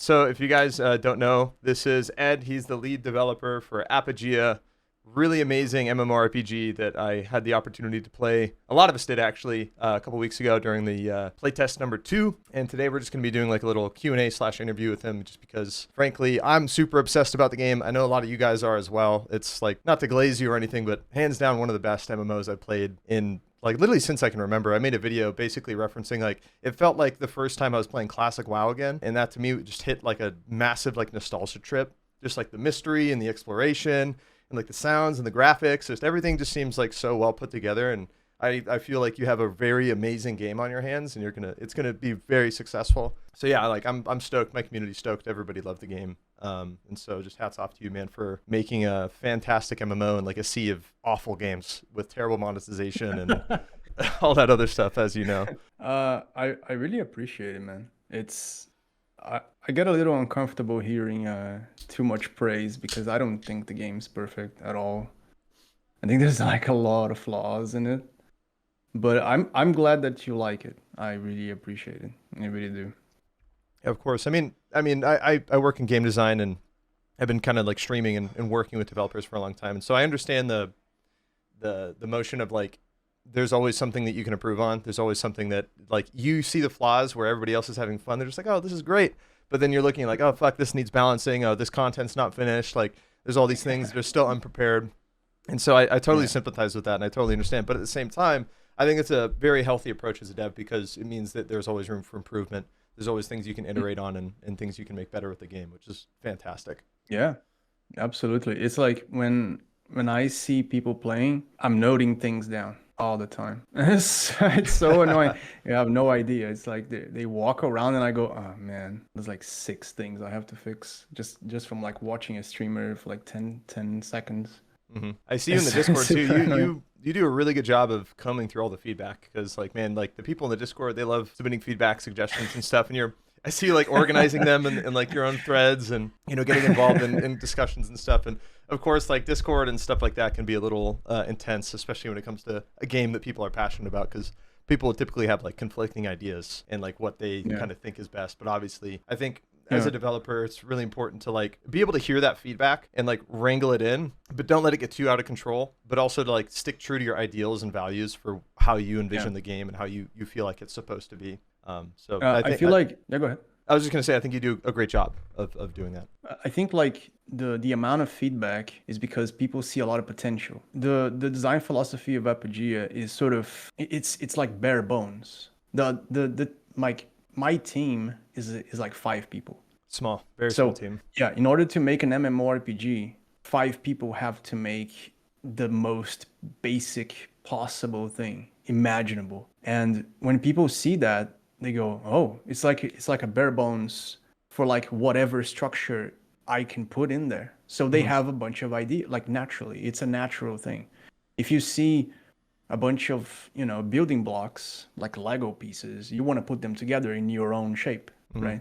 So if you guys don't know, this is Ed. He's the lead developer for Apogea. Really amazing MMORPG that I had the opportunity to play. A lot of us did actually a couple weeks ago during the playtest number 2. And today we're just going to be doing like a little Q&A/interview with him just because, frankly, I'm super obsessed about the game. I know a lot of you guys are as well. It's like, not to glaze you or anything, but hands down one of the best MMOs I've played in like literally since I can remember. I made a video basically referencing like it felt like the first time I was playing classic WoW again, and that to me just hit like a massive like nostalgia trip. Just like the mystery and the exploration and like the sounds and the graphics, just everything just seems like so well put together. And I feel like you have a very amazing game on your hands, and it's gonna be very successful. So yeah, like I'm stoked. My community's stoked. Everybody loved the game. And so just hats off to you, man, for making a fantastic MMO and like a sea of awful games with terrible monetization and all that other stuff, as you know. I really appreciate it, man. I get a little uncomfortable hearing too much praise because I don't think the game's perfect at all. I think there's like a lot of flaws in it. But I'm glad that you like it. I really appreciate it. I really do. Of course. I mean, I work in game design, and I've been kind of like streaming and working with developers for a long time. And so I understand the motion of like, there's always something that you can improve on. There's always something that like you see the flaws where everybody else is having fun. They're just like, oh, this is great. But then you're looking like, oh, fuck, this needs balancing. Oh, this content's not finished. Like there's all these things. They're still unprepared. And so I totally sympathize with that, and I totally understand. But at the same time, I think it's a very healthy approach as a dev because it means that there's always room for improvement. There's always things you can iterate on and things you can make better with the game, which is fantastic. Yeah, absolutely. It's like when I see people playing, I'm noting things down all the time. It's so annoying. You have no idea. It's like they walk around and I go, oh man, there's like 6 things I have to fix just from like watching a streamer for like 10 seconds. Mm-hmm. I see you in the Discord too. You do a really good job of combing through all the feedback because, like, man, like the people in the Discord, they love submitting feedback, suggestions, and stuff. And I see you like organizing them in like your own threads, and getting involved in discussions and stuff. And of course, like Discord and stuff like that can be a little intense, especially when it comes to a game that people are passionate about, because people typically have like conflicting ideas and like what they kind of think is best. But obviously, I think as a developer, it's really important to like be able to hear that feedback and like wrangle it in, but don't let it get too out of control, but also to like stick true to your ideals and values for how you envision the game and how you feel like it's supposed to be. So I feel like, go ahead. I was just going to say, I think you do a great job of doing that. I think like the amount of feedback is because people see a lot of potential. The design philosophy of Apogea is sort of, it's like bare bones. My team is like 5 people. Small, very small team. Yeah, in order to make an MMORPG, 5 people have to make the most basic possible thing imaginable. And when people see that, they go, "Oh, it's like a bare bones for like whatever structure I can put in there." So they have a bunch of ideas, like naturally, it's a natural thing. If you see a bunch of building blocks like Lego pieces, you want to put them together in your own shape, right?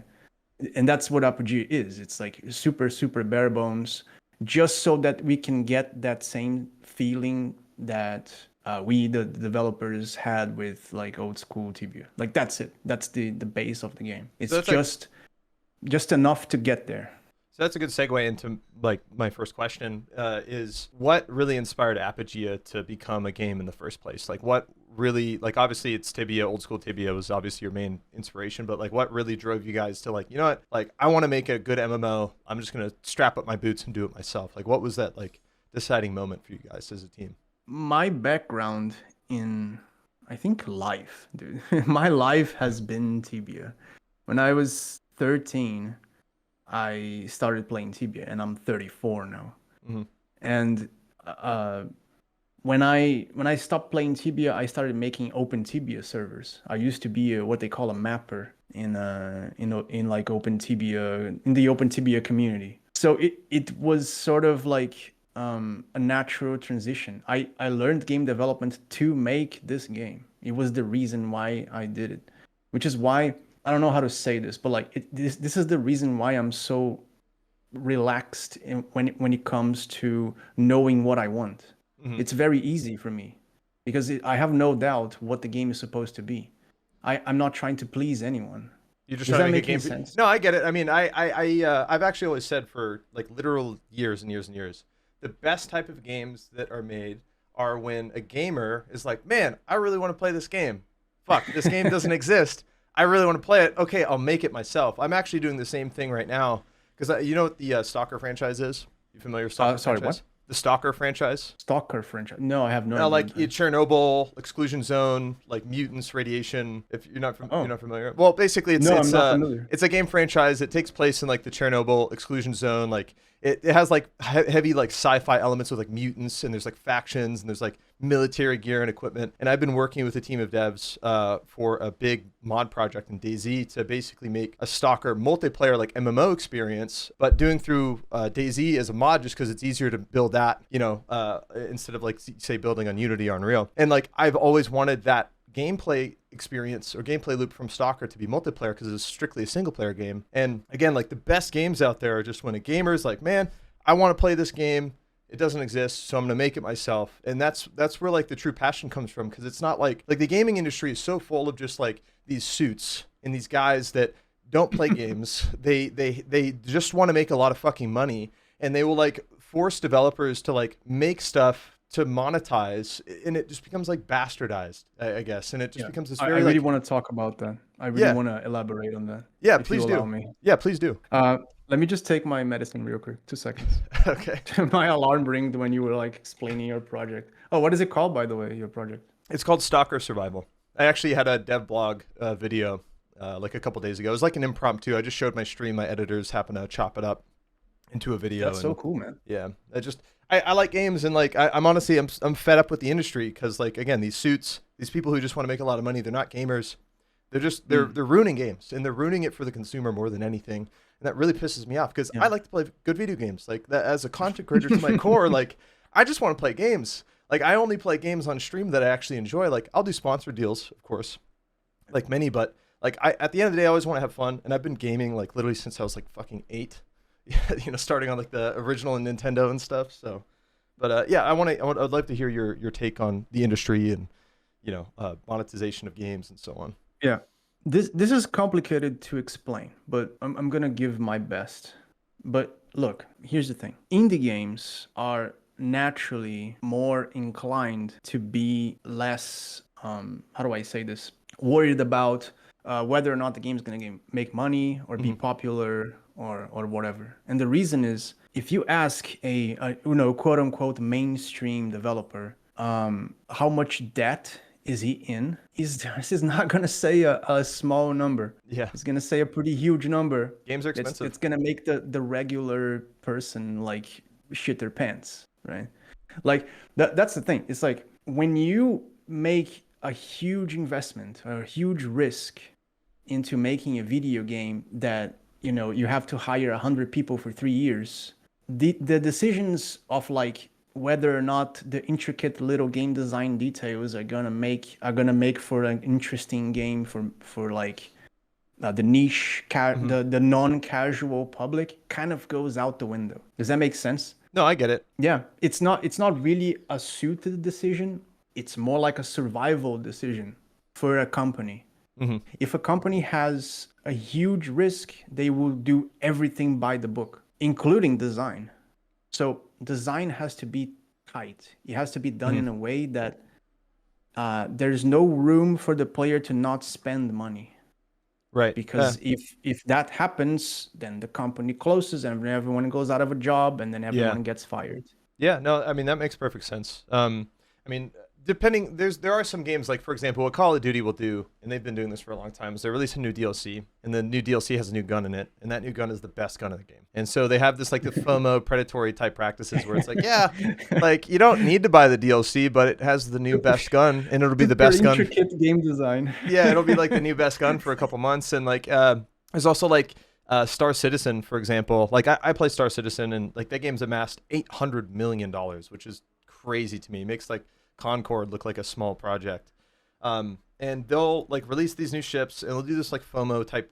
And that's what Apogea is. It's like super bare bones, just so that we can get that same feeling that we the developers had with like old school Tibia. Like that's it. That's the base of the game. It's so just enough to get there. So that's a good segue into like my first question is what really inspired Apogea to become a game in the first place? Like what really, like obviously it's Tibia, old school Tibia was obviously your main inspiration, but like what really drove you guys to like, you know what, like I want to make a good MMO. I'm just going to strap up my boots and do it myself. Like what was that like deciding moment for you guys as a team? My background in, I think, life, dude. My life has been Tibia. When I was 13, I started playing Tibia, and I'm 34 now. And when I stopped playing Tibia, I started making open Tibia servers. I used to be what they call a mapper in like open Tibia, in the open Tibia community. So it was sort of like a natural transition. I learned game development to make this game. It was the reason why I did it, which is why I don't know how to say this, but like this is the reason why I'm so relaxed when it comes to knowing what I want. It's very easy for me because I have no doubt what the game is supposed to be. I'm not trying to please anyone. You're just Does trying that to make make a any game. sense? No, I get it. I mean, I've actually always said for like literal years and years and years, the best type of games that are made are when a gamer is like, man, I really want to play this game. Fuck, this game doesn't exist. I really want to play it. Okay, I'll make it myself. I'm actually doing the same thing right now because you know what the Stalker franchise is? You familiar with Stalker Sorry, franchise? what? The Stalker franchise? Stalker franchise? No, I have no idea. Like what that is. Chernobyl, exclusion zone, like mutants, radiation. If you're not Oh. you're not familiar. Well, basically, No, I'm not familiar. it's a game franchise. It takes place in like the Chernobyl exclusion zone. Like it has like heavy like sci-fi elements with like mutants, and there's like factions, and there's like military gear and equipment. And I've been working with a team of devs for a big mod project in DayZ to basically make a Stalker multiplayer like MMO experience, but doing through DayZ as a mod just because it's easier to build that, you know, instead of like say building on Unity or Unreal. And like I've always wanted that gameplay experience or gameplay loop from Stalker to be multiplayer because it's strictly a single player game. And again, like the best games out there are just when a gamer is like, man, I want to play this game. It doesn't exist, so I'm gonna make it myself. And that's where like the true passion comes from, because it's not like the gaming industry is so full of just like these suits and these guys that don't play games. They just want to make a lot of fucking money, and they will like force developers to like make stuff to monetize, and it just becomes like bastardized, I guess, and it just becomes this very. I really want to talk about that. I really want to elaborate on that. Yeah, if please you allow do. Me. Yeah, please do. Let me just take my medicine real quick. 2 seconds. Okay. My alarm ringed when you were like explaining your project. Oh, what is it called, by the way, your project? It's called Stalker Survival. I actually had a dev blog video like a couple days ago. It was like an impromptu. I just showed my stream. My editors happened to chop it up into a video. That's so cool, man. Yeah, I like games, and like I'm honestly I'm fed up with the industry because like again these suits, these people who just want to make a lot of money, they're not gamers. They're ruining games, and they're ruining it for the consumer more than anything. And that really pisses me off because I like to play good video games. Like that as a content creator to my core, like I just want to play games. Like I only play games on stream that I actually enjoy. Like I'll do sponsored deals, of course, like many, but like at the end of the day, I always want to have fun. And I've been gaming like literally since I was like fucking 8, you know, starting on like the original Nintendo and stuff. So, but yeah, I'd like to hear your take on the industry and, you know, monetization of games and so on. Yeah. This is complicated to explain, but I'm gonna give my best. But look, here's the thing. Indie games are naturally more inclined to be less, how do I say this, worried about whether or not the game's gonna make money or be popular or whatever. And the reason is, if you ask a you know, quote unquote mainstream developer how much debt is he in? He's not gonna say a small number. Yeah, he's gonna say a pretty huge number. Games are expensive. It's gonna make the regular person like shit their pants, right? Like that's the thing. It's like when you make a huge investment or a huge risk into making a video game that, you know, you have to hire 100 people for 3 years. The decisions of like whether or not the intricate little game design details are gonna make for an interesting game for like the niche the non-casual public kind of goes out the window. Does that make sense? No, I get it. Yeah, it's not really a suited decision. It's more like a survival decision for a company. If a company has a huge risk, they will do everything by the book, including design. So design has to be tight. It has to be done in a way that there's no room for the player to not spend money. Right. Because if that happens, then the company closes and everyone goes out of a job, and then everyone gets fired. Yeah, no, I mean that makes perfect sense. I mean, depending, there are some games, like for example, what Call of Duty will do, and they've been doing this for a long time, is they release a new DLC, and the new DLC has a new gun in it, and that new gun is the best gun of the game. And so they have this like the FOMO predatory type practices where it's like, yeah, like you don't need to buy the DLC, but it has the new best gun, and it'll be the best gun. Intricate game design. Yeah, it'll be like the new best gun for a couple months, and like there's also like Star Citizen, for example. Like I play Star Citizen, and like that game's amassed $800 million, which is crazy to me. It makes like Concord look like a small project. And they'll like release these new ships, and they'll do this like FOMO type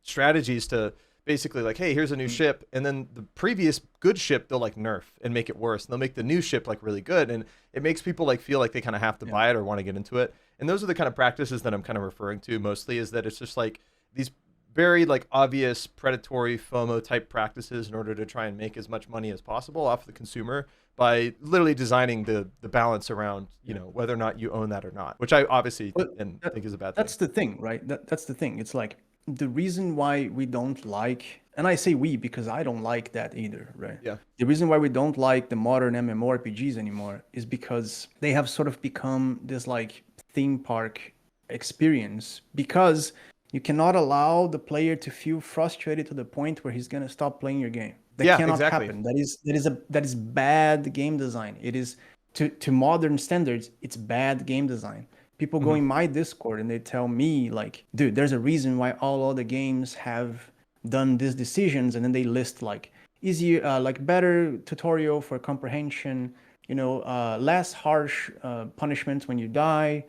strategies to basically like, hey, here's a new ship, and then the previous good ship they'll like nerf and make it worse, and they'll make the new ship like really good, and it makes people like feel like they kind of have to buy it or want to get into it. And those are the kind of practices that I'm kind of referring to mostly, is that it's just like these very like obvious predatory FOMO type practices in order to try and make as much money as possible off the consumer by literally designing the balance around, you know, whether or not you own that or not, which I obviously think is a bad thing. That's the thing, right? That's the thing. It's like the reason why we don't like, and I say we because I don't like that either, right? Yeah. The reason why we don't like the modern MMORPGs anymore is because they have sort of become this like theme park experience, because you cannot allow the player to feel frustrated to the point where he's gonna stop playing your game. That cannot happen. That is bad game design. It is to modern standards, it's bad game design. People go in my Discord and they tell me like, dude, there's a reason why all other games have done these decisions, and then they list like easier, like better tutorial for comprehension, you know, less harsh punishments when you die.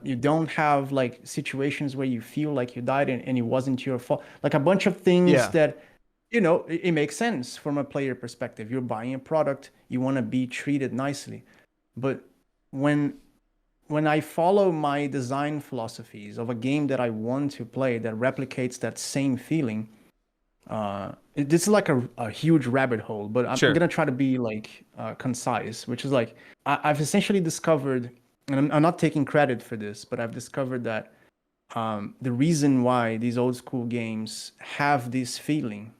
You don't have like situations where you feel like you died and it wasn't your fault. Like a bunch of things that, you know, it makes sense from a player perspective. You're buying a product, you want to be treated nicely. But when I follow my design philosophies of a game that I want to play that replicates that same feeling, this is like a huge rabbit hole, but I'm gonna try to be like concise, which is like I've essentially discovered, and I'm not taking credit for this, but I've discovered that the reason why these old school games have this feeling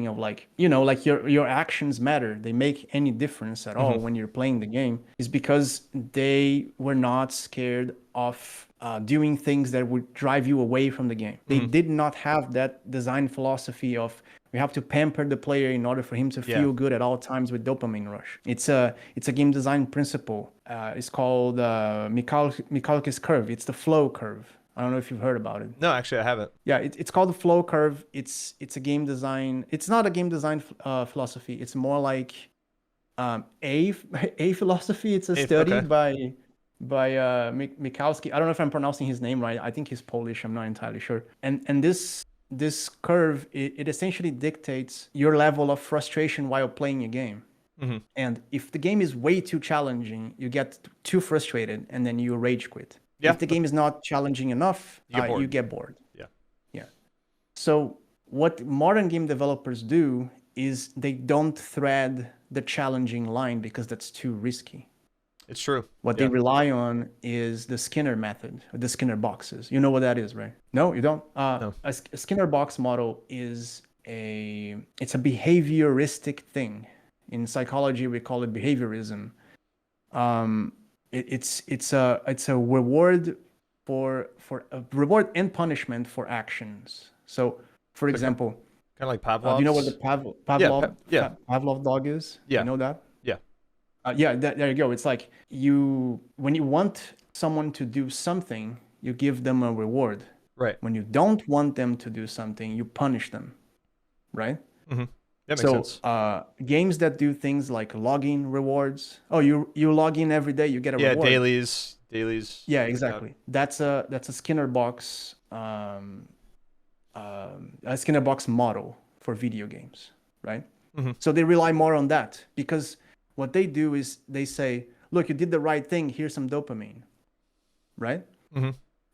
of like, you know, like your actions matter, they make any difference at all when you're playing the game, is because they were not scared of doing things that would drive you away from the game. They did not have that design philosophy of we have to pamper the player in order for him to feel good at all times with dopamine rush. It's a game design principle. It's called Mikulski's curve. It's the flow curve. I don't know if you've heard about it. No, actually, I haven't. Yeah, it's called the flow curve. It's a game design. It's not a game design philosophy. It's more like a philosophy. It's a study by Mikulski. I don't know if I'm pronouncing his name right. I think he's Polish. I'm not entirely sure. And this curve, it essentially dictates your level of frustration while playing a game. And if the game is way too challenging, you get too frustrated and then you rage quit. Yeah. If the game is not challenging enough, you get bored. Yeah. So what modern game developers do is they don't thread the challenging line because that's too risky. It's true. What they rely on is the Skinner method, or the Skinner boxes. You know what that is, right? No, you don't? No. A Skinner box model is it's a behavioristic thing. In psychology, we call it behaviorism. It's a reward for a reward and punishment for actions. So, for example, kind of like Pavlov's. Do you know what the Pavlov dog is? Yeah. You know that? Yeah. There you go. It's like when you want someone to do something, you give them a reward. Right. When you don't want them to do something, you punish them. Right? That makes sense. Games that do things like login rewards. Oh, you log in every day, you get a reward. Yeah, dailies. Yeah, exactly. That's a Skinner box, a Skinner box model for video games, right? So they rely more on that because what they do is they say, look, you did the right thing. Here's some dopamine, right?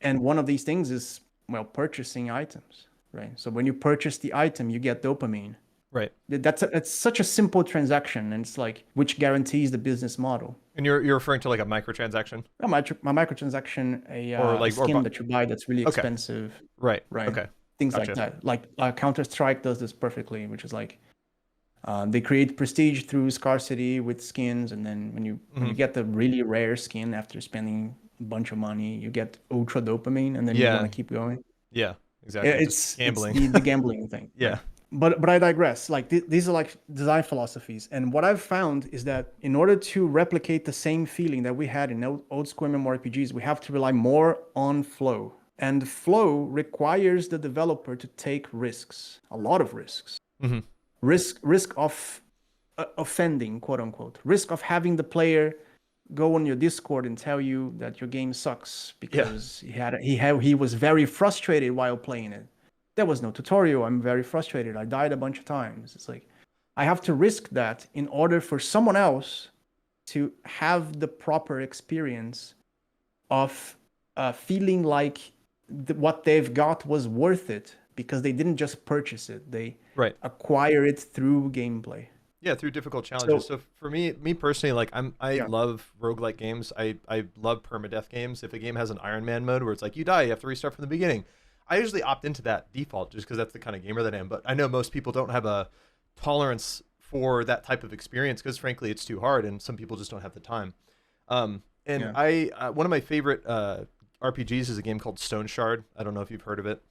And one of these things is, well, purchasing items, right? So when you purchase the item, you get dopamine. Right. It's such a simple transaction, and it's like, which guarantees the business model. And you're referring to like a microtransaction? A microtransaction, a skin that you buy that's really expensive. Right. Right. Okay. Things like that. Like Counter-Strike does this perfectly, which is like they create prestige through scarcity with skins, and then when you get the really rare skin after spending a bunch of money, you get ultra dopamine, and then you want to keep going. Yeah, exactly. It's gambling. It's the gambling thing. Yeah. Right? But I digress. Like these are like design philosophies, and what I've found is that in order to replicate the same feeling that we had in old school MMORPGs, we have to rely more on flow. And flow requires the developer to take risks, a lot of risks. Risk of offending, quote unquote. Risk of having the player go on your Discord and tell you that your game sucks because he was very frustrated while playing it. There was no tutorial. I'm very frustrated. I died a bunch of times. It's like I have to risk that in order for someone else to have the proper experience of feeling like what they've got was worth it because they didn't just purchase it; they Right. acquire it through gameplay. Yeah, through difficult challenges. So So for me personally, like I yeah, love roguelike games. I love permadeath games. If a game has an Ironman mode where it's like you die, you have to restart from the beginning, I usually opt into that default just because that's the kind of gamer that I am. But I know most people don't have a tolerance for that type of experience because frankly it's too hard, and some people just don't have the time. And yeah, one of my favorite RPGs is a game called Stone Shard. I don't know if you've heard of it.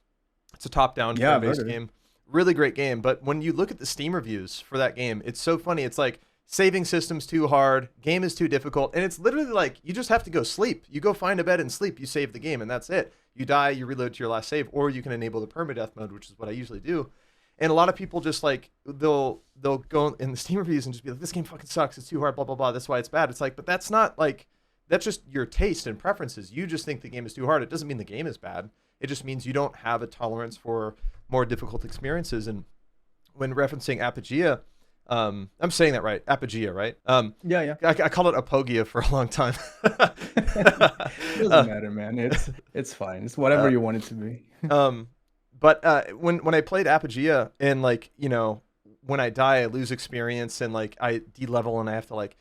It's a top-down yeah. I've heard turn-based of it. game. Really great game. But when you look at the Steam reviews for that game, it's so funny. It's like saving system's too hard, game is too difficult, and it's literally like you just have to go sleep. You go find a bed and sleep. You save the game, and that's it. You die, you reload to your last save, or you can enable the permadeath mode, which is what I usually do. And a lot of people just like they'll go in the Steam reviews and just be like, "This game fucking sucks. It's too hard. Blah blah blah. That's why it's bad." It's like, but that's not like that's just your taste and preferences. You just think the game is too hard. It doesn't mean the game is bad. It just means you don't have a tolerance for more difficult experiences. And when referencing Apogea, I'm saying that right, Apogea, right? Yeah, yeah. I called it Apogea for a long time. Doesn't matter, man. It's fine. It's whatever you want it to be. But when I played Apogea and like when I die I lose experience and like I de-level and I have to like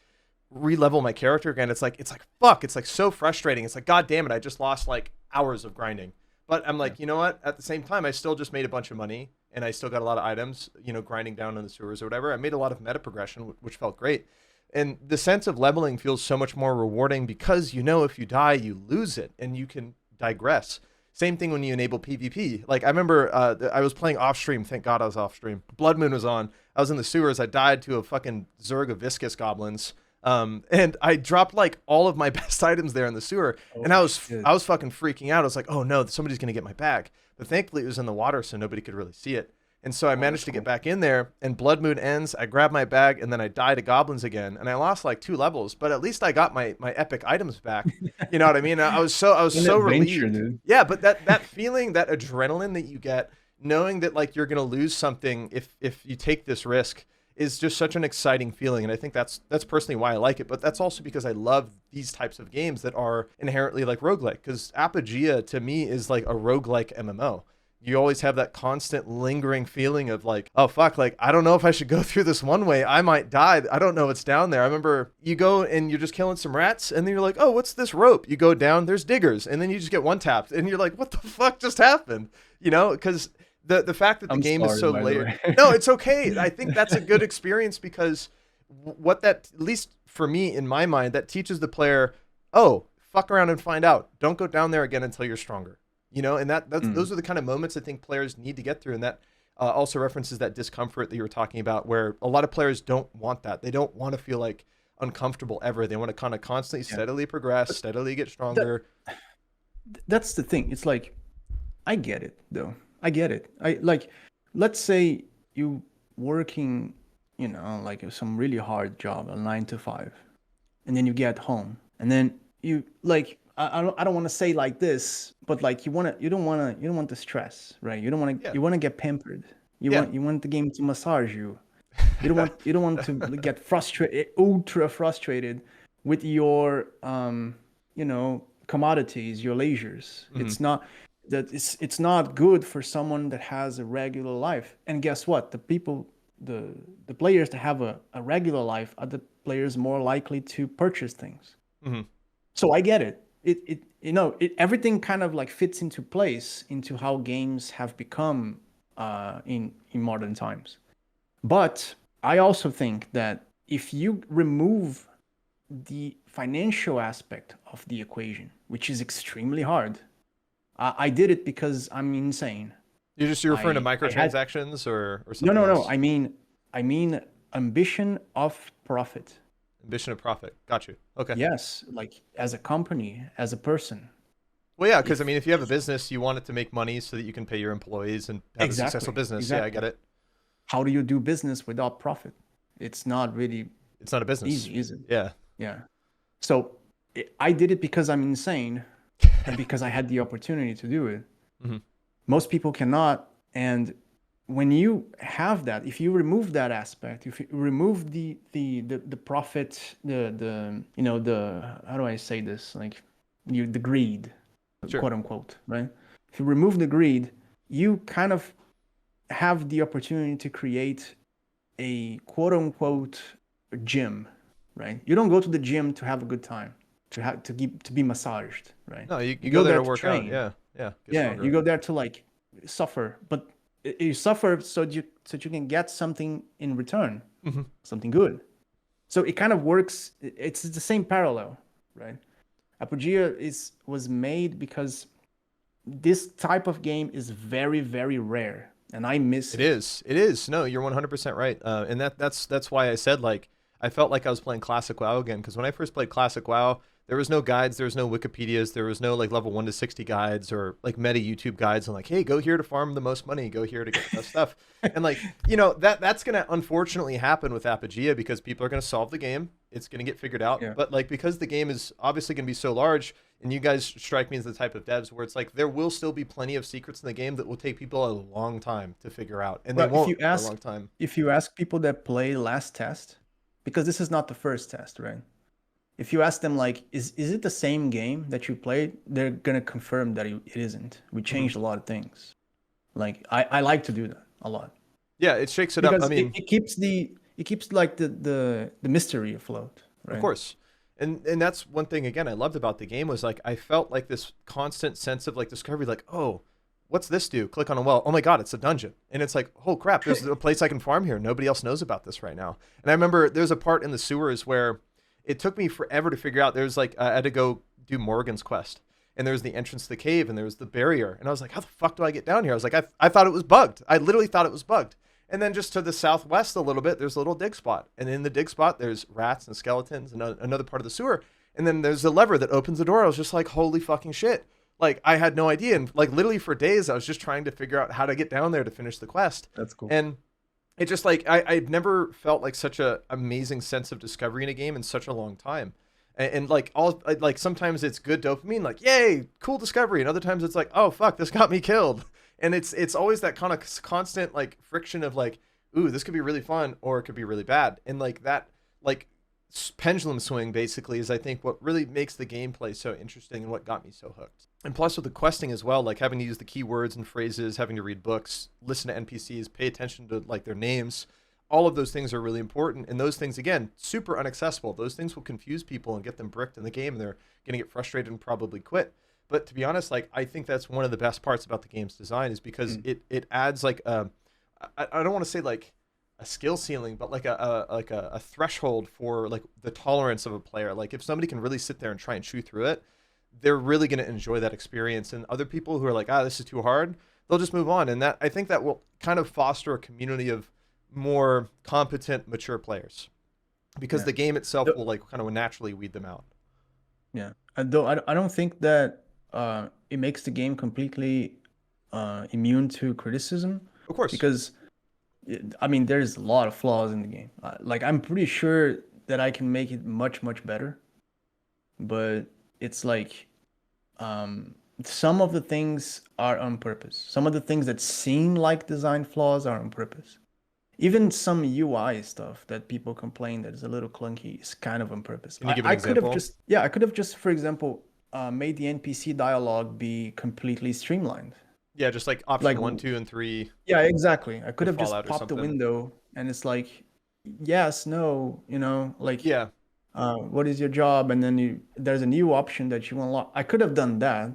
re-level my character again. It's like fuck. It's like so frustrating. It's like god damn it. I just lost like hours of grinding. But I'm like, you know what? At the same time, I still just made a bunch of money and I still got a lot of items, grinding down in the sewers or whatever. I made a lot of meta progression, which felt great. And the sense of leveling feels so much more rewarding because if you die, you lose it and you can digress. Same thing when you enable PvP. Like I remember I was playing off stream. Thank God I was off stream. Blood Moon was on. I was in the sewers. I died to a fucking Zerg of viscous goblins. And I dropped like all of my best items there in the sewer, and I was fucking freaking out. I was like, oh no, somebody's gonna get my bag. But thankfully it was in the water, so nobody could really see it. And so I managed to get back in there, and Blood Moon ends. I grab my bag, and then I die to goblins again, and I lost like 2 levels. But at least I got my epic items back. You know what I mean? I was so relieved. Dude. Yeah, but that feeling, that adrenaline that you get, knowing that like you're gonna lose something if you take this risk, is just such an exciting feeling. And I think that's personally why I like it. But that's also because I love these types of games that are inherently like roguelike. Because Apogea to me is like a roguelike MMO. You always have that constant lingering feeling of like, oh fuck, like I don't know if I should go through this one way. I might die. I don't know what's down there. I remember you go and you're just killing some rats and then you're like, oh, what's this rope? You go down, there's diggers, and then you just get one tapped and you're like, what the fuck just happened? Because the fact that the game is so layered. No, it's okay. I think that's a good experience because what that, at least for me in my mind, that teaches the player, oh, fuck around and find out. Don't go down there again until you're stronger. And those are the kind of moments I think players need to get through. And that also references that discomfort that you were talking about, where a lot of players don't want that. They don't want to feel like uncomfortable ever. They want to kind of constantly, steadily progress, steadily get stronger. That's the thing. It's like, I get it though. I get it. Let's say you working, like some really hard job, a 9 to 5, and then you get home, and then you like, I don't want to say like this, but like you don't want the stress, right? You don't want to, you want to get pampered. You want the game to massage you. You don't want to get frustrated, ultra frustrated with your, commodities, your leisures. Mm-hmm. It's not good for someone that has a regular life. And guess what? The players that have a regular life are the players more likely to purchase things. Mm-hmm. So I get it. Everything kind of like fits into place into how games have become in modern times. But I also think that if you remove the financial aspect of the equation, which is extremely hard, I did it because I'm insane. You're referring to microtransactions or something No. else? I mean ambition of profit. Ambition of profit. Got you. Okay. Yes, like as a company, as a person. Well, yeah, because I mean, if you have a business, you want it to make money so that you can pay your employees and have a successful business. Exactly. Yeah, I get it. How do you do business without profit? It's not really. It's not a business. Easy, is it? Yeah. Yeah. So I did it because I'm insane. And because I had the opportunity to do it. Mm-hmm. Most people cannot. And when you have that, if you remove that aspect, if you remove the profit, the how do I say this? Like the greed, sure. quote unquote, right? If you remove the greed, you kind of have the opportunity to create a quote unquote gym, right? You don't go to the gym to have a good time, to be massaged, right? No, You you go go there there to to work out. train. Yeah, yeah, get Yeah, you stronger. go there to like suffer, but you suffer so you can get something in return, Hmm. something good. So it kind of works. It's the same parallel, right? Apogea was made because this type of game is very, very rare, and I miss It it. is. It is. No, you're 100% right. And that's why I said like I felt like I was playing Classic WoW again because when I first played Classic WoW, there was no guides, there was no Wikipedias, there was no like level 1 to 60 guides or like meta YouTube guides and like, hey, go here to farm the most money, go here to get the best stuff. And like, that's gonna unfortunately happen with Apogea because people are gonna solve the game. It's gonna get figured out. Yeah. But like because the game is obviously gonna be so large, and you guys strike me as the type of devs where it's like there will still be plenty of secrets in the game that will take people a long time to figure out, and they Well, won't for a long time. if you ask people that play last test, because this is not the first test, right? If you ask them like, is it the same game that you played? They're gonna confirm that it isn't. We Mhm. changed a lot of things. Like I like to do that a lot Yeah, it shakes it up. I because mean, it keeps like the mystery afloat, of right? course. And that's one thing again I loved about the game was like I felt like this constant sense of like discovery, like, oh, what's this do? Click on a well. Oh my god, it's a dungeon. And it's like, oh crap, there's a place I can farm here. Nobody else knows about this right now. And I remember there's a part in the sewers where it took me forever to figure out. There's like I had to go do Morgan's quest. And there's the entrance to the cave and there's the barrier. And I was like, how the fuck do I get down here? I was like, I thought it was bugged. I literally thought it was bugged. And then just to the southwest a little bit, there's a little dig spot. And in the dig spot, there's rats and skeletons and another part of the sewer. And then there's a lever that opens the door. I was just like, holy fucking shit. Like, I had no idea. And like, literally for days, I was just trying to figure out how to get down there to finish the quest. That's cool. And it just like, I've never felt like such a amazing sense of discovery in a game in such a long time. And like like sometimes it's good dopamine, like yay, cool discovery, and other times it's like, oh fuck, this got me killed. And it's always that kind of constant like friction of like, ooh, this could be really fun or it could be really bad. And like that like pendulum swing basically is I think what really makes the gameplay so interesting and what got me so hooked. And plus with the questing as well, like having to use the keywords and phrases, having to read books, listen to NPCs, pay attention to like their names, all of those things are really important. And those things, again, super unaccessible. Those things will confuse people and get them bricked in the game, and they're going to get frustrated and probably quit. But to be honest, like I think that's one of the best parts about the game's design is because it adds like I don't want to say like a skill ceiling, but like a threshold for like the tolerance of a player. Like if somebody can really sit there and try and chew through it, they're really going to enjoy that experience. And other people who are like, this is too hard, they'll just move on. And that I think that will kind of foster a community of more competent, mature players because Yeah. the game itself will like kind of naturally weed them out. Yeah. Though I don't think that it makes the game completely immune to criticism Of course. because I mean there's a lot of flaws in the game. Like I'm pretty sure that I can make it much better, but it's like some of the things are on purpose. Some of the things that seem like design flaws are on purpose. Even some UI stuff that people complain that is a little clunky is kind of on purpose. Can you give an I could have example? I could have just, for example, made the NPC dialogue be completely streamlined. Yeah, just like option Like, 1, 2, and 3. yeah, exactly. I could have just Fallout or popped the something. window and it's like, yes, no, like, Yeah. what is your job? And then there's a new option that you unlock. I could have done that,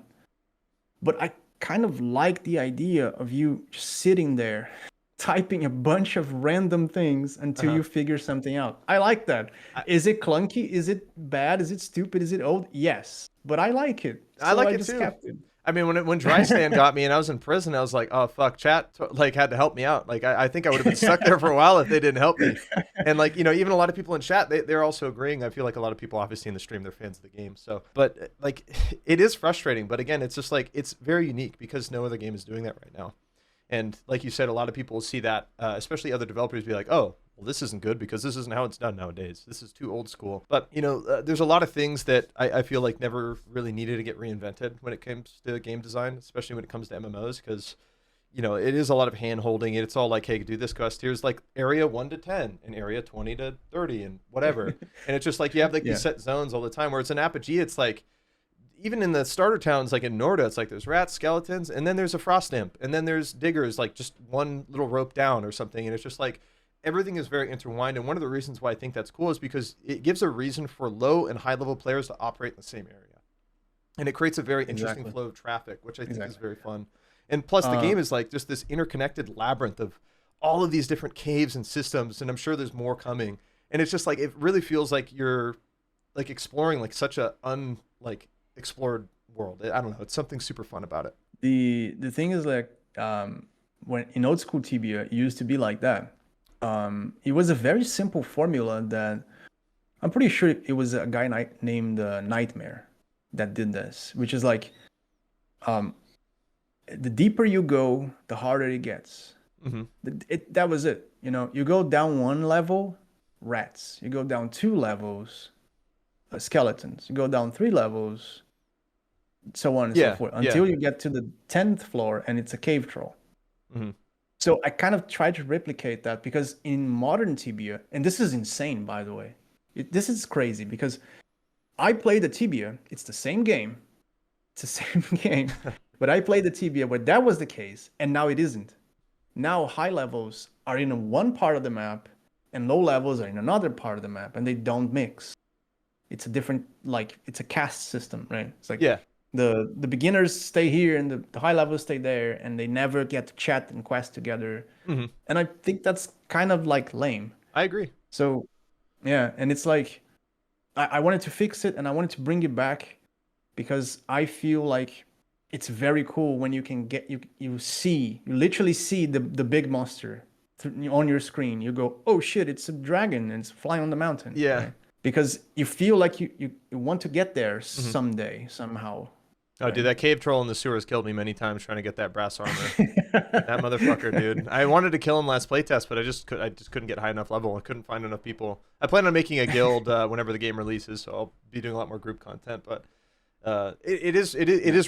but I kind of like the idea of you just sitting there typing a bunch of random things until Uh-huh. you figure something out. I like that. I, Is it clunky? Is it bad? Is it stupid? Is it old? Yes, but I like it. I So like I it just too. kept it. I mean, when Dry Stand got me and I was in prison, I was like, oh fuck, chat like had to help me out. Like I think I would have been stuck there for a while if they didn't help me. And like even a lot of people in chat, they're also agreeing. I feel like a lot of people obviously in the stream, they're fans of the game. So, but like it is frustrating. But again, it's just like it's very unique because no other game is doing that right now. And like you said, a lot of people will see that, especially other developers, be like, oh, well, this isn't good because this isn't how it's done nowadays. This is too old school. But, there's a lot of things that I feel like never really needed to get reinvented when it comes to game design, especially when it comes to MMOs, because, it is a lot of hand holding. It's all like, hey, do this quest. Here's like area 1 to 10 and area 20 to 30 and whatever. And it's just like you have like Yeah. these set zones all the time, where it's an Apogee. It's like, even in the starter towns, like in Norda, it's like there's rats, skeletons, and then there's a frost imp, and then there's diggers, like just one little rope down or something, and it's just like everything is very intertwined. And one of the reasons why I think that's cool is because it gives a reason for low and high level players to operate in the same area, and it creates a very interesting flow of traffic, which I think is very fun. And plus, the game is like just this interconnected labyrinth of all of these different caves and systems, and I'm sure there's more coming. And it's just like it really feels like you're like exploring like such a explored world. I don't know. It's something super fun about it. The thing is like when in old school Tibia, it used to be like that. It was a very simple formula that I'm pretty sure it was a guy named Nightmare that did this, which is like the deeper you go, the harder it gets. That was it. You know, you go down one level, rats. You go down 2 levels, skeletons. You go down 3 levels, so on and so forth, until you get to the 10th floor, and it's a cave troll. So I kind of tried to replicate that, because in modern Tibia, and this is insane, by the way. This is crazy, because I played the Tibia. It's the same game. It's the same game. But I played the Tibia where that was the case, and now it isn't. Now high levels are in one part of the map, and low levels are in another part of the map, and they don't mix. It's a different, like, it's a caste system, right? It's like the beginners stay here, and the high levels stay there, and they never get to chat and quest together. And I think that's kind of like lame. I agree. So, yeah, and it's like I wanted to fix it, and I wanted to bring it back, because I feel like it's very cool when you can get you literally see the big monster on your screen. You go, oh shit, it's a dragon, and it's flying on the mountain. Yeah. Right? Because you feel like you want to get there someday, somehow. Oh, dude, that cave troll in the sewers killed me many times trying to get that brass armor. That motherfucker, dude. I wanted to kill him last playtest, but I just couldn't get high enough level. I couldn't find enough people. I plan on making a guild whenever the game releases, so I'll be doing a lot more group content. But it is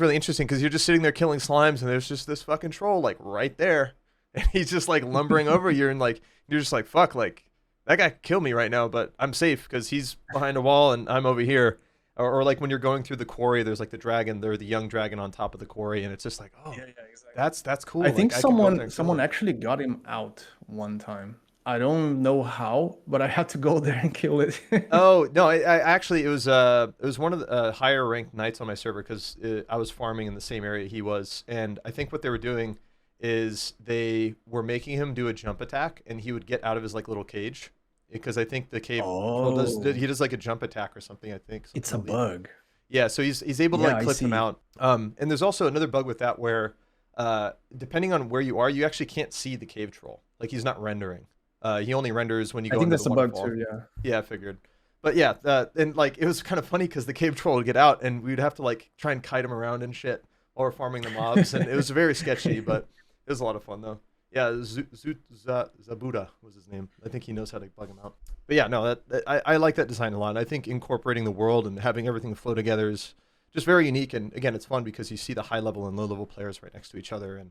really interesting, because you're just sitting there killing slimes, and there's just this fucking troll like right there, and he's just like lumbering over you, and like you're just like, fuck, like that guy could kill me right now, but I'm safe because he's behind a wall and I'm over here. Or like when you're going through the quarry, there's like the dragon, the young dragon on top of the quarry, and it's just like, oh, exactly. That's cool. I think someone actually got him out one time. I don't know how, but I had to go there and kill it. Oh no, I actually it was one of the higher ranked knights on my server, because I was farming in the same area he was, and I think what they were doing is they were making him do a jump attack, and he would get out of his like little cage. Because I think the cave does like a jump attack or something. I think it's a bug. Yeah, so he's able to like clip them out. And there's also another bug with that where, depending on where you are, you actually can't see the cave troll. Like he's not rendering. He only renders when you go. I think into that's the a bug waterfall. too. Yeah. Yeah, I figured. But yeah, and like it was kind of funny because the cave troll would get out, and we'd have to like try and kite him around and shit while we're farming the mobs, and it was very sketchy, but it was a lot of fun though. Yeah, Zabuda was his name. I think he knows how to bug him out. But yeah, no, I like that design a lot. I think incorporating the world and having everything flow together is just very unique. And again, it's fun because you see the high level and low level players right next to each other. And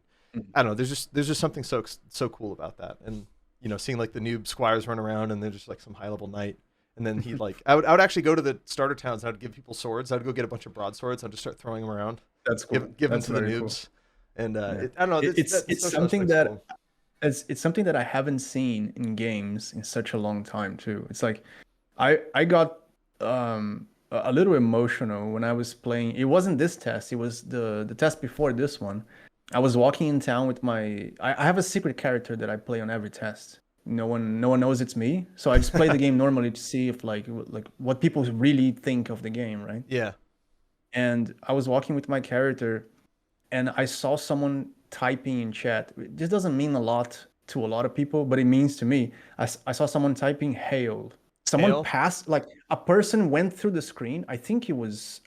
I don't know, there's just something so cool about that. And you know, seeing like the noob squires run around, and they're just like some high level knight. And then he like I would actually go to the starter towns. And I'd give people swords. I'd go get a bunch of broadswords. I'd just start throwing them around. That's cool. Give them to the noobs. Cool. And I don't know. It's something that cool. It's something that I haven't seen in games in such a long time too. It's like I got a little emotional when I was playing. It wasn't this test. It was the test before this one. I was walking in town with my. I have a secret character that I play on every test. No one knows it's me. So I just play the game normally to see if like what people really think of the game, right? Yeah. And I was walking with my character, and I saw someone typing in chat. This doesn't mean a lot to a lot of people, but it means to me. I saw someone typing hail. Someone passed, like a person went through the screen. I think it was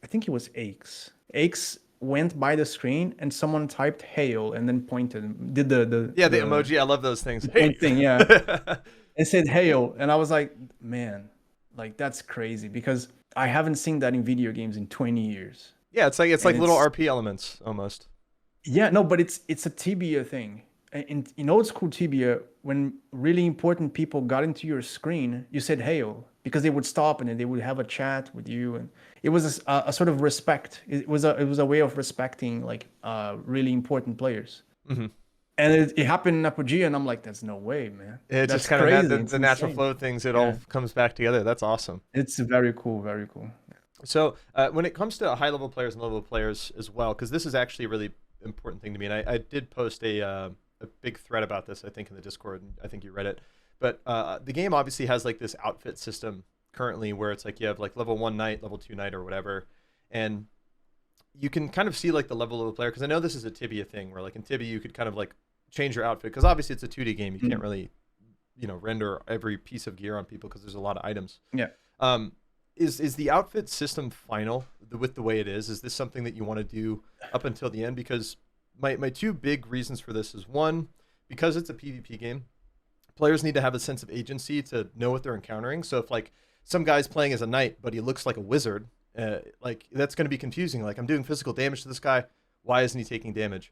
Aches. Aches went by the screen, and someone typed hail and then pointed. Did the emoji. I love those things. Thing, yeah. And said hail, and I was like, man, like that's crazy, because I haven't seen that in video games in 20 years. Yeah, it's like little RP elements almost. Yeah, no, but it's a Tibia thing. In old school Tibia, when really important people got into your screen, you said hail, because they would stop and then they would have a chat with you, and it was a sort of respect. It was a way of respecting like really important players. Hmm. And it happened in Apogea, and I'm like, that's no way, man. It's just That's kind of crazy. the, It's the natural insane. flow of things. It all Yeah, comes back together. That's awesome. it's very cool, very cool. So when it comes to high level players and low level players as well, because this is actually a really important thing to me, and I did post a big thread about this, I think, in the Discord, and I think you read it. But the game obviously has like this outfit system currently, where it's like you have like level 1 knight, level 2 knight, or whatever, and you can kind of see like the level of the player. Because I know this is a Tibia thing, where like in Tibia you could kind of like change your outfit, because obviously it's a 2D game. You can't really, render every piece of gear on people because there's a lot of items. Yeah. Um, is the outfit system final with the way it is? Is this something that you want to do up until the end? Because my two big reasons for this is, one, because it's a PvP game, players need to have a sense of agency to know what they're encountering. So if like some guy's playing as a knight, but he looks like a wizard, like that's going to be confusing. Like, I'm doing physical damage to this guy. Why isn't he taking damage?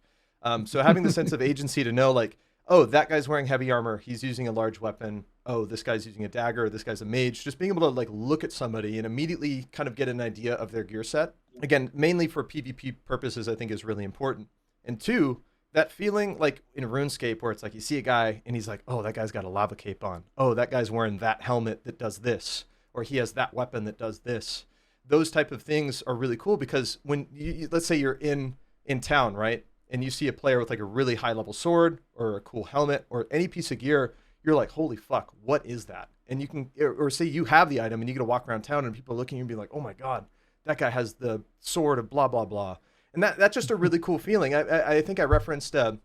So having the sense of agency to know like, oh, that guy's wearing heavy armor, he's using a large weapon. Oh, this guy's using a dagger, this guy's a mage. Just being able to like look at somebody and immediately kind of get an idea of their gear set. Again, mainly for PvP purposes, I think is really important. And two, that feeling like in RuneScape where it's like you see a guy and he's like, oh, that guy's got a lava cape on. Oh, that guy's wearing that helmet that does this, or he has that weapon that does this. Those type of things are really cool, because when let's say you're in town, right? And you see a player with like a really high level sword or a cool helmet or any piece of gear, you're like, holy fuck, what is that? And you can, or say you have the item and you get to walk around town and people are looking at you and be like, oh my God, that guy has the sword of blah, blah, blah. And that's just a really cool feeling. I think I referenced in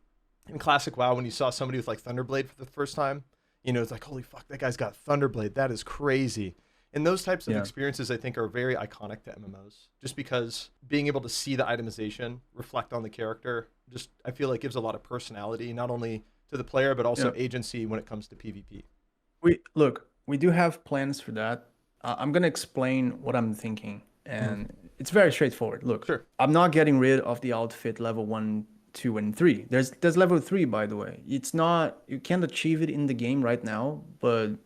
Classic WoW when you saw somebody with like Thunderblade for the first time, it's like, holy fuck, that guy's got Thunderblade. That is crazy. And those types of experiences, I think, are very iconic to MMOs, just because being able to see the itemization reflect on the character, just I feel like gives a lot of personality, not only to the player, but also agency when it comes to PvP. We do have plans for that. I'm gonna explain what I'm thinking, and it's very straightforward. Look, Sure. I'm not getting rid of the outfit level 1, 2, and 3. There's level 3, by the way. It's not, you can't achieve it in the game right now, but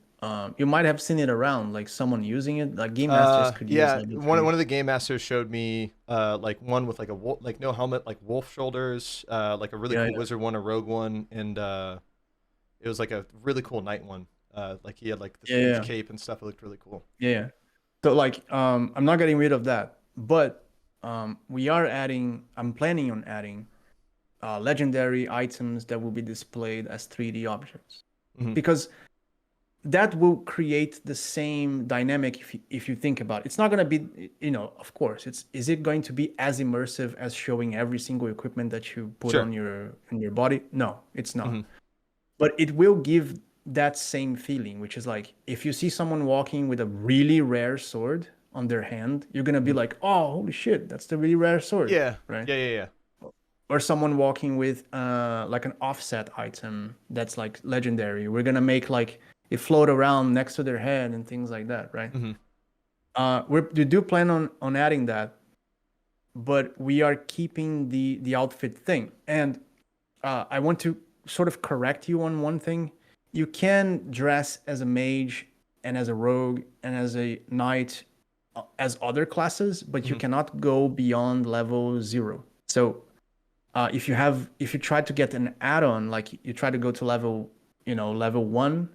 you might have seen it around, like someone using it. Like game masters could use level 3. One of the game masters showed me like one with like a wolf, like no helmet, like wolf shoulders, like a really cool wizard one, a rogue one, and it was like a really cool knight one. Like he had like this huge cape and stuff. It looked really cool. Yeah. So like I'm not getting rid of that, but we are adding. I'm planning on adding legendary items that will be displayed as 3D objects, because that will create the same dynamic. If you think about it, it's not going to be, of course, is it going to be as immersive as showing every single equipment that you put on your body? No, it's not. But it will give that same feeling, which is like, if you see someone walking with a really rare sword on their hand, you're going to be like, oh, holy shit, that's the really rare sword. Yeah. Right. Yeah. Or someone walking with like an offset item that's like legendary. We're going to make like it float around next to their head and things like that, right? We do plan on adding that, but we are keeping the outfit thing. And I want to sort of correct you on one thing. You can dress as a mage and as a rogue and as a knight as other classes, but you cannot go beyond level 0. So if you try to get an add-on, like you try to go to level 1.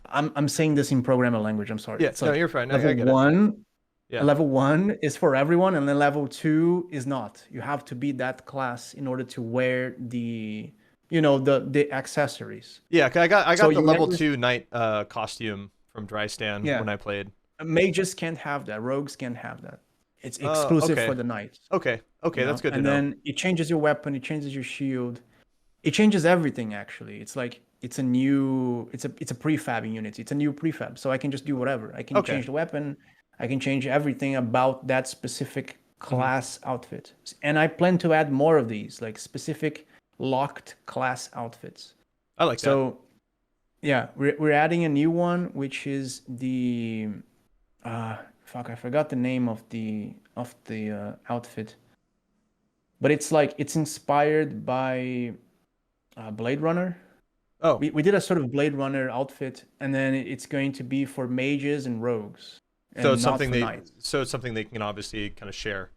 I'm saying this in programmer language. I'm sorry. Yeah, no, you're fine. Level I get 1. Yeah. Level 1 is for everyone, and then level 2 is not. You have to be that class in order to wear the accessories. Yeah, I got the level 2 knight costume from Drystan when I played. Mages can't have that. Rogues can't have that. It's exclusive for the knights. Okay, that's good to know. And then it changes your weapon. It changes your shield. It changes everything. Actually, it's like it's a prefabbing unit. It's a new prefab, so I can just do whatever. I can change the weapon. I can change everything about that specific class outfit. And I plan to add more of these, like specific locked class outfits. I like that. So, yeah, we're adding a new one, which is the I forgot the name of the outfit, but it's like it's inspired by Blade Runner. Oh, We did a sort of Blade Runner outfit, and then it's going to be for mages and rogues, so and it's not something for they knights. so it's something they can obviously kind of share.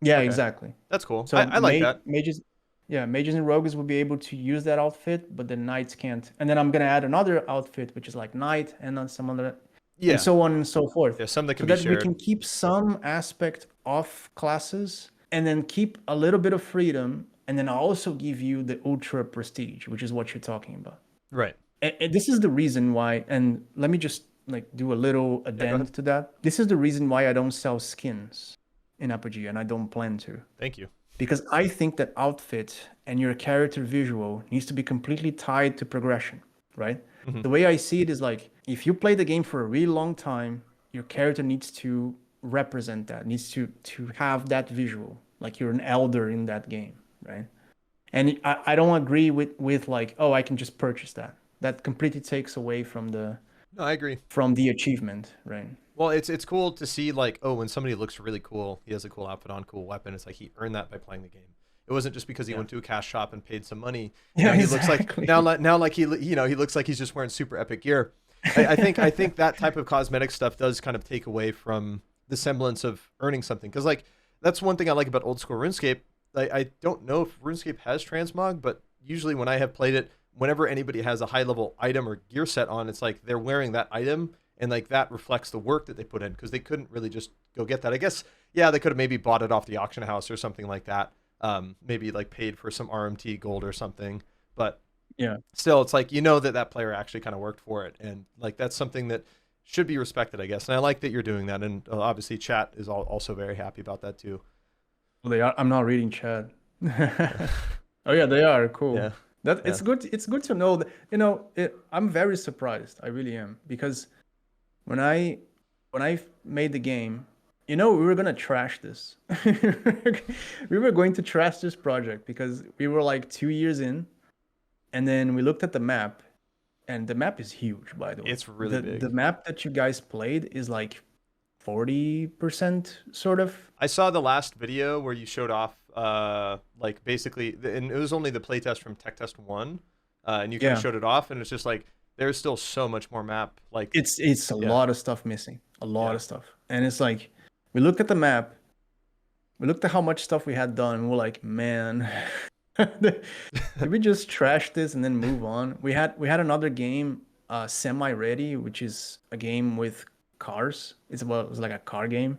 Yeah, Okay, exactly. that's cool. So I like that. mages, yeah, mages and rogues will be able to use that outfit, but the knights can't. And then I'm gonna add another outfit, which is like knight, and then some other, and Yeah, so on and so forth, yeah, some that so can be that we shared. can keep some aspect of classes, and then keep a little bit of freedom, and then also give you the ultra prestige, which is what you're talking about. Right. And this is the reason why, and let me just like do a little Yeah, go ahead. addend to that. This is the reason why I don't sell skins in Apogee, and I don't plan to. Thank you. Because I think that outfit and your character visual needs to be completely tied to progression, right? Hmm. The way I see it is like if you play the game for a really long time, your character needs to represent that, needs to have that visual, like you're an elder in that game, right? And I don't agree with like, oh, I can just purchase that. That completely takes away No, I agree. from the achievement, right? Well, it's cool to see like, oh, when somebody looks really cool, he has a cool outfit on, cool weapon. It's like he earned that by playing the game. It wasn't just because he Yeah. went to a cash shop and paid some money. Yeah, He looks like exactly. now like he he looks like he's just wearing super epic gear. I think that type of cosmetic stuff does kind of take away from the semblance of earning something. Because like that's one thing I like about old school RuneScape. I don't know if RuneScape has transmog, but usually when I have played it, whenever anybody has a high level item or gear set on, it's like they're wearing that item, and like that reflects the work that they put in, because they couldn't really just go get that. I guess, yeah, they could have maybe bought it off the auction house or something like that. Maybe like paid for some RMT gold or something, but Yeah. still, it's like, you know, that player actually kind of worked for it, and like that's something that should be respected, I guess. And I like that you're doing that, and obviously chat is also very happy about that too. Well, they are. I'm not reading chat. Oh yeah, they are Yeah, cool. That yeah. it's good. It's good to know that I'm very surprised. I really am because when I made the game, we were gonna trash this. We were going to trash this project because we were like 2 years in, and then we looked at the map, and the map is huge, by the way. It's really The big. map that you guys played is like 40% sort of. I saw the last video where you showed off, like basically, and it was only the playtest from Tech Test 1, and you kind of Yeah. showed it off, and it's just like there's still so much more map. Like, It's a yeah, lot of stuff missing. A lot yeah, of stuff. And it's like we looked at the map, we looked at how much stuff we had done, and we're like, man, did we just trash this and then move on? We had another game, semi-ready, which is a game with cars. It was like a car game.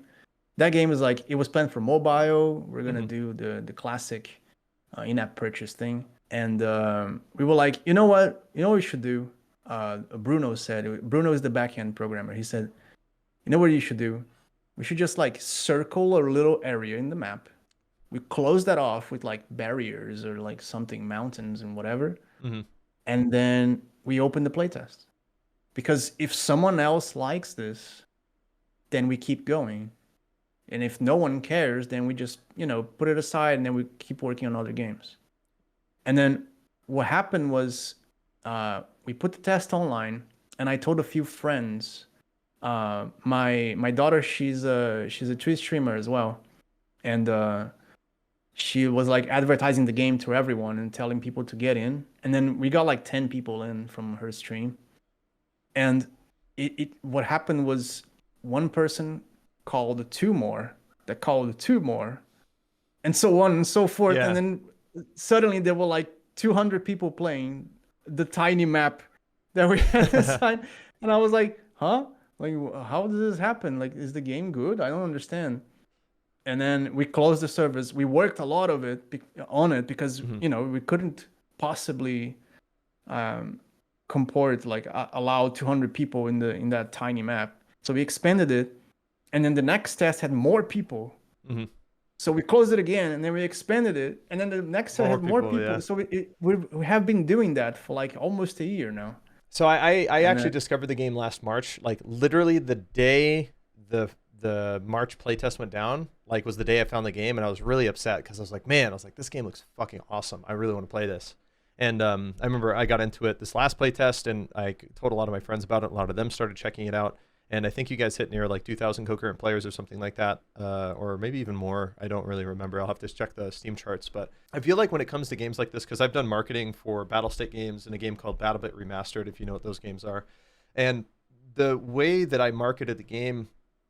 That game is like it was planned for mobile. We're gonna hmm, do the classic in-app purchase thing, and we were like, you know what? You know what we should do? Bruno said. Bruno is the backend programmer. He said, you know what you should do? We should just like circle a little area in the map. We close that off with like barriers or like something, mountains and whatever, hmm. and then we open the playtest. Because if someone else likes this, then we keep going. And if no one cares, then we just, put it aside and then we keep working on other games. And then what happened was we put the test online, and I told a few friends. My daughter, she's a Twitch streamer as well, and she was like advertising the game to everyone and telling people to get in. And then we got like 10 people in from her stream. And what happened was one person called two more, that called two more, and so on and so forth. And Yeah. then suddenly there were like 200 people playing the tiny map that we had assigned. And I was like, huh? Like, how does this happen? Like, is the game good? I don't understand. And then we closed the servers. We worked a lot of it on it because, Hmm. we couldn't possibly um, comport, like allow 200 people in that tiny map. So we expanded it. And then the next test had more people. Hmm. So we closed it again, and then we expanded it, and then the next test More had more people, yeah. people. So we have been doing that for like almost a year now. So I And actually discovered the game last March, like literally the day the March playtest went down, like was the day I found the game, and I was really upset because I was like, man, I was like, this game looks fucking awesome. I really want to play this. And I remember I got into it this last playtest, and I told a lot of my friends about it. A lot of them started checking it out, And I think you guys hit near like 2,000 concurrent players or something like that, or maybe even more. I don't really remember. I'll have to check the Steam charts. But I feel like when it comes to games like this, because I've done marketing for Battlestate games and a game called BattleBit Remastered, if you know what those games are. And the way that I marketed the game,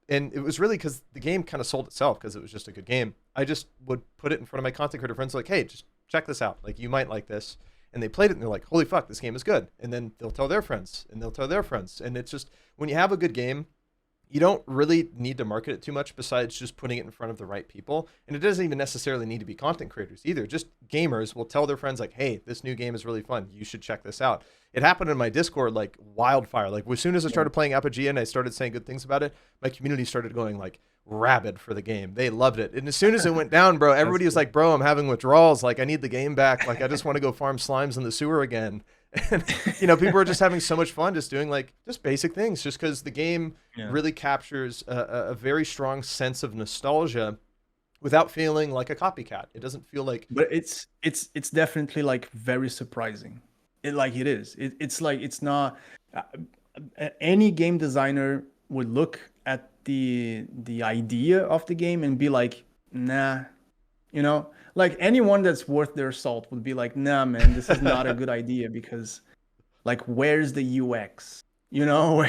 and it was really because the game kind of sold itself because it was just a good game. I just would put it in front of my content creator friends like, hey, just check this out. Like, you might like this. And they played it and they're like, holy fuck, this game is good. And then they'll tell their friends and they'll tell their friends. And it's just, when you have a good game, you don't really need to market it too much besides just putting it in front of the right people. And it doesn't even necessarily need to be content creators either. Just gamers will tell their friends like, hey, this new game is really fun. You should check this out. It happened in my Discord like wildfire. Like, as soon as I started playing Apogea and I started saying good things about it, my community started going like rabid for the game. They loved it. And as soon as it went down, bro, everybody was like, bro, I'm having withdrawals. Like, I need the game back. Like, I just want to go farm slimes in the sewer again. And, you know, people are just having so much fun just doing like just basic things just because the game really captures a very strong sense of nostalgia without feeling like a copycat. It doesn't feel like, but it's definitely like very surprising. It is. It's like, it's not any game designer would look at the idea of the game and be like, nah, you know, like anyone that's worth their salt would be like, nah, man, this is not a good idea because like, where's the UX? You know,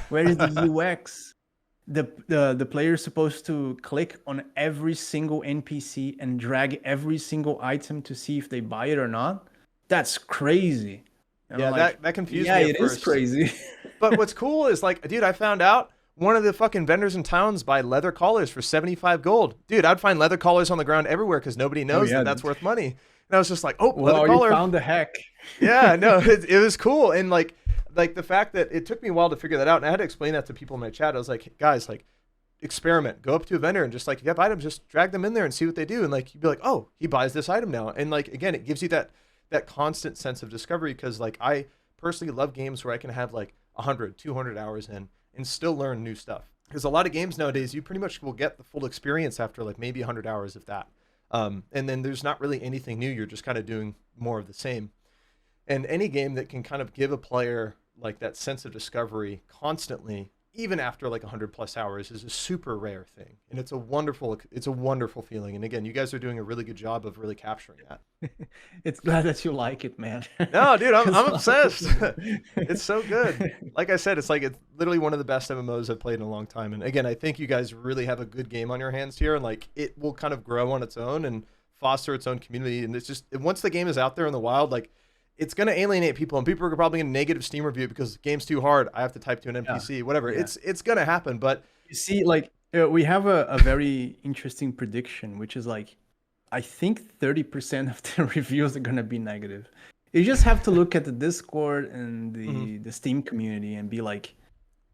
where is the UX? The player is supposed to click on every single NPC and drag every single item to see if they buy it or not. That's crazy. And yeah, like, that confused me yeah, at it first. is crazy. But what's cool is like, dude, I found out one of the fucking vendors in towns buy leather collars for 75 gold. Dude, I'd find leather collars on the ground everywhere because nobody knows that that's worth money. And I was just like, oh, leather collar. You found the hack. Yeah, no, it was cool. And like the fact that it took me a while to figure that out. And I had to explain that to people in my chat. I was like, guys, like, experiment. Go up to a vendor and just like, if you have items, just drag them in there and see what they do. And like, you'd be like, oh, he buys this item now. And like, again, it gives you that constant sense of discovery because like, I personally love games where I can have like 100, 200 hours in and still learn new stuff. Because a lot of games nowadays, you pretty much will get the full experience after like maybe 100 hours, if that. And then there's not really anything new. You're just kind of doing more of the same. And any game that can kind of give a player like that sense of discovery constantly, even after like 100+ hours, is a super rare thing. And it's a wonderful feeling. And again, you guys are doing a really good job of really capturing that. It's glad that you like it, man. No, dude, I'm obsessed. It's so good. Like I said, it's literally one of the best MMOs I've played in a long time. And again, I think you guys really have a good game on your hands here, and like it will kind of grow on its own and foster its own community. And it's just, once the game is out there in the wild, like, it's going to alienate people, and people are probably going to negative Steam review because the game's too hard. I have to type to an NPC, whatever. Yeah. It's going to happen. But you see, like, we have a very interesting prediction, which is like, I think 30% of the reviews are going to be negative. You just have to look at the Discord and the Steam community and be like,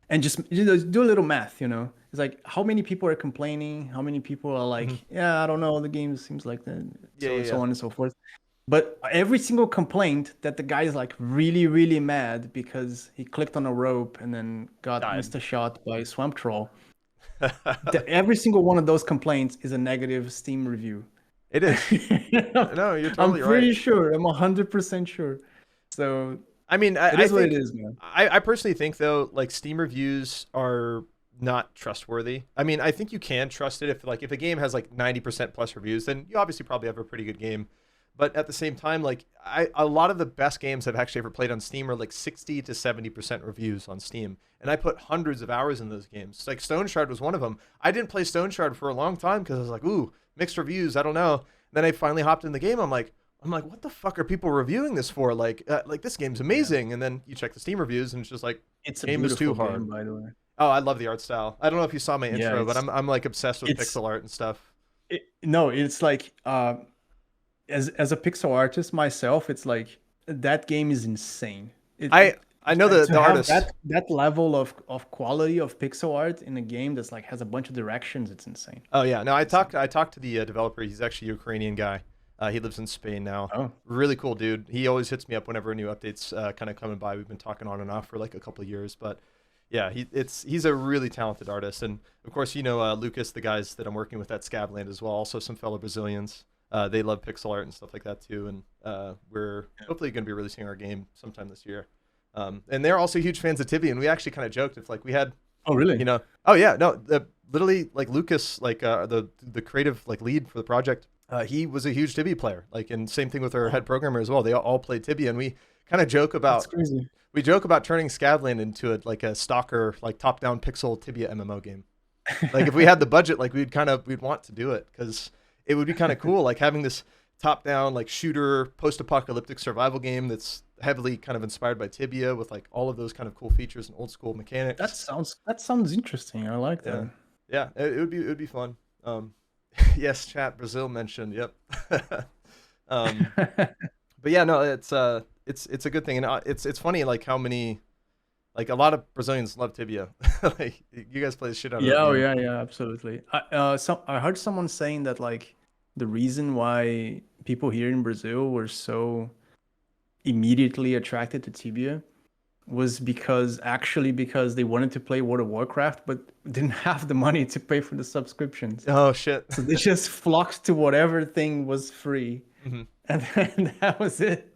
and just do a little math, you know? It's like, how many people are complaining? How many people are like, yeah, I don't know, the game seems like that, so on and so forth. But every single complaint that the guy is like really, really mad because he clicked on a rope and then got missed a shot by a swamp troll. Every single one of those complaints is a negative Steam review. It is. No, you're totally right. I'm pretty sure. I'm 100% sure. So I mean, it is what it is, man. I personally think though, like, Steam reviews are not trustworthy. I mean, I think you can trust it if a game has like 90% plus reviews, then you obviously probably have a pretty good game. But at the same time, like, a lot of the best games I've actually ever played on Steam are like 60 to 70% reviews on Steam. And I put hundreds of hours in those games. Like, Stone Shard was one of them. I didn't play Stone Shard for a long time because I was like, ooh, mixed reviews, I don't know. Then I finally hopped in the game. I'm like, what the fuck are people reviewing this for? Like this game's amazing. And then you check the Steam reviews and it's just like, it's game is too hard. Game, by the way. Oh, I love the art style. I don't know if you saw my intro, but I'm like obsessed with pixel art and stuff. It's like, as a pixel artist myself, it's like, that game is insane. I know the artist. That level of quality of pixel art in a game that's like has a bunch of directions, it's insane. Oh yeah, no, I talked to the developer. He's actually a Ukrainian guy. He lives in Spain now. Oh. Really cool dude. He always hits me up whenever new updates kind of coming by. We've been talking on and off for like a couple of years, but yeah, he's a really talented artist. And of course, you know, Lucas, the guys that I'm working with at Scavland as well, also some fellow Brazilians. They love pixel art and stuff like that too. And we're hopefully going to be releasing our game sometime this year. And they're also huge fans of Tibia. And we actually kind of joked, if like we had Oh, really? You know? Oh yeah, no, literally like Lucas, like the creative like lead for the project. He was a huge Tibia player. Like, and same thing with our head programmer as well. They all played Tibia, and we kind of joke That's about crazy. turning Scavland into like a stalker, like top-down pixel Tibia MMO game. Like if we had the budget, like we'd want to do it because it would be kind of cool, like having this top-down like shooter post-apocalyptic survival game that's heavily kind of inspired by Tibia with like all of those kind of cool features and old school mechanics. That sounds interesting. I like Yeah, that. yeah, it would be fun. Yes, chat Brazil mentioned. Yep. um, but yeah, no, it's a good thing, and it's funny like how many like a lot of Brazilians love Tibia. Like you guys play the shit out of Yeah, that oh game. yeah, absolutely. I heard someone saying that like the reason why people here in Brazil were so immediately attracted to Tibia was because they wanted to play World of Warcraft but didn't have the money to pay for the subscriptions. Oh shit. So they just flocked to whatever thing was free, Hmm. and then that was it.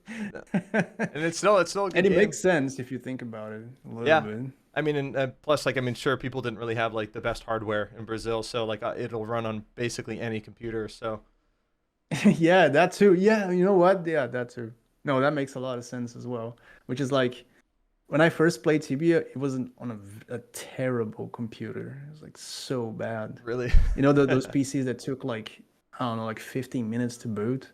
And it's still a good And it game. makes sense if you think about it a little Yeah. bit. I mean, and plus, like, I mean, sure, people didn't really have like the best hardware in Brazil, so like it'll run on basically any computer. So Yeah, that too. Yeah, you know what? Yeah, that too. No, that makes a lot of sense as well. Which is like when I first played Tibia, it wasn't on a terrible computer. It was like so bad. really, You know, those PCs that took like, I don't know, like 15 minutes to boot.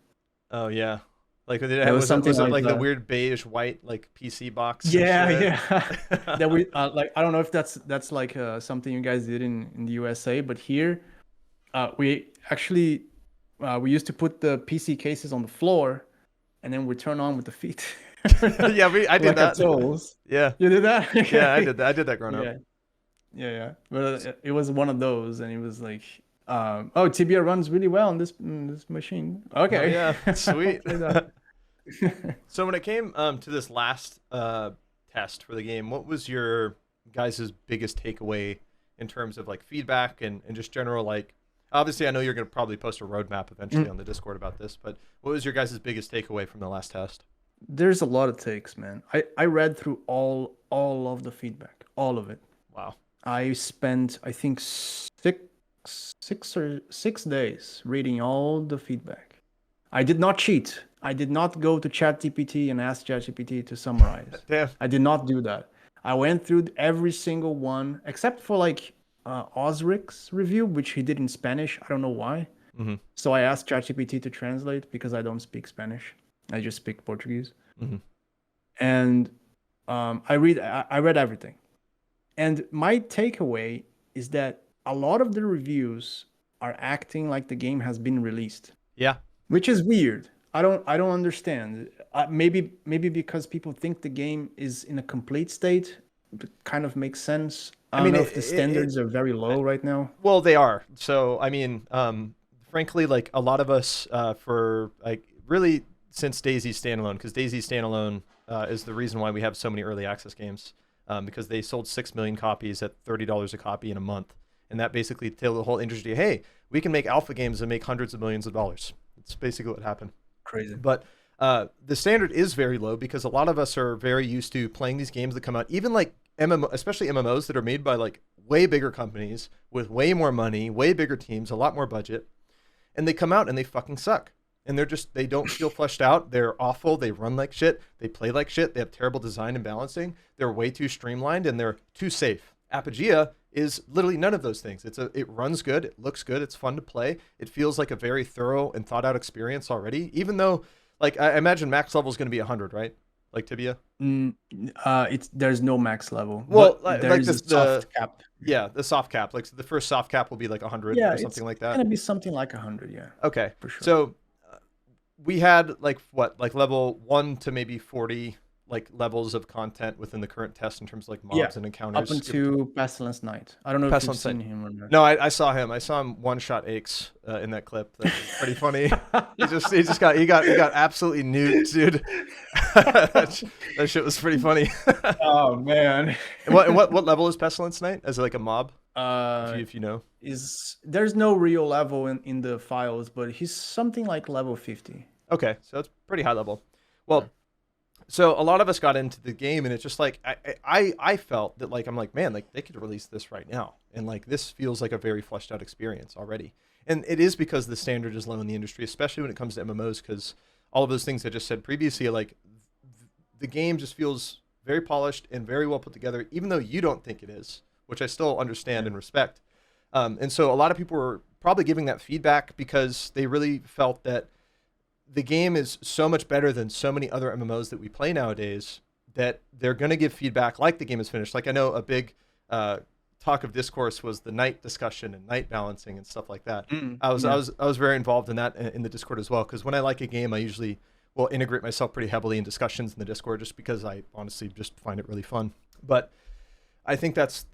oh yeah, like There was something was it like like the that. weird beige white like PC box and Yeah, shit? yeah. That we like. I don't know if that's like something you guys did in the USA, but here, we actually we used to put the PC cases on the floor, and then we turn on with the feet. Yeah, I did Like our that. toes. Yeah, You did that? yeah, I Okay. did that. I did that growing up. Yeah, yeah. But it was one of those, and it was like, oh, Tibia runs really well on this machine. Oh Okay, yeah, I'll sweet. play that. So when it came to this last test for the game, what was your guys' biggest takeaway in terms of like feedback and just general like obviously I know you're gonna probably post a roadmap eventually Mm. on the Discord about this, but what was your guys' biggest takeaway from the last test? There's a lot of takes, man. I read through all of the feedback, all of it. Wow. I spent, I think, 6 days reading all the feedback. I did not cheat. I did not go to ChatGPT and ask ChatGPT to summarize. Damn. I did not do that. I went through every single one except for like Osric's review, which he did in Spanish. I don't know why. Mm-hmm. So I asked ChatGPT to translate because I don't speak Spanish. I just speak Portuguese. Mm-hmm. And I read everything. And my takeaway is that a lot of the reviews are acting like the game has been released, Yeah. which is weird. I don't understand. Maybe because people think the game is in a complete state, it kind of makes sense. I mean, don't know if the standards are very low right now. well, they are. So, I mean, frankly, like a lot of us, for like really since Daisy standalone, because Daisy standalone is the reason why we have so many early access games, because they sold 6 million copies at $30 a copy in a month, and that basically told the whole industry, hey, we can make alpha games and make hundreds of millions of dollars. It's basically what happened. Crazy. But the standard is very low because a lot of us are very used to playing these games that come out, even like MMO, especially MMOs that are made by like way bigger companies with way more money, way bigger teams, a lot more budget, and they come out and they fucking suck. And they don't feel fleshed out. They're awful. They run like shit. They play like shit. They have terrible design and balancing. They're way too streamlined and they're too safe. Apogea is literally none of those things. It runs good. It looks good. It's fun to play. It feels like a very thorough and thought out experience already, even though like I imagine max level is going to be 100, right? Like Tibia. There's no max level. Well, but like there's this, a soft cap. yeah, the soft cap. Like the first soft cap will be like 100 Yeah, or it's something like that. gonna be something like 100. Yeah, Okay. for sure. So we had like what, like level 1 to maybe 40 like levels of content within the current test in terms of like mobs and encounters. Up into Pestilence Knight. I don't know if you've Pestilence seen Knight. him or not. No, I saw him. I saw him one shot Aches in that clip. That was pretty funny. He got absolutely nuked, dude. that shit was pretty funny. Oh man. What level is Pestilence Knight? As like a mob, if you know. There's no real level in the files, but he's something like level 50. Okay, so it's pretty high level. Well, So a lot of us got into the game, and it's just like I felt that like I'm like, man, like they could release this right now, and like this feels like a very fleshed out experience already. And it is because the standard is low in the industry, especially when it comes to MMOs, because all of those things I just said previously, like the game just feels very polished and very well put together, even though you don't think it is, which I still understand and respect. And so a lot of people were probably giving that feedback because they really felt that the game is so much better than so many other MMOs that we play nowadays that they're going to give feedback like the game is finished. Like I know a big talk of discourse was the night discussion and night balancing and stuff like that. I was very involved in that in the Discord as well, because when I like a game, I usually will integrate myself pretty heavily in discussions in the Discord just because I honestly just find it really fun. But I think that's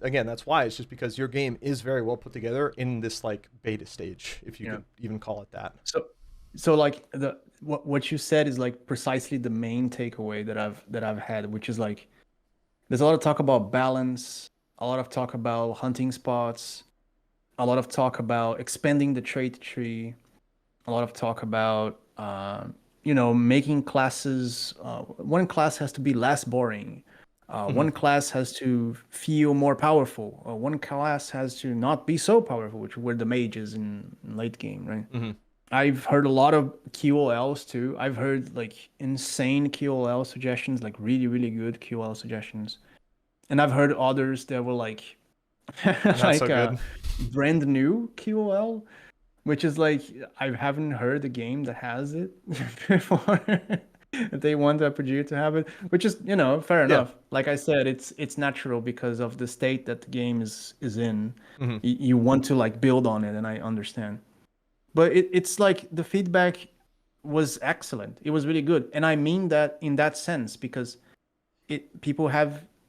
why. It's just because your game is very well put together in this like beta stage, if you could even call it that. So like what you said is like precisely the main takeaway that I've had, which is like there's a lot of talk about balance, a lot of talk about hunting spots, a lot of talk about expanding the trait tree, a lot of talk about making classes. One class has to be less boring. One class has to feel more powerful. One class has to not be so powerful, which were the mages in late game, right? I've heard a lot of QOLs too. I've heard like insane QOL suggestions, like really, really good QOL suggestions. And I've heard others that were like like so good. brand new QOL, which is like I haven't heard a game that has it before. They want Apogea to have it, which is, fair enough. Like I said, it's natural because of the state that the game is in. You want to like build on it, and I understand. But it's like the feedback was excellent. It was really good. And I mean that in that sense, because people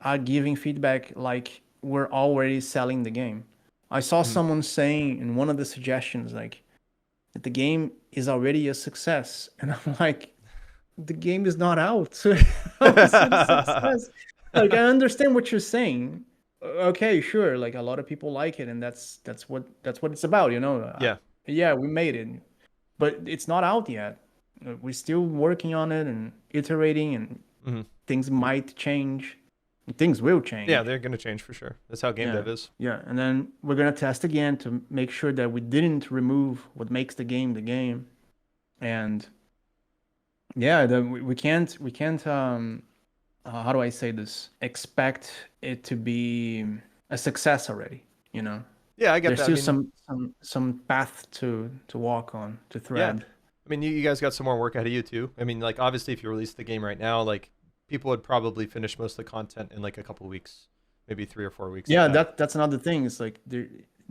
are giving feedback like we're already selling the game. I saw someone saying in one of the suggestions like that the game is already a success. And I'm like, the game is not out. How is it a success? Like I understand what you're saying. Okay, sure. Like a lot of people like it, and that's what it's about, Yeah, we made it, but it's not out yet. We're still working on it and iterating, and things might change. Things will change. Yeah, they're going to change for sure. That's how game dev is. Yeah, and then we're going to test again to make sure that we didn't remove what makes the game. And yeah, we can't how do I say this? Expect it to be a success already, Yeah, I get There's that. still some path to walk on, to thread. Yeah. I mean, you guys got some more work ahead of you too. I mean, like obviously, if you release the game right now, like people would probably finish most of the content in like a couple of weeks, maybe 3 or 4 weeks. Yeah, that's another thing. It's like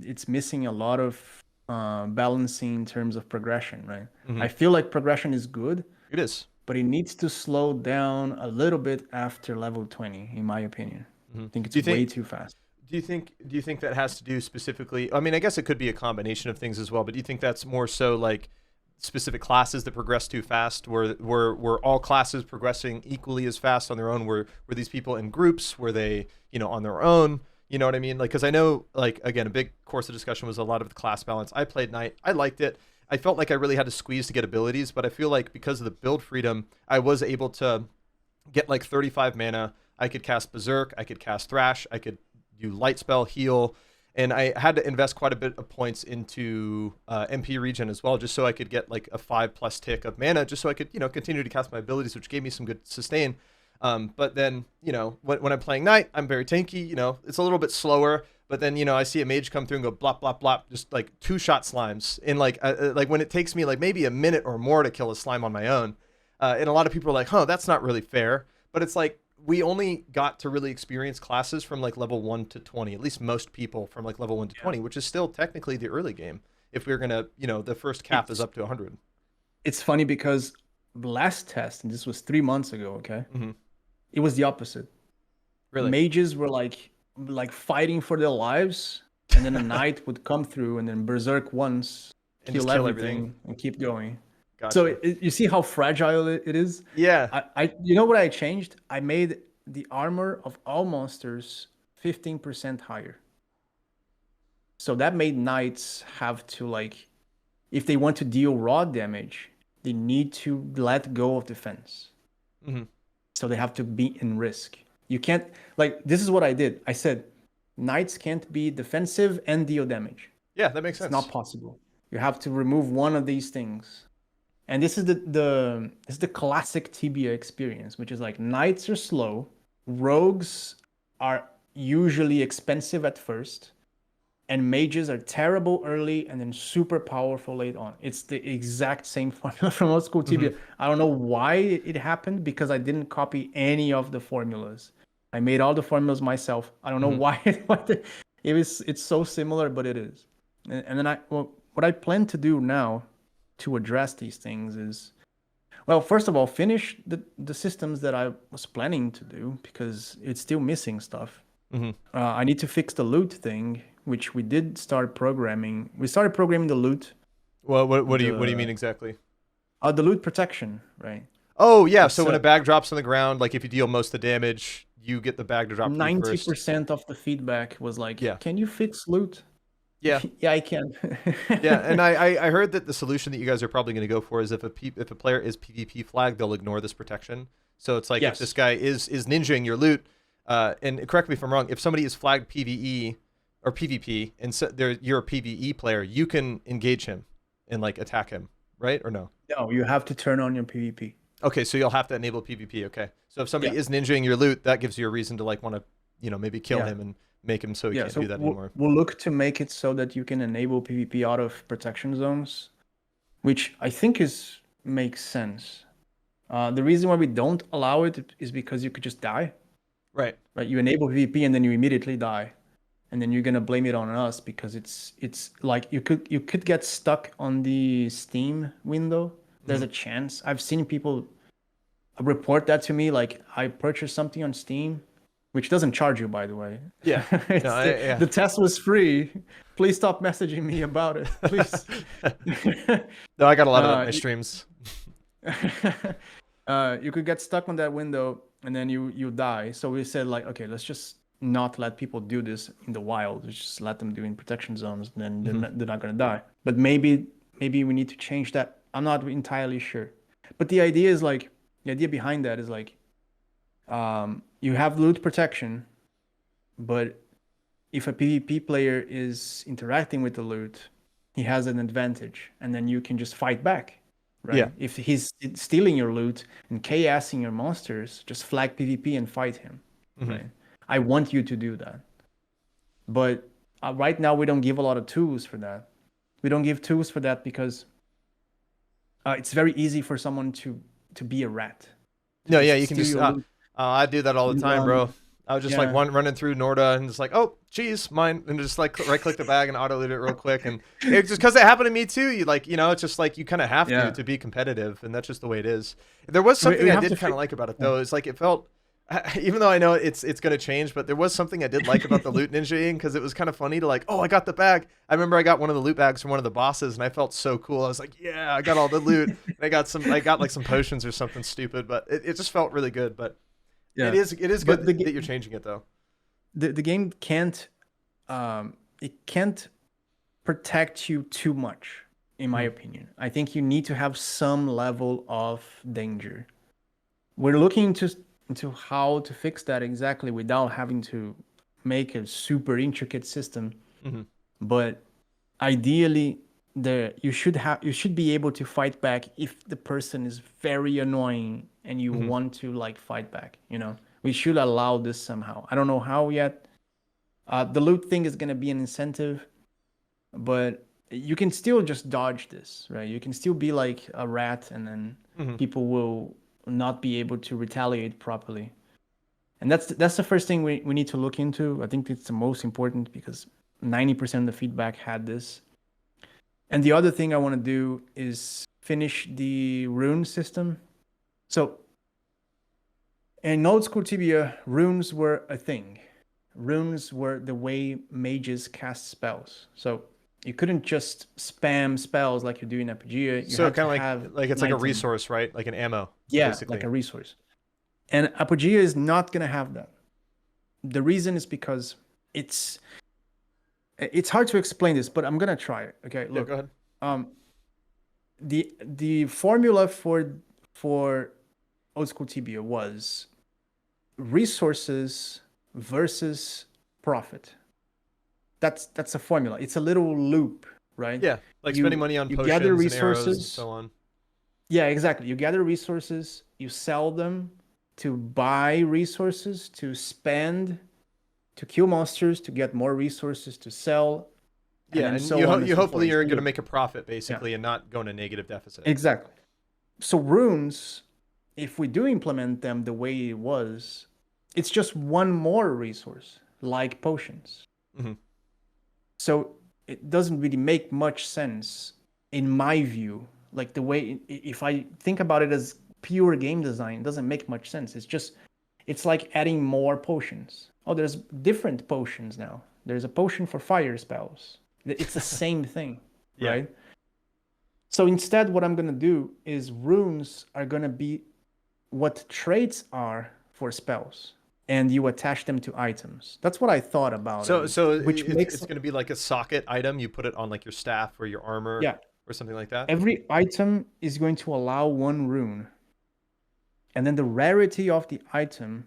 it's missing a lot of balancing in terms of progression, right? I feel like progression is good. It is, but it needs to slow down a little bit after level 20, in my opinion. I think it's way too fast. Do you think that has to do specifically? I mean, I guess it could be a combination of things as well. But do you think that's more so like specific classes that progress too fast? Were all classes progressing equally as fast on their own? Were these people in groups? Were they on their own? You know what I mean? Like, because I know, like, again, a big course of discussion was a lot of the class balance. I played Knight. I liked it. I felt like I really had to squeeze to get abilities, but I feel like because of the build freedom, I was able to get like 35 mana. I could cast Berserk. I could cast Thrash. I could do Light Spell, heal. And I had to invest quite a bit of points into MP regen as well, just so I could get like a 5+ tick of mana, just so I could, continue to cast my abilities, which gave me some good sustain. But then, when I'm playing Knight, I'm very tanky, it's a little bit slower. But then, I see a mage come through and go blop, blop, blop, just like 2-shot slimes. And like when it takes me like maybe a minute or more to kill a slime on my own. And a lot of people are like, that's not really fair. But it's like, we only got to really experience classes from like level 1 to 20, at least most people from like level 1 to 20, which is still technically the early game. If we're going to, the first cap is up to 100. It's funny because the last test, and this was 3 months ago, okay? It was the opposite. Really? Mages were like fighting for their lives, and then a knight would come through and then berserk once, kill everything, and keep going. Gotcha. So you see how fragile it is? Yeah. You know what I changed? I made the armor of all monsters 15% higher. So that made knights have to, like, if they want to deal raw damage, they need to let go of defense. So they have to be in risk. You can't, like, this is what I did. I said, knights can't be defensive and deal damage. Yeah, that makes It's sense. not possible. You have to remove one of these things. And this is the classic Tibia experience, which is like knights are slow, rogues are usually expensive at first, and mages are terrible early and then super powerful late on. It's the exact same formula from old school Tibia. I don't know why it happened, because I didn't copy any of the formulas. I made all the formulas myself. I don't know why it's so similar, but it is. And then what I plan to do now to address these things is, well, first of all, finish the systems that I was planning to do, because it's still missing stuff. I need to fix the loot thing, which we did start programming. We started programming the loot. Well, what do you mean exactly? The loot protection, right? Oh yeah, so when a bag drops on the ground, like if you deal most of the damage, you get the bag to drop to you first. 90% of the feedback was like, Yeah. Can you fix loot? Yeah. Yeah, I can. Yeah, and I heard that the solution that you guys are probably going to go for is if a player is PvP flagged, they'll ignore this protection. So it's like if this guy is ninjaing your loot, and correct me if I'm wrong, if somebody is flagged PvE or PvP and so you're a PvE player, you can engage him and like attack him, right? Or no? No, you have to turn on your PvP. Okay, so you'll have to enable PvP. Okay, so if somebody is ninjaing your loot, that gives you a reason to like want to, maybe kill him and make him so he can't do that anymore. We'll look to make it so that you can enable PvP out of protection zones, which I think makes sense. The reason why we don't allow it is because you could just die. Right. You enable PvP and then you immediately die, and then you're gonna blame it on us because it's like you could get stuck on the Steam window. There's a chance. I've seen people report that to me. Like, I purchased something on Steam, which doesn't charge you, by the way. Yeah. The test was free. Please stop messaging me about it, please. No, I got a lot of it in my streams. You could get stuck on that window and then you die. So we said, like, okay, let's just not let people do this in the wild. Let's just let them do it in protection zones, and then they're not gonna die. But maybe we need to change that. I'm not entirely sure. But the idea behind that is like, you have loot protection, but if a PvP player is interacting with the loot, he has an advantage, and then you can just fight back, right? Yeah. If he's stealing your loot and chaosing your monsters, just flag PvP and fight him, right? I want you to do that. But right now, we don't give a lot of tools for that. We don't give tools for that because it's very easy for someone to be a rat. No, yeah, you can just... I do that all the time, bro. I was just like running through Norda and just like, oh, geez, mine, and just like right click the bag and auto loot it real quick. And it's just because it happened to me too. You like, it's just like you kind of have to be competitive, and that's just the way it is. There was something I did kind of like about it though. It's like it felt, even though I know it's gonna change, but there was something I did like about the loot ninjaing, because it was kind of funny to like, oh, I got the bag. I remember I got one of the loot bags from one of the bosses, and I felt so cool. I was like, yeah, I got all the loot. And I got like some potions or something stupid, but it just felt really good. But it is good that you're changing it though. The game can't protect you too much, in my opinion. I think you need to have some level of danger. We're looking into how to fix that exactly without having to make a super intricate system. But ideally, you should be able to fight back if the person is very annoying and you want to like fight back. We should allow this somehow. I don't know how yet. The loot thing is going to be an incentive, but you can still just dodge this, right? You can still be like a rat, and then people will not be able to retaliate properly. And that's the first thing we need to look into. I think it's the most important, because 90% of the feedback had this. And the other thing I want to do is finish the rune system. So in old school Tibia, runes were a thing. Runes were the way mages cast spells. So you couldn't just spam spells like you do in Apogea. You so kind of like it's like a resource, right? Like an ammo. Yeah, basically. Like a resource. And Apogea is not going to have that. The reason is because it's hard to explain this, but I'm going to try it. Okay, look. Yeah, go ahead. The formula for old school Tibia was resources versus profit. That's a formula. It's a little loop, right? Yeah, like spending money on you potions gather and arrows and resources. so on. Yeah, exactly. You gather resources, you sell them to buy resources, to spend, to kill monsters, to get more resources to sell, and Yeah, then and so on and so hopefully forth. you're It's a going to loop. make a profit Yeah, basically and not go in a negative deficit. exactly. So runes, if we do implement them the way it was, it's just one more resource, like potions. Mm-hmm. So it doesn't really make much sense in my view. Like the way, if I think about it as pure game design, it doesn't make much sense. It's like adding more potions. Oh, there's different potions now. There's a potion for fire spells. It's the same thing, Yeah. right? So instead, what I'm going to do is runes are going to be what traits are for spells, and you attach them to items. That's what I thought about So it, which it's going to be like a socket item. You put it on like your staff or your armor, yeah, or something like that. every item is going to allow one rune, and then the rarity of the item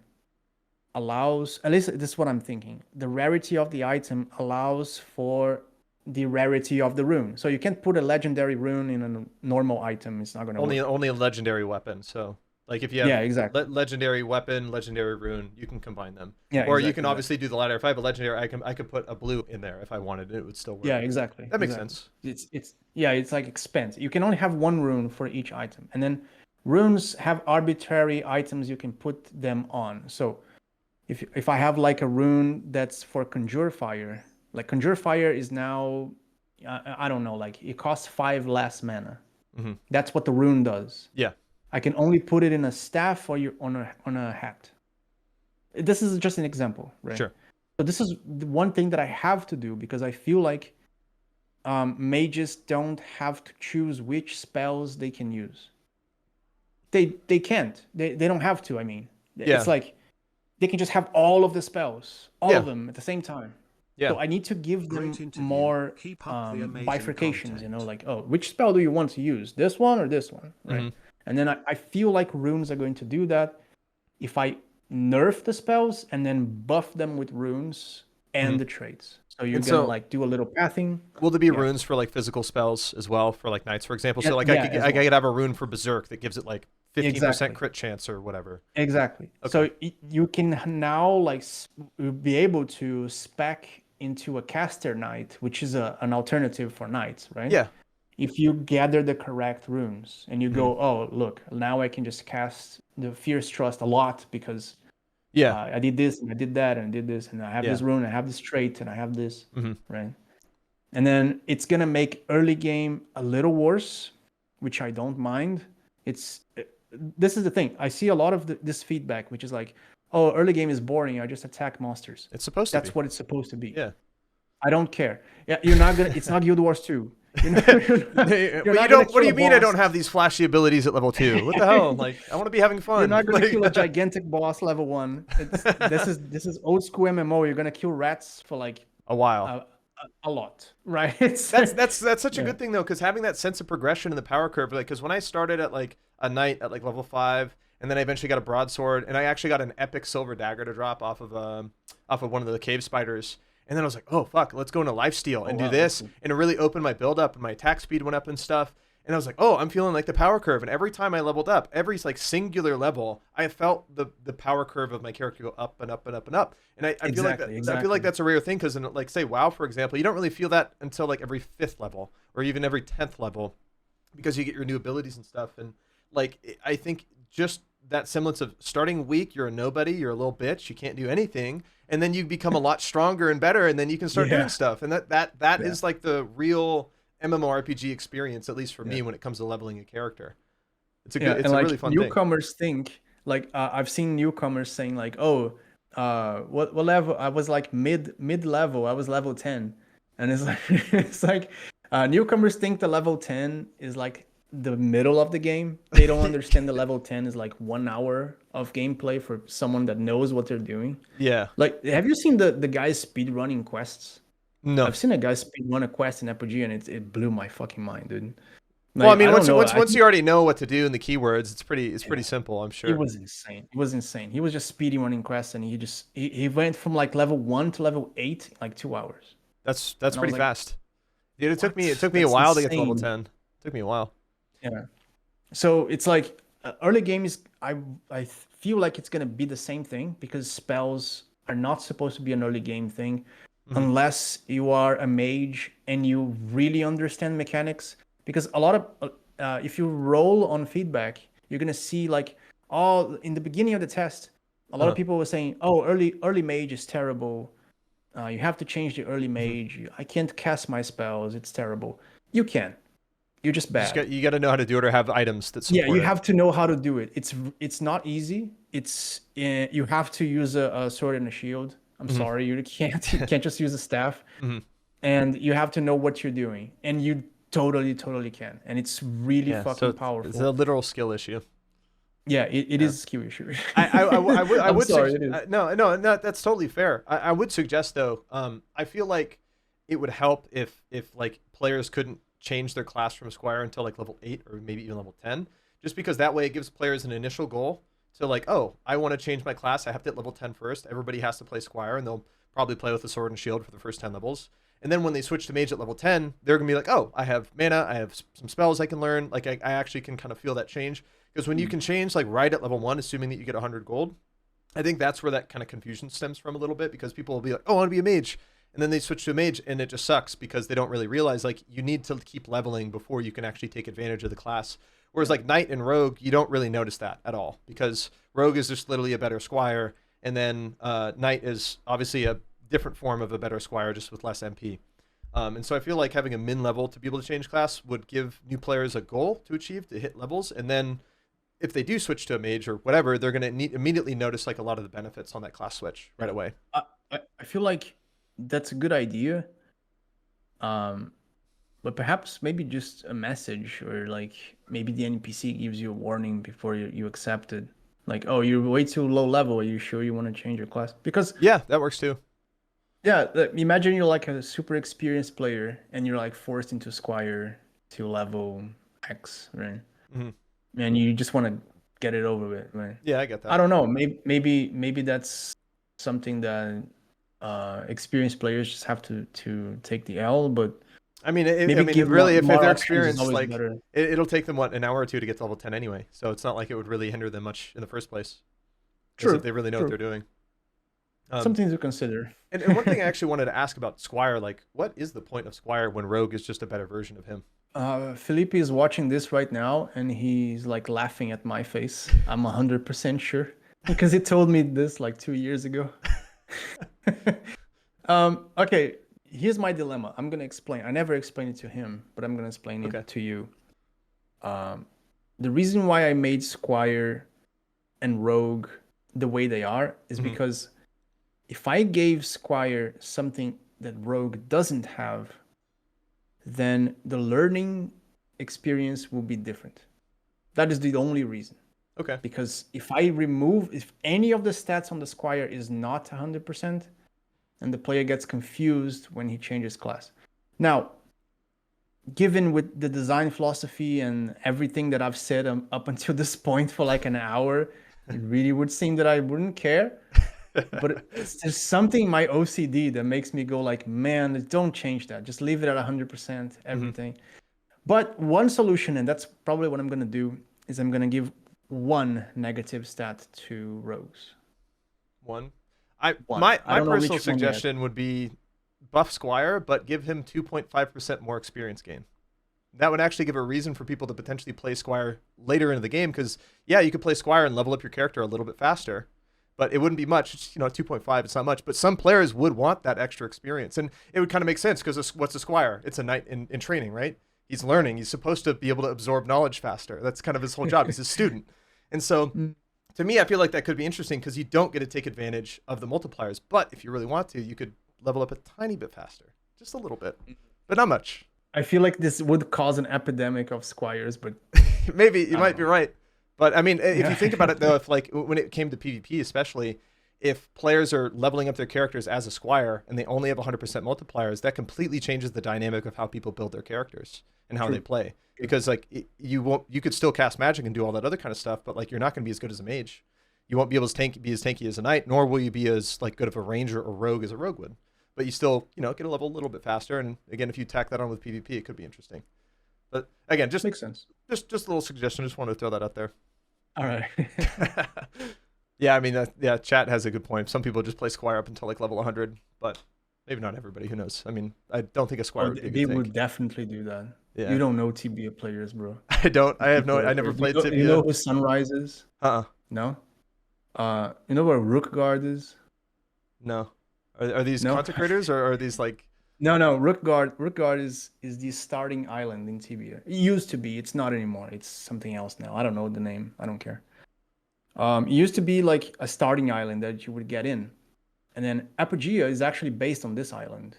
allows, at least this is what I'm thinking, the rarity of the item allows for the rarity of the rune. So you can't put a legendary rune in a normal item. It's not going to work. Only a legendary weapon. So like if you have exactly. legendary weapon, legendary rune, you can combine them. Yeah, or exactly, you can obviously do the latter. If I have a legendary, I could put a blue in there if I wanted. It would still work. Yeah, exactly. That makes exactly. sense. It's like expense. You can only have one rune for each item, and then runes have arbitrary items you can put them on. So if I have like a rune that's for Conjure Fire, like Conjure Fire is now, I don't know, like it costs 5 less mana. Mm-hmm. That's what the rune does. Yeah. I can only put it in a staff or on a hat. This is just an example, right? Sure. So this is the one thing that I have to do because I feel like mages don't have to choose which spells they can use. They can't. They don't have to. I mean, it's like they can just have all of the spells, all of them at the same time. Yeah. So I need to give them more bifurcations. Content. Like, oh, which spell do you want to use? This one or this one, right? Mm-hmm. And then I feel like runes are going to do that if I nerf the spells and then buff them with runes and the traits. So you're gonna like do a little pathing. Will there be runes for like physical spells as well for like knights, for example? So like I could have a rune for Berserk that gives it like 15% crit chance or whatever. Exactly. Okay. So you can now like be able to spec into a caster knight, which is an alternative for knights, right? Yeah. If you gather the correct runes and you go, oh, look, now I can just cast the Fierce Trust a lot because I did this and I did that and I did this and I have this rune, I have this trait and I have this, right? And then it's going to make early game a little worse, which I don't mind. This is the thing. I see a lot of this feedback, which is like, oh, early game is boring. I just attack monsters. It's supposed to be. That's what it's supposed to be. Yeah. I don't care. Yeah, you're not going to, it's not Guild Wars 2. What do you mean I don't have these flashy abilities at level 2? What the hell? Like, I want to be having fun. You're not going to kill a gigantic boss level 1. This is old school MMO. You're going to kill rats for like a while. A lot, right? That's such a good thing though, because having that sense of progression in the power curve, like, because when I started at like a knight at like level 5, and then I eventually got a broadsword, and I actually got an epic silver dagger to drop off of one of the cave spiders. And then I was like, oh, fuck, let's go into lifesteal and do this. And it really opened my build up and my attack speed went up and stuff. And I was like, oh, I'm feeling like the power curve. And every time I leveled up, every like singular level, I felt the power curve of my character go up and up and up and up. And I feel like I feel like that's a rare thing because in like say WoW, for example, you don't really feel that until like every 5th level or even every 10th level because you get your new abilities and stuff. And like I think just that semblance of starting weak, you're a nobody, you're a little bitch, you can't do anything. And then you become a lot stronger and better, and then you can start doing stuff. And that is like the real MMORPG experience, at least for me, when it comes to leveling a character. It's a really fun thing. Newcomers think like I've seen newcomers saying like, oh, what level? I was like mid level. I was level 10, and it's like newcomers think the level 10 is like the middle of the game. They don't understand the level 10 is like 1 hour of gameplay for someone that knows what they're doing. Yeah. Like, have you seen the guys speed running quests? No. I've seen a guy speed run a quest in Apogea and it blew my fucking mind, dude. Well, I Like, mean, I don't know. once you already know what to do in the keywords, it's pretty simple, I'm It sure. was insane. It was insane. He was just speeding running quests, and he went from like level 1 to level 8 in like 2 hours. That's And I pretty was like, fast. Dude, it what? took me a That's while to get to level insane. 10. It took me a while. Yeah. So it's like early game is I feel like it's gonna be the same thing because spells are not supposed to be an early game thing Mhm. unless you are a mage and you really understand mechanics. Because a lot of if you roll on feedback, you're gonna see like all in the beginning of the test, a lot of Uh-huh. people were saying, "Oh, early mage is terrible. You have to change the early Mhm. mage. I can't cast my spells. It's terrible." You can. You're just You just bad. you got to know how to do it or have items that Yeah, support you it. have to know how to do it. It's not easy. You have to use a sword and a shield. I'm Mhm. sorry, you can't just use a staff, Mhm. and you have to know what you're doing, and you totally can, and it's really Yeah, so fucking it's powerful. a literal skill issue. Yeah, it Yeah. is a skill issue. I I'm would sorry, it is. no, that's totally fair. I would suggest though, I feel like it would help if like players couldn't change their class from Squire until like level 8 or maybe even level 10, just because that way it gives players an initial goal to like, oh, I want to change my class. I have to hit level 10 first. Everybody has to play Squire, and they'll probably play with the sword and shield for the first 10 levels. And then when they switch to mage at level 10, they're gonna be like, oh, I have mana, I have some spells I can learn. Like I actually can kind of feel that change. Because when you can change like right at level 1, assuming that you get 100 gold, I think that's where that kind of confusion stems from a little bit, because people will be like, oh, I want to be a mage. And then they switch to a mage and it just sucks because they don't really realize like you need to keep leveling before you can actually take advantage of the class. Whereas like knight and rogue, you don't really notice that at all because rogue is just literally a better squire. And then knight is obviously a different form of a better squire, just with less MP. And so I feel like having a min level to be able to change class would give new players a goal to achieve to hit levels. And then if they do switch to a mage or whatever, they're going to immediately notice like a lot of the benefits on that class switch right away. I feel like that's a good idea. But perhaps maybe just a message, or like maybe the NPC gives you a warning before you accept it. Like, oh, you're way too low level. Are you sure you want to change your class? Because Yeah, that works too. yeah, imagine you're like a super experienced player and you're like forced into Squire to level X, right? Hmm. And you just want to get it over with, right? Yeah, I get I that. don't know. Maybe that's something that experienced players just have to take the L, but I mean, maybe give really, if more they're options is experienced, always like better. it'll take them what, an hour or two to get to level 10 anyway. So it's not like it would really hinder them much in the first place, because if True, they really know what true. they're doing. Something to consider. And one thing I actually wanted to ask about Squire, like, what is the point of Squire when Rogue is just a better version of him? Felipe is watching this right now, and he's like laughing at my face. I'm 100% sure because he told me this like 2 years ago. Okay, here's my dilemma. I'm gonna explain. I never explained it to him, but I'm gonna explain Okay. it to you. The reason why I made Squire and Rogue the way they are is Mhm. because if I gave Squire something that Rogue doesn't have, then the learning experience will be different. That is the only reason. Okay. Because if any of the stats on the Squire is not 100%, and the player gets confused when he changes class. Now, given with the design philosophy and everything that I've said up until this point for like an hour, it really would seem that I wouldn't care. But there's something in my OCD that makes me go like, man, don't change that. Just leave it at 100%, everything. But one solution, and that's probably what I'm going to do, is I'm going to give one negative stat to rogues. One. One. My I don't know personal which one yet. suggestion would be buff Squire, but give him 2.5% more experience gain. That would actually give a reason for people to potentially play Squire later into the game, because yeah, you could play Squire and level up your character a little bit faster, but it wouldn't be much. It's, 2.5, it's not much, but some players would want that extra experience, and it would kind of make sense because what's a Squire? It's a knight in training, right? He's learning. He's supposed to be able to absorb knowledge faster. That's kind of his whole job. He's a student, and so to me, I feel like that could be interesting because you don't get to take advantage of the multipliers. But if you really want to, you could level up a tiny bit faster, just a little bit, but not much. I feel like this would cause an epidemic of Squires, but Maybe you I might don't be know. right. But I mean, if Yeah. you think about it though, if like when it came to PvP especially, if players are leveling up their characters as a squire and they only have 100% multipliers, that completely changes the dynamic of how people build their characters and how True. they play. Because like you could still cast magic and do all that other kind of stuff, but like you're not going to be as good as a mage. You won't be able to be as tanky as a knight, nor will you be as like good of a ranger or rogue as a rogue would. But you still, get a level a little bit faster. And again, if you tack that on with PvP, it could be interesting. But again, just Makes sense. just a little suggestion. Just wanted to throw that out there. All right. Yeah, I mean, chat has a good point. Some people just play Squire up until like level 100, but maybe not everybody. Who knows? I mean, I don't think a Squire would be a They good would tank. definitely do that. Yeah. You don't know Tibia players, bro. I don't. I have no. I never played Tibia. You know who Sunrise is? No. You know where Rookguard is? No. Are these No? consecrators or are these like? No. Rookguard is the starting island in Tibia. It used to be. It's not anymore. It's something else now. I don't know the name. I don't care. It used to be like a starting island that you would get in, and then Apogea is actually based on this island,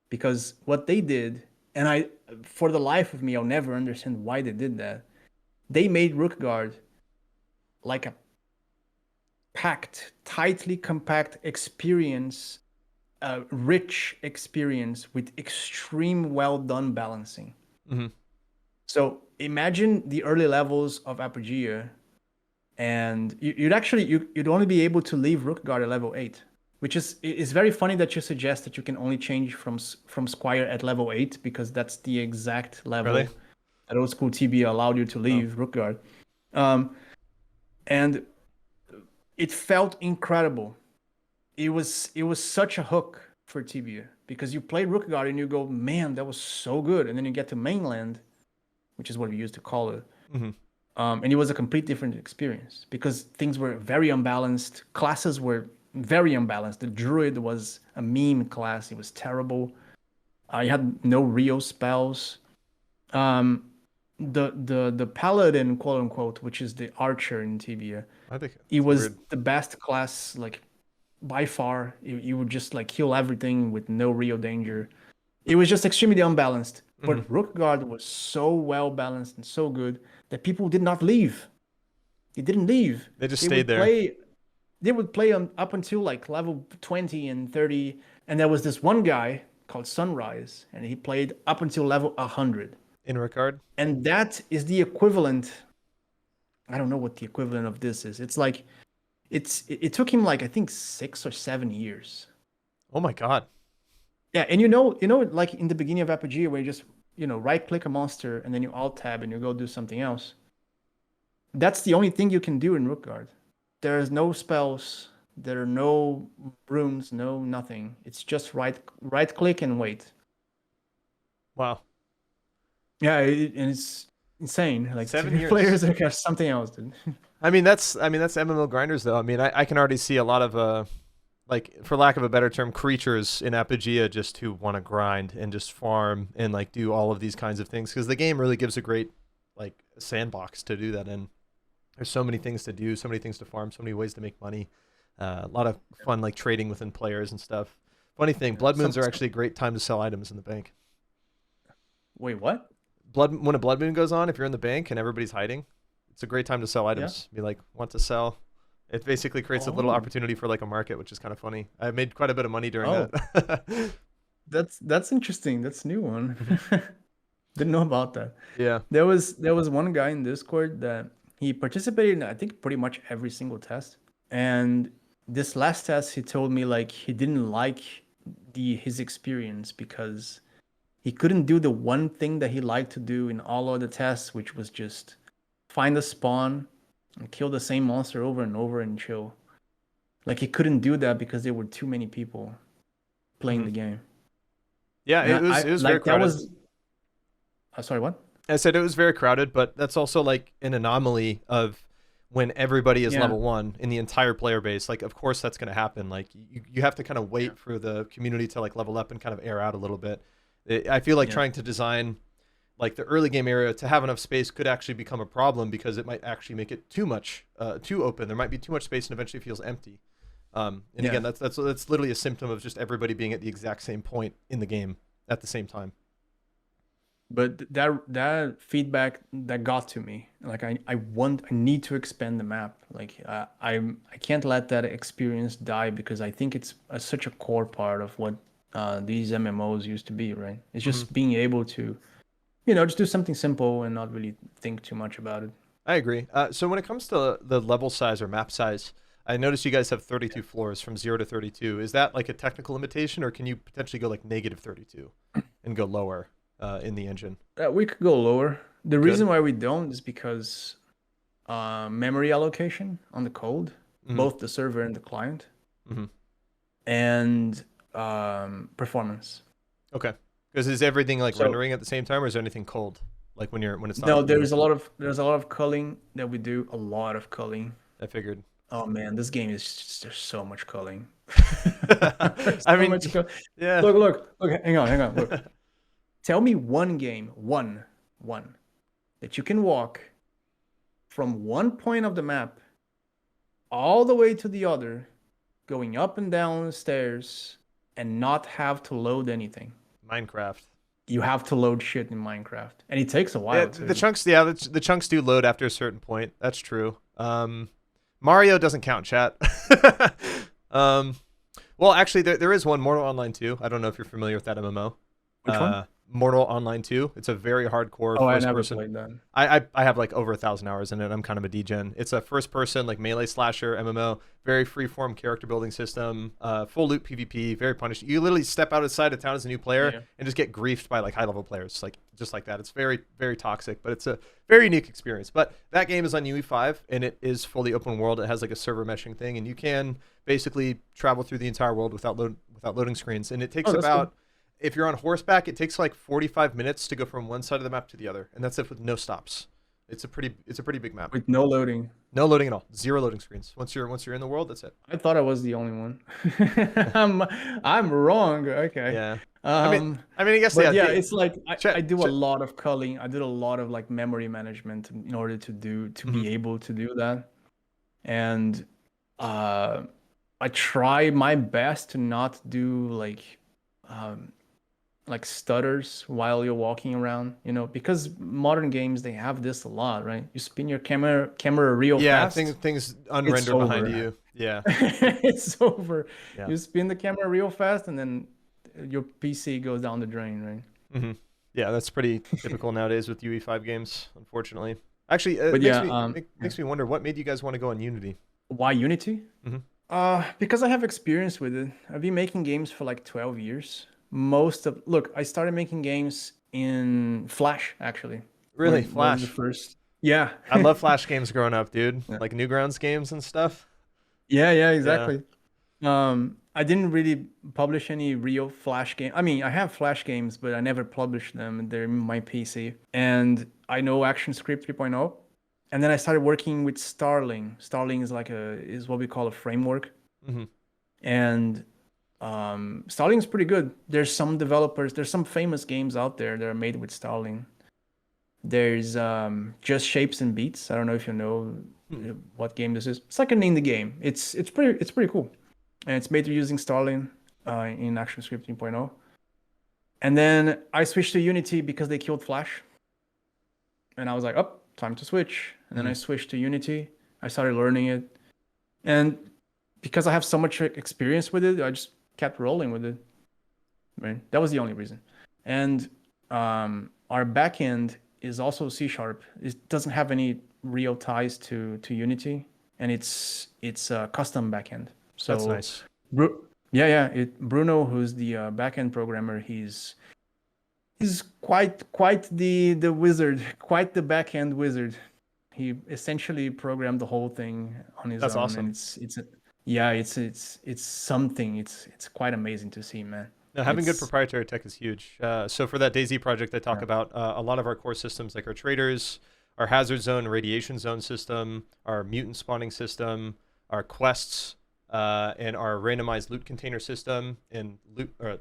because what they did, and for the life of me, I'll never understand why they did that. They made Rookguard like a tightly compact experience, rich experience with extreme well done balancing. Mm-hmm. So imagine the early levels of Apogea, and you'd only be able to leave Rookguard at level 8, which is very funny that you suggest that you can only change from Squire at level 8, because that's the exact level that old school Tibia allowed you to leave Rookguard. And it felt incredible. It was such a hook for Tibia, because you play Rookguard and you go, man, that was so good, and then you get to mainland, which is what we used to call it. Mm-hmm. And it was a complete different experience, because things were very unbalanced. Classes were very unbalanced. The druid was a meme class. It was terrible. You had no real spells. The paladin, quote unquote, which is the archer in Tibia, I think it was weird. the best class, like by far. You would just like kill everything with no real danger. It was just extremely unbalanced. But Rookguard was so well balanced and so good that people did not leave. They didn't leave. They just stayed there. They would play up until like level 20 and 30. And there was this one guy called Sunrise, and he played up until level 100. In Rookguard? And that is the equivalent. I don't know what the equivalent of this is. It's like, it took him like, I think 6 or 7 years. Oh my God. Yeah, and like in the beginning of Apogea, where you just, right click a monster and then you alt tab and you go do something else. That's the only thing you can do in Rookguard. There's no spells, there are no runes, no nothing. It's just right click and wait. Wow. Yeah, and it's insane. Like 7 years. Players are something else, dude. I mean that's MMO grinders though. I mean I can already see a lot of like, for lack of a better term, creatures in Apogea just who want to grind and just farm and like do all of these kinds of things, because the game really gives a great like sandbox to do that in. There's so many things to do, so many things to farm, so many ways to make money. A lot of fun like trading within players and stuff. Funny thing, blood moons are actually a great time to sell items in the bank. Wait, what? When a blood moon goes on, if you're in the bank and everybody's hiding, it's a great time to sell items. Be like, want to sell. It basically creates a little opportunity for like a market, which is kind of funny. I made quite a bit of money during that. That's interesting. That's a new one. Didn't know about that. Yeah. There was one guy in Discord that he participated in, I think, pretty much every single test. And this last test, he told me like he didn't like his experience, because he couldn't do the one thing that he liked to do in all other tests, which was just find a spawn and kill the same monster over and over and chill. Like, he couldn't do that because there were too many people playing the game. Yeah, it was very crowded. Sorry, what? I said it was very crowded, but that's also like an anomaly of when everybody is level 1 in the entire player base. Like, of course that's going to happen. Like, you have to kind of wait for the community to like level up and kind of air out a little bit. I feel like trying to design like the early game area to have enough space could actually become a problem, because it might actually make it too open. There might be too much space and eventually it feels empty. Again, that's literally a symptom of just everybody being at the exact same point in the game at the same time. But that feedback that got to me, like I need to expand the map. Like I can't let that experience die because I think it's such a core part of what these MMOs used to be, right? It's Hmm. just being able to, just do something simple and not really think too much about it. I agree. So when it comes to the level size or map size, I noticed you guys have 32 floors from 0 to 32. Is that like a technical limitation, or can you potentially go like negative 32 and go lower in the engine? We could go lower. The Good. reason why we don't is because memory allocation on the code, Hmm. both the server and the client, Hmm. and performance. Okay. Because is everything like So rendering at the same time, or is there anything cold, like when it's not no, at Unity? there's a lot of culling that we do. A lot of culling. I figured. Oh man, this game is just, there's so much culling. There's I so mean, much culling. yeah. Look. Hang on. Look, tell me one game, one that you can walk from one point of the map all the way to the other, going up and down stairs, and not have to load anything. Minecraft. You have to load shit in Minecraft, and it takes a Yeah, while the too. chunks. Yeah, the chunks do load after a certain point. That's true. Mario doesn't count, chat. um, well, actually, there is one, Mortal Online 2. I don't know if you're familiar with that MMO. Which one? Mortal Online 2. It's a very hardcore Oh, I first never person. played that. I have like over 1,000 hours in it. I'm kind of a degen. It's a first person like melee slasher MMO. Very freeform character building system. Full loot PvP. Very punished. You literally step outside of town as a new player Yeah. and just get griefed by like high level players, like just like that. It's very very toxic, but it's a very unique experience. But that game is on UE5 and it is fully open world. It has like a server meshing thing, and you can basically travel through the entire world without loading screens. And it takes Oh, that's cool. about, if you're on horseback, it takes like 45 minutes to go from one side of the map to the other, and that's it with no stops. It's a pretty big map. With no loading. No loading at all. Zero loading screens. Once you're in the world, that's it. I thought I was the only one. I'm I'm wrong. Okay. Yeah. I mean, Um, I guess but yeah. yeah, it's like I Chat, do a lot of culling. I did a lot of like memory management in order to mhm. be able to do that. And uh I try my best to not do um like stutters while you're walking around, because modern games they have this a lot, right? You spin your camera real Yeah, things fast, things it's unrendered behind over. you. Yeah, It's over. yeah. You spin the camera real fast and then your PC goes down the drain, right? Hmm. Yeah, that's pretty typical nowadays with UE5 games, unfortunately. Actually, it But makes yeah, me makes me wonder what made you guys want to go on Unity. why Unity? Hmm. Because I have experience with it. I've been making games for like 12 years. Look, I started making games in Flash actually. Really, One of the Flash. first. Yeah. I love Flash games growing up, dude. Yeah. Like Newgrounds games and stuff. Yeah, Yeah. exactly. I didn't really publish any real Flash game. I mean, I have Flash games, but I never published them. They're in my PC. And I know ActionScript 3.0. And then I started working with Starling. Starling is what we call a framework. Hmm. And Starling is pretty good. There's some famous games out there that are made with Starling. There's Just Shapes and Beats. I don't know if you know what game this is. It's like an indie game. It's pretty cool, and it's made using Starling in ActionScript 3.0. And then I switched to Unity because they killed Flash, and I was like, "Oh, time to switch." And then I switched to Unity. I started learning it, and because I have so much experience with it, I just kept rolling with it. Right, that was the only reason. And our backend is also C#. It doesn't have any real ties to Unity, and it's a custom backend. That's So, nice. yeah. Bruno, who's the backend programmer, he's quite the wizard, quite the backend wizard. He essentially programmed the whole thing on his That's own, and awesome. it's something. It's quite amazing to see, man. No, having good It's proprietary tech is huge. So for that DayZ project I talk Yeah. about, a lot of our core systems, like our traders, our hazard zone, radiation zone system, our mutant spawning system, our quests, and our randomized loot container system, and loot, or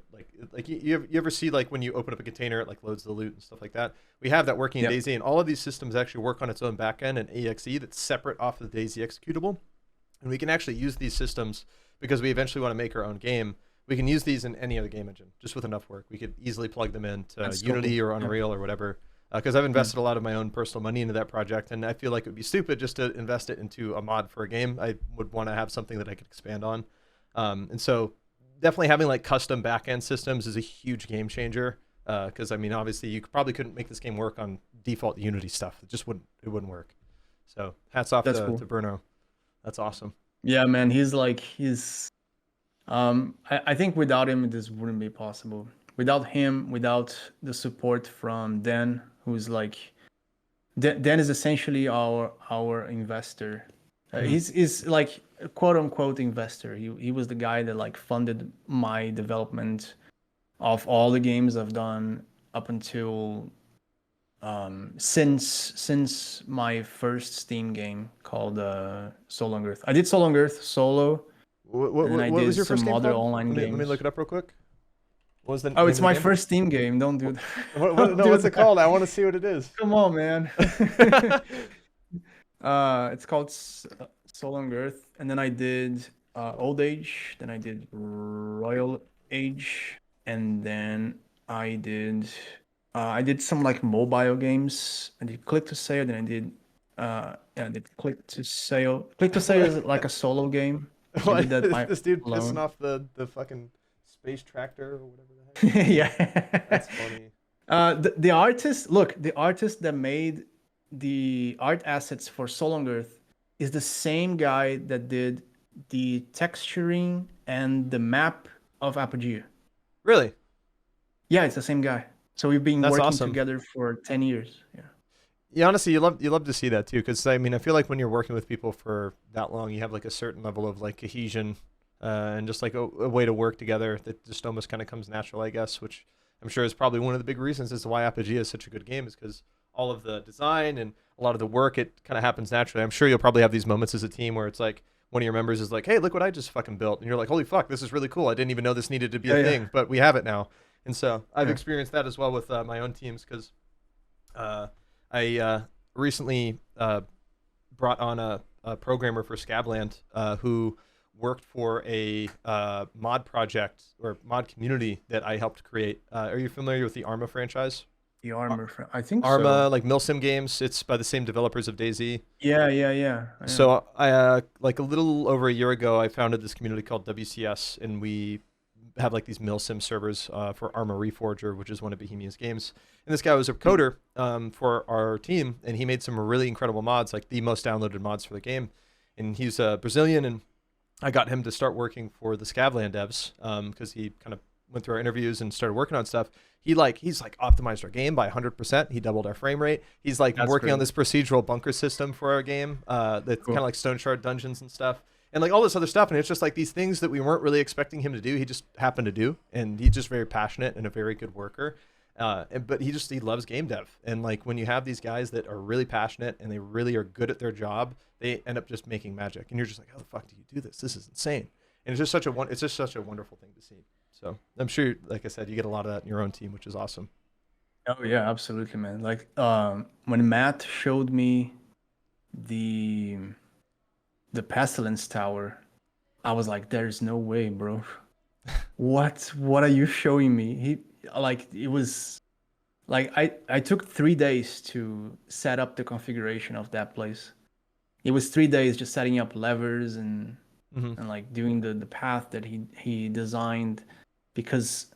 like you ever see like when you open up a container, it like loads the loot and stuff like that. We have that working in Yep. DayZ, and all of these systems actually work on its own backend and AXE that's separate off of the DayZ executable, and we can actually use these systems because we eventually want to make our own game. we can use these in any other game engine just with enough work. We could easily plug them into That's Unity cool. or Unreal or whatever. Because I've invested a lot of my own personal money into that project, and I feel like it would be stupid just to invest it into a mod for a game. I would want to have something that I could expand on. And so definitely having like custom backend systems is a huge game changer. Because I mean, obviously, you probably couldn't make this game work on default Unity stuff. It just wouldn't work. So hats off That's to cool. Bruno. That's awesome. Yeah, man, I think without him this wouldn't be possible. Without him, without the support from Dan, who's like Dan is essentially our investor. He's like a quote unquote investor. He was the guy that like funded my development of all the games I've done up until since my first Steam game called Soul on Earth. I did Soul on Earth solo, and then I What did was your first some game other called? online Let games. me look it up real quick. What was the Oh, name it's of the my game? first Steam game. Don't do that. No, what's it called? I want to see what it is. Come on, man. It's called Soul on Earth, and then I did Old Age, then I did Royal Age, and then I did some like mobile games. I did Click to Sail, then I did Click to Sail. Click to Sail is like a solo game. I did that This dude pissing alone. off the fucking space tractor or whatever the heck. Yeah. That's funny. The artist that made the art assets for Soul on Earth is the same guy that did the texturing and the map of Apogea. Really? Yeah, it's the same guy. So we've been That's working awesome. together for 10 years. Yeah. Yeah, honestly, you love to see that too, because I mean, I feel like when you're working with people for that long, you have like a certain level of like cohesion, and just like a way to work together that just almost kind of comes natural, I guess. Which I'm sure is probably one of the big reasons as to why Apogea is such a good game, is because all of the design and a lot of the work, it kind of happens naturally. I'm sure you'll probably have these moments as a team where it's like one of your members is like, "Hey, look what I just fucking built," and you're like, "Holy fuck, this is really cool! I didn't even know this needed to be a thing, but we have it now." And so I've experienced that as well with my own teams, because I recently brought on a programmer for Scabland who worked for a mod project or mod community that I helped create. Are you familiar with the Arma franchise? The Armor, I think Arma, so. like Milsim Games. It's by the same developers of DayZ. Yeah. So I like a little over a year ago, I founded this community called WCS, and we have like these Milsim servers for Arma Reforger, which is one of Bohemia's games. And this guy was a coder for our team, and he made some really incredible mods, like the most downloaded mods for the game. And he's Brazilian, and I got him to start working for the Scavland devs because he kind of went through our interviews and started working on stuff. He's like optimized our game by 100%. He doubled our frame rate. He's like working on this procedural bunker system for our game that's kind of like Stone Shard dungeons and stuff. And like all this other stuff, and it's just like these things that we weren't really expecting him to do. He just happened to do, and he's just very passionate and a very good worker. But he loves game dev, and like when you have these guys that are really passionate and they really are good at their job, they end up just making magic, and you're just like, how the fuck do you do this? This is insane, and it's just such a wonderful thing to see. So I'm sure, like I said, you get a lot of that in your own team, which is awesome. Oh yeah, absolutely, man. Like when Matt showed me the Pestilence Tower, I was like, there's no way, bro. What are you showing me? It was like I took 3 days to set up the configuration of that place. It was 3 days just setting up levers and like doing the path that he designed, because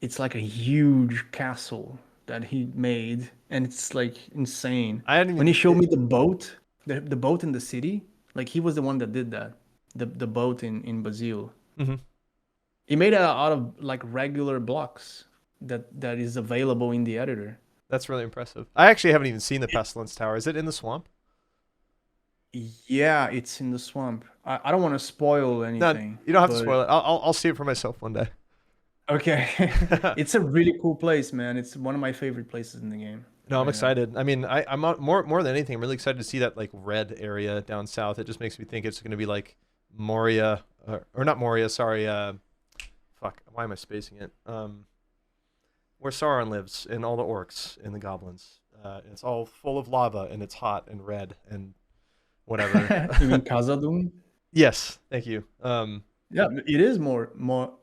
it's like a huge castle that he made, and it's like insane. When he showed me the boat in the city, like he was the one that did that, the boat in Brazil. He made it out of like regular blocks that is available in the editor. That's really impressive. I actually haven't even seen the Pestilence Tower. Is it in the swamp? Yeah, it's in the swamp. I don't want to spoil anything. No, you don't have to spoil it. I'll see it for myself one day. Okay. It's a really cool place, man. It's one of my favorite places in the game. No, I'm excited. I mean, I'm more than anything, I'm really excited to see that like red area down south. It just makes me think it's going to be like Moria, or not Moria. Sorry, fuck. Why am I spacing it? Where Sauron lives and all the orcs and the goblins. It's all full of lava and it's hot and red and whatever. You mean Khazad-dûm? Yes, thank you. Yeah, it is more.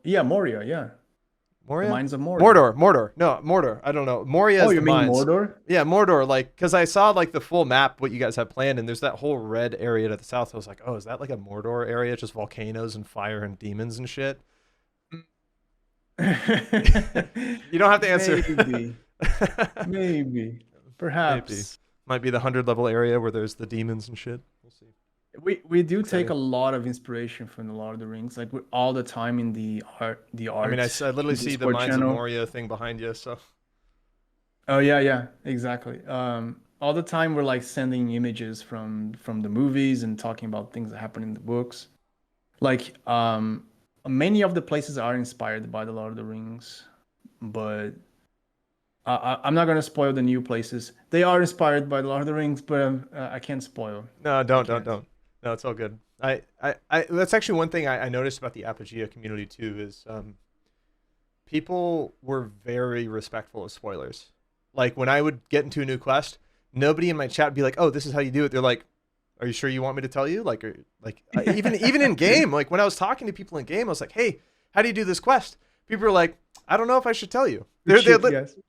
Yeah, Moria. Yeah, the Moria? Mines of Moria. Mordor. No, Mordor. I don't know. Moria Oh, is you the mean mines. Mordor? Yeah, Mordor. Like, because I saw like the full map, what you guys have planned, and there's that whole red area to the south. I was like, oh, is that like a Mordor area? Just volcanoes and fire and demons and shit? You don't have to answer. Maybe, maybe, Maybe. perhaps. Might be the 100 level area where there's the demons and shit. We'll see. We do take Exciting. a lot of inspiration from the Lord of the Rings, like we're all the time in the I mean, art I literally see the Discord Mines of channel. Moria thing behind you, so. Oh yeah, yeah, exactly. All the time we're like sending images from the movies and talking about things that happen in the books. Like many of the places are inspired by the Lord of the Rings, but I'm not gonna spoil the new places. They are inspired by the Lord of the Rings, but I can't spoil. No, I don't, can't. don't. No, it's all good. That's actually one thing I noticed about the Apogea community too is people were very respectful of spoilers. Like when I would get into a new quest, nobody in my chat would be like, "Oh, this is how you do it." They're like, "Are you sure you want me to tell you?" Even in game, like when I was talking to people in game, I was like, "Hey, how do you do this quest?" People are like, "I don't know if I should tell you." Yes.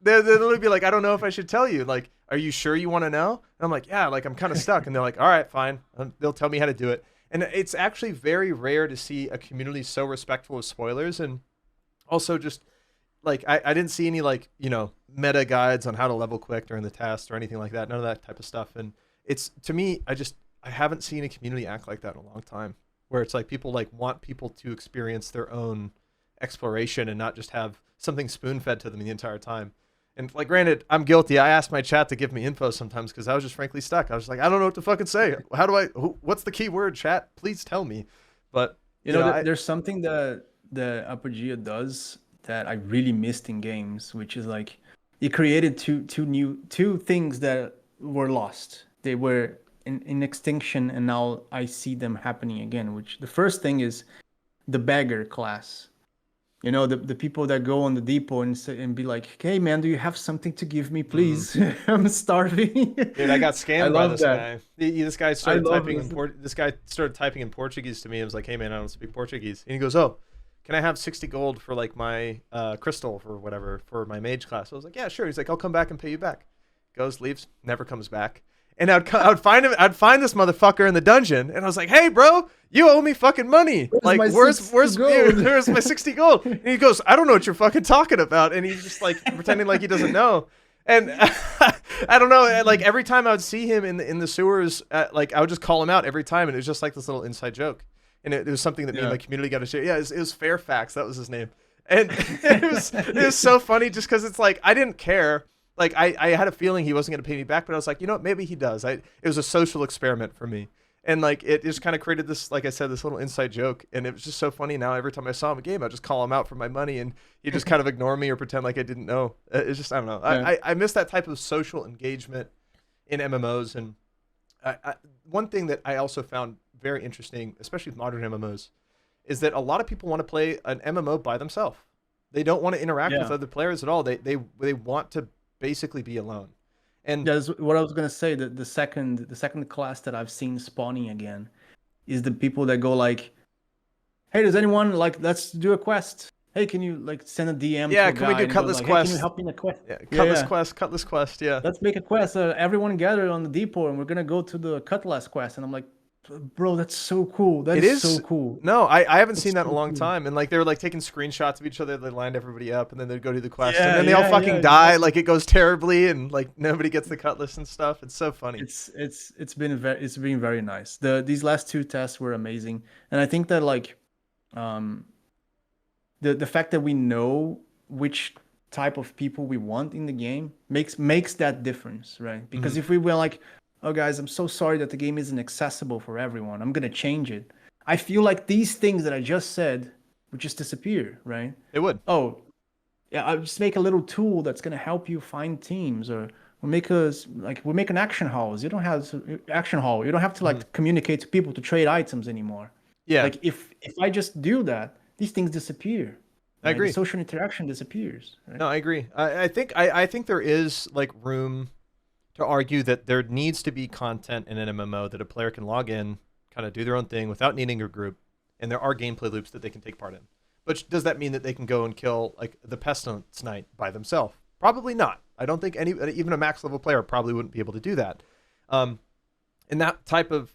They're literally be like, "I don't know if I should tell you." Like, "Are you sure you want to know?" And I'm like, "Yeah, like I'm kind of stuck." And they're like, "All right, fine." They'll tell me how to do it. And it's actually very rare to see a community so respectful of spoilers, and also just like I didn't see any like meta guides on how to level quick during the test or anything like that. None of that type of stuff. And it's to me, I haven't seen a community act like that in a long time, where it's like people like want people to experience their own exploration and not just have something spoon fed to them the entire time. And like, granted, I'm guilty. I asked my chat to give me info sometimes because I was just frankly stuck. I was just like, I don't know what to fucking say. How do what's the key word, chat? Please tell me. But You know, there's something that the Apogea does that I really missed in games, which is like it created two things that were lost. They were in extinction, and now I see them happening again. Which the first thing is the beggar class. You know, the people that go on the depot and say, and be like, "Hey man, do you have something to give me, please? I'm starving." dude, I got I scammed by love this that. guy. This guy I started love typing this. this guy started typing in Portuguese to me. I was like, "Hey man, I don't speak Portuguese." And he goes, "Oh, can I have 60 gold for like my crystal for whatever for my mage class?" I was like, "Yeah, sure." He's like, "I'll come back and pay you back." Goes, leaves, never comes back. And I'd find him. I'd find this motherfucker in the dungeon, and I was like, "Hey, bro, you owe me fucking money. Where's Like, my where's 60 gold?" where's my 60 gold?" And he goes, "I don't know what you're fucking talking about." And he's just like pretending like he doesn't know. And I don't know. Like every time I would see him in the sewers, like I would just call him out every time, and it was just like this little inside joke. And it was something that me and Yeah. my community got to share. Yeah, it was Fairfax. That was his name. And it was so funny just because it's like I didn't care. Like I had a feeling he wasn't going to pay me back, but I was like, you know what, maybe he does. It was a social experiment for me. And like it just kind of created this, like I said, this little inside joke, and it was just so funny. Now every time I saw him a game, I just call him out for my money, and he just kind of ignore me or pretend like I didn't know. It's just I don't know. Yeah. I miss that type of social engagement in MMOs, and one thing that I also found very interesting, especially with modern MMOs, is that a lot of people want to play an MMO by themselves. They don't want to interact with Yeah. other players at all. They want to basically be alone. And That's what I was gonna say. The second class that I've seen spawning again is the people that go like, "Hey, does anyone like let's do a quest? Hey, can you like send a DM yeah, to a can we guy do and goes Cutlass like, hey, can you Quest? help me in a quest? Yeah, Yeah, Cutlass Quest. Yeah, let's make a quest. Everyone gather on the depot and we're gonna go to the Cutlass quest." And I'm like, "Bro, that's so cool. That it is so is. cool. No, I haven't That's seen that in a so long cool." time. And like they were like taking screenshots of each other. They lined everybody up, and then they'd go do the quest, and Yeah, then they all yeah, yeah, fucking die. exactly. Like it goes terribly, and like nobody gets the Cutlass and stuff. It's so funny. It's been very nice. These last two tests were amazing, and I think that like um the fact that we know which type of people we want in the game makes that difference, right? Because Mhm. if we were like, "Oh guys, I'm so sorry that the game isn't accessible for everyone. I'm gonna change it." I feel like these things that I just said would just disappear, right? It would. Oh, yeah, I'll just make a little tool that's gonna help you find teams, or we'll make an action hall. You don't have to Mhm. like communicate to people to trade items anymore. Yeah, Like if I just do that, these things disappear, I right? The agree. social interaction disappears, right? No, I agree. I think there is like room to argue that there needs to be content in an MMO that a player can log in, kind of do their own thing without needing a group, and there are gameplay loops that they can take part in. But does that mean that they can go and kill like the Pestilence Knight by themselves? Probably not. I don't think even a max level player probably wouldn't be able to do that. And that type of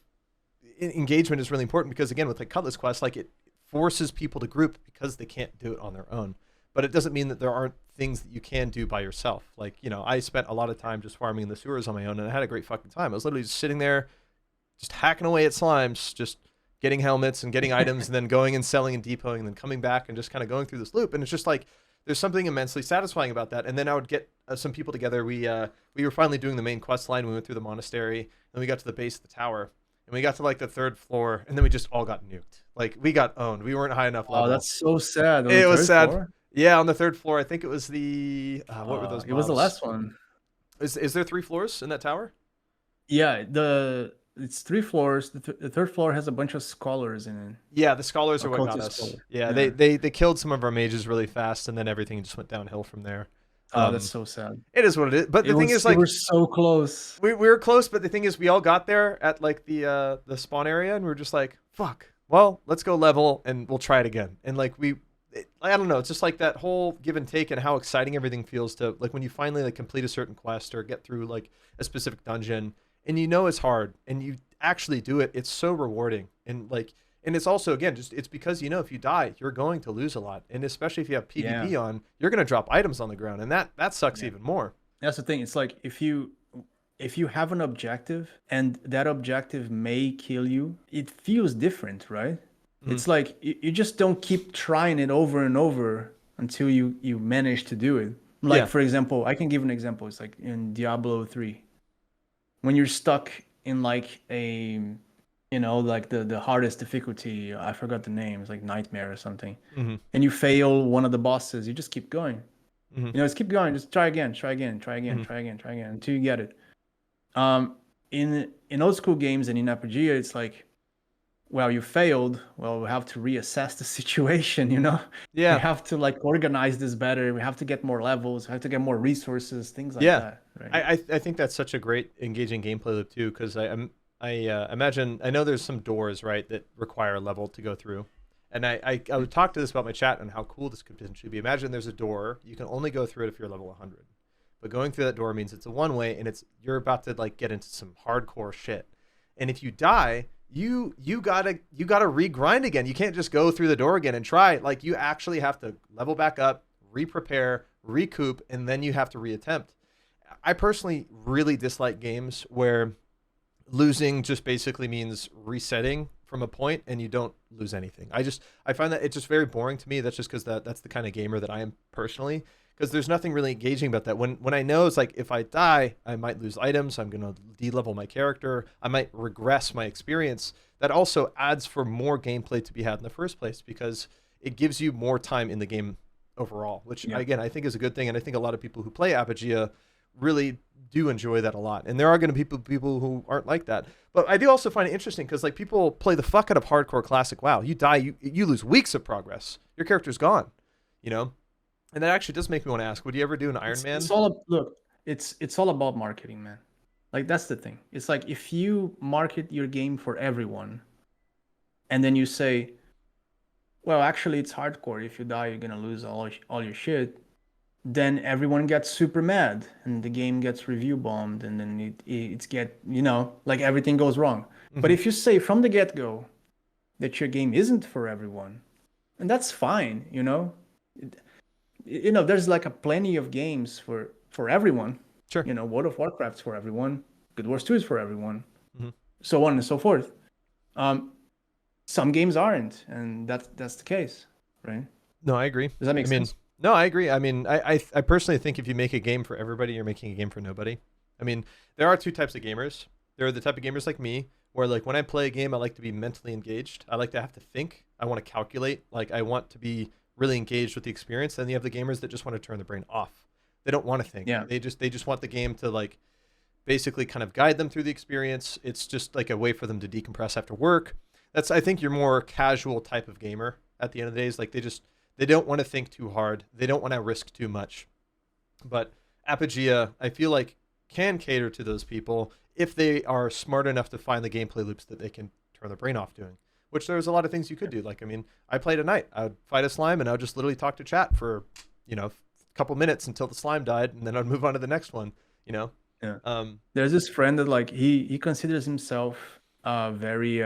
engagement is really important because, again, with like Cutlass Quest, like it forces people to group because they can't do it on their own. But it doesn't mean that there aren't things that you can do by yourself. Like, you know, I spent a lot of time just farming in the sewers on my own, and I had a great fucking time. I was literally just sitting there, just hacking away at slimes, just getting helmets and getting items, and then going and selling and depoting, and then coming back and just kind of going through this loop. And it's just like, there's something immensely satisfying about that. And then I would get some people together. We were finally doing the main quest line. We went through the monastery, and we got to the base of the tower, and we got to like the 3rd floor, and then we just all got nuked. Like, we got owned. We weren't high enough level. Oh, that's so sad. It was sad. Floor? Yeah, on the 3rd floor. I think it was the what were those? It was the last one. Is there 3 floors in that tower? Yeah, it's 3 floors. The 3rd floor has a bunch of scholars in it. Yeah, the scholars are what got us. Yeah, they killed some of our mages really fast, and then everything just went downhill from there. Oh, that's so sad. It is what it is. But the thing is, like, we were so close. We were close, but the thing is, we all got there at like the spawn area, and we were just like, fuck. Well, let's go level, and we'll try it again. And like I don't know. It's just like that whole give and take, and how exciting everything feels to like when you finally like complete a certain quest or get through like a specific dungeon, and you know it's hard, and you actually do it. It's so rewarding, and like, and it's also, again, just it's because you know if you die, you're going to lose a lot, and especially if you have PvP on, you're gonna drop items on the ground, and that sucks even more. That's the thing. It's like if you have an objective and that objective may kill you, it feels different, right? It's like you just don't keep trying it over and over until you manage to do it. Like, for example, I can give an example. It's like in Diablo 3. When you're stuck in like a, you know, like the hardest difficulty, I forgot the name, it's like Nightmare or something, and you fail one of the bosses, you just keep going. You know, just keep going, just try again until you get it. In old school games and in Apogea, it's like, well, you failed. Well, we have to reassess the situation, you know? Yeah. We have to like organize this better. We have to get more levels. We have to get more resources, things like that. Right? I think that's such a great engaging gameplay loop too, because I imagine, I know there's some doors, right, that require a level to go through. And I would talk to this about my chat and how cool this could potentially be. Imagine there's a door. You can only go through it if you're level 100. But going through that door means it's a one-way, and you're about to like get into some hardcore shit. And if you die, you gotta regrind again. You can't just go through the door again and try. Like, you actually have to level back up, re-prepare, recoup, and then you have to reattempt. I personally really dislike games where losing just basically means resetting from a point and you don't lose anything. I find that it's just very boring to me. That's just because that's the kind of gamer that I am personally. Because there's nothing really engaging about that. When I know it's like, if I die, I might lose items. I'm going to de-level my character. I might regress my experience. That also adds for more gameplay to be had in the first place, because it gives you more time in the game overall, which, again, I think is a good thing. And I think a lot of people who play Apogea really do enjoy that a lot. And there are going to be people who aren't like that. But I do also find it interesting because like people play the fuck out of hardcore classic WoW. You die, you lose weeks of progress. Your character's gone, you know? And that actually does make me want to ask, would you ever do an Ironman? It's all about marketing, man. Like, that's the thing. It's like, if you market your game for everyone, and then you say, well, actually it's hardcore. If you die, you're going to lose all your shit. Then everyone gets super mad, and the game gets review bombed, and then it's you know, like everything goes wrong. But if you say from the get-go that your game isn't for everyone, and that's fine, you know? You know, there's like a plenty of games for everyone. Sure. You know, World of Warcraft's for everyone. Guild Wars 2 is for everyone. So on and so forth. Some games aren't, and that's the case, right? No, I agree. Does that make sense? No, I agree. I mean, I personally think if you make a game for everybody, you're making a game for nobody. I mean, there are two types of gamers. There are the type of gamers like me, where like when I play a game, I like to be mentally engaged. I like to have to think. I want to calculate. Like, I want to be really engaged with the experience. Then you have the gamers that just want to turn the brain off. They don't want to think. Yeah. They just want the game to like basically kind of guide them through the experience. It's just like a way for them to decompress after work. I think you're more casual type of gamer at the end of the day. Is like they don't want to think too hard. They don't want to risk too much. But Apogea, I feel like, can cater to those people if they are smart enough to find the gameplay loops that they can turn their brain off doing. which there's a lot of things you could do. Like, I mean, I played a knight. I would fight a slime, and I would just literally talk to chat for, a couple minutes until the slime died, and then I'd move on to the next one, Yeah. There's this friend that like he considers himself very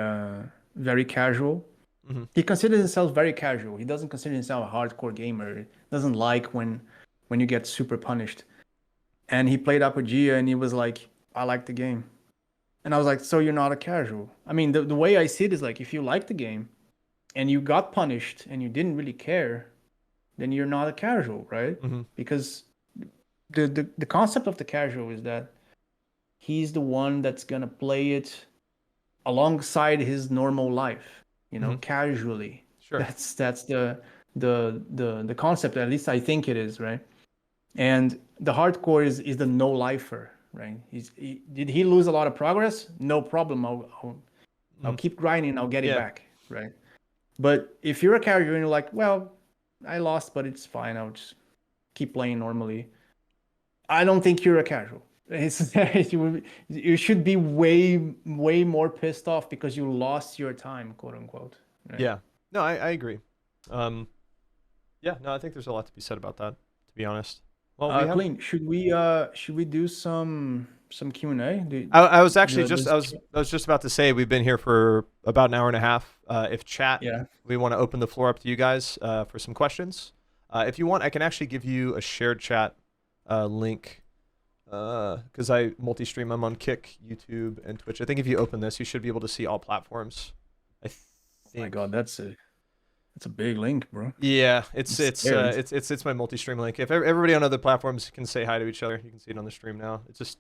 very casual. Mhm. He considers himself very casual. He doesn't consider himself a hardcore gamer. He doesn't like when you get super punished. And he played Apogea and he was like, I like the game. And I was like, so you're not a casual. I mean, the way I see it is like, if you like the game and you got punished and you didn't really care, then you're not a casual, right? Mhm. Because the concept of the casual is that he's the one that's gonna play it alongside his normal life, casually. Sure. That's the concept, at least I think it is, right? And the hardcore is the no lifer, right? Did he lose a lot of progress? No problem. I'll keep grinding. I'll get it back, right? But if you're a casual and you're like, well, I lost, but it's fine. I'll just keep playing normally. I don't think you're a casual. You should be way more pissed off because you lost your time, quote unquote. Right? Yeah. No, I agree. Yeah. No, I think there's a lot to be said about that, to be honest. Well, Clean. Should we do some Q&A? I was actually I was just about to say we've been here for about an hour and a half. If chat, we want to open the floor up to you guys for some questions. If you want, I can actually give you a shared chat link because I multi-stream. I'm on Kick, YouTube, and Twitch. I think if you open this, you should be able to see all platforms. I think. Oh my God, that's a big link, bro. Yeah, it's my multi-stream link. If everybody on other platforms can say hi to each other, you can see it on the stream now. It's just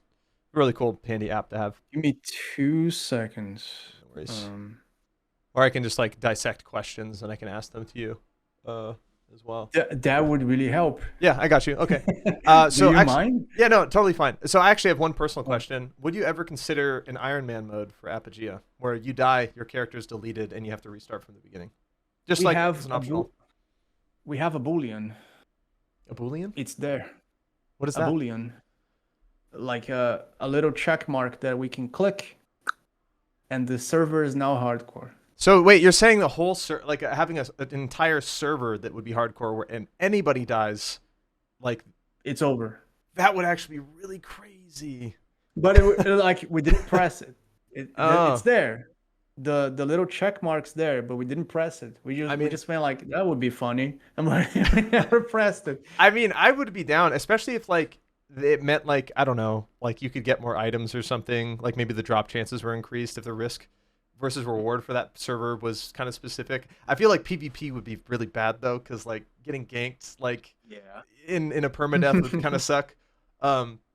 a really cool, handy app to have. Give me 2 seconds. No worries. Or I can just like dissect questions and I can ask them to you as well. That would really help. Yeah, I got you. Okay. Do you mind? Yeah, no, totally fine. So I actually have one personal question. Would you ever consider an Ironman mode for Apogea where you die, your character is deleted, and you have to restart from the beginning? Just we like have as an optional. We have a Boolean. A Boolean? It's there. What is a that? Boolean. Like a little check mark that we can click, and the server is now hardcore. So wait, you're saying the whole like having an entire server that would be hardcore where and anybody dies, like it's over. That would actually be really crazy. But like we didn't press it. It's there. The little check mark's there, but we didn't press it. We just went like that would be funny. I'm like, we never pressed it. I mean, I would be down, especially if like it meant like I don't know, like you could get more items or something. Like maybe the drop chances were increased if the risk versus reward for that server was kind of specific. I feel like PvP would be really bad though, because like getting ganked like in a permadeath would kind of suck.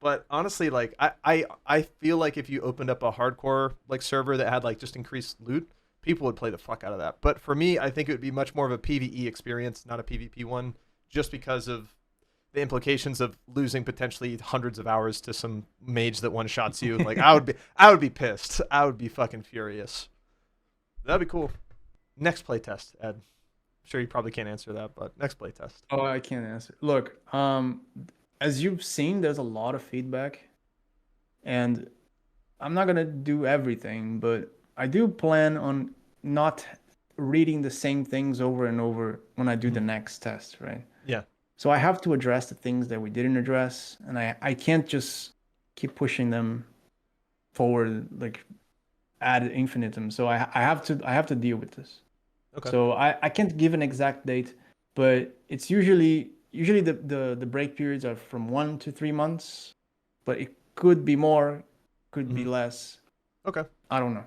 But honestly, like I feel like if you opened up a hardcore like server that had like just increased loot, people would play the fuck out of that. But for me, I think it would be much more of a PvE experience, not a PvP one, just because of the implications of losing potentially hundreds of hours to some mage that one shots you. Like I would be pissed. I would be fucking furious. That'd be cool. Next playtest, Ed. I'm sure you probably can't answer that, but next playtest. Oh, I can't answer. Look, as you've seen, there's a lot of feedback, and I'm not gonna do everything, but I do plan on not reading the same things over and over when I do the next test, right? Yeah. So I have to address the things that we didn't address, and I can't just keep pushing them forward like ad infinitum. So I have to deal with this. Okay. So I can't give an exact date, but it's usually the break periods are from 1 to 3 months, but it could be more, could be less. Okay. I don't know.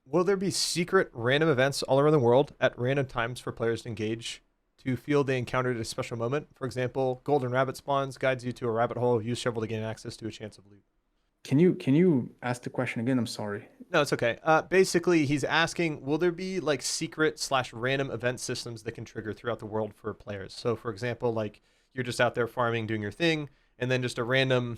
Will there be secret random events all around the world at random times for players to engage to feel they encountered a special moment? For example, golden rabbit spawns, guides you to a rabbit hole, use shovel to gain access to a chance of loot. Can you ask the question again? I'm sorry. No, it's okay. Basically, he's asking, will there be like secret / random event systems that can trigger throughout the world for players? So, for example, like you're just out there farming, doing your thing, and then just a random,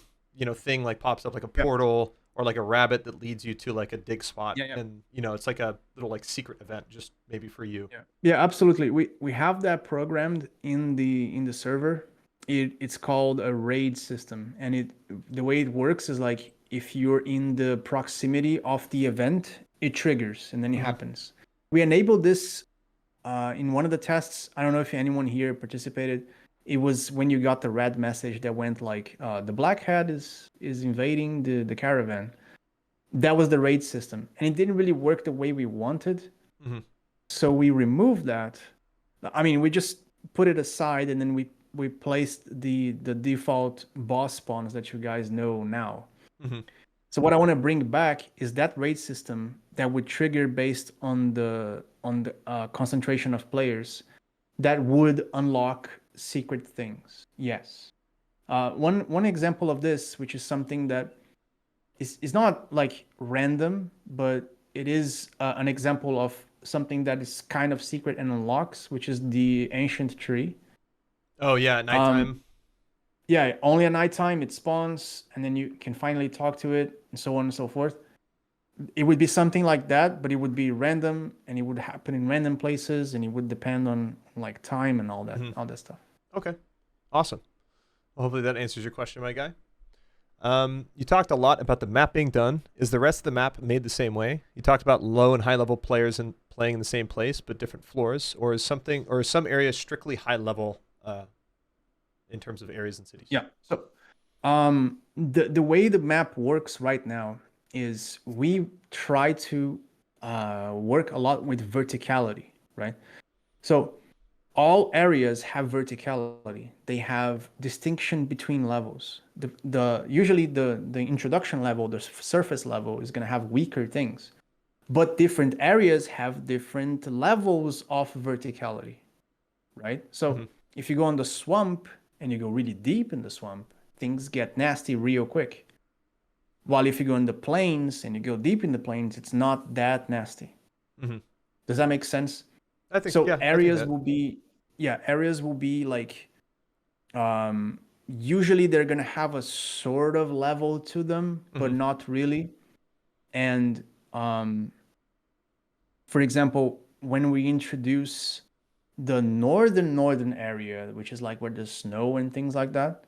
thing like pops up like a portal or like a rabbit that leads you to like a dig spot. And, it's like a little like secret event just maybe for you. Yeah, absolutely. We have that programmed in the server. It's called a raid system, and the way it works is like if you're in the proximity of the event, it triggers and then it happens. we enabled this in one of the tests. I don't know if anyone here participated. It was when you got the red message that went like, the black hat is invading the caravan. That was the raid system, and it didn't really work the way we wanted. Mm-hmm. So we removed that. I mean, we just put it aside, and then we placed the default boss spawns that you guys know now. Mm-hmm. So what I want to bring back is that raid system that would trigger based on the concentration of players, that would unlock secret things. Yes. One example of this, which is something that is not like random, but it is an example of something that is kind of secret and unlocks, which is the ancient tree. Oh yeah, at nighttime. Yeah, only at nighttime it spawns, and then you can finally talk to it, and so on and so forth. It would be something like that, but it would be random, and it would happen in random places, and it would depend on like time and all that, all that stuff. Okay, awesome. Well, hopefully that answers your question, my guy. You talked a lot about the map being done. Is the rest of the map made the same way? You talked about low and high level players and playing in the same place but different floors, or is some areas strictly high level in terms of areas and cities? Yeah. So, the way the map works right now is we try to work a lot with verticality, right? So all areas have verticality. They have distinction between levels. Usually the introduction level, the surface level, is going to have weaker things, but different areas have different levels of verticality, right? So if you go on the swamp and you go really deep in the swamp, things get nasty real quick. While if you go in the plains and you go deep in the plains, it's not that nasty. Does that make sense? I think so. Yeah, areas will be, areas will be like, usually they're gonna have a sort of level to them, but not really. And for example, when we introduce the northern area, which is like where there's snow and things like that,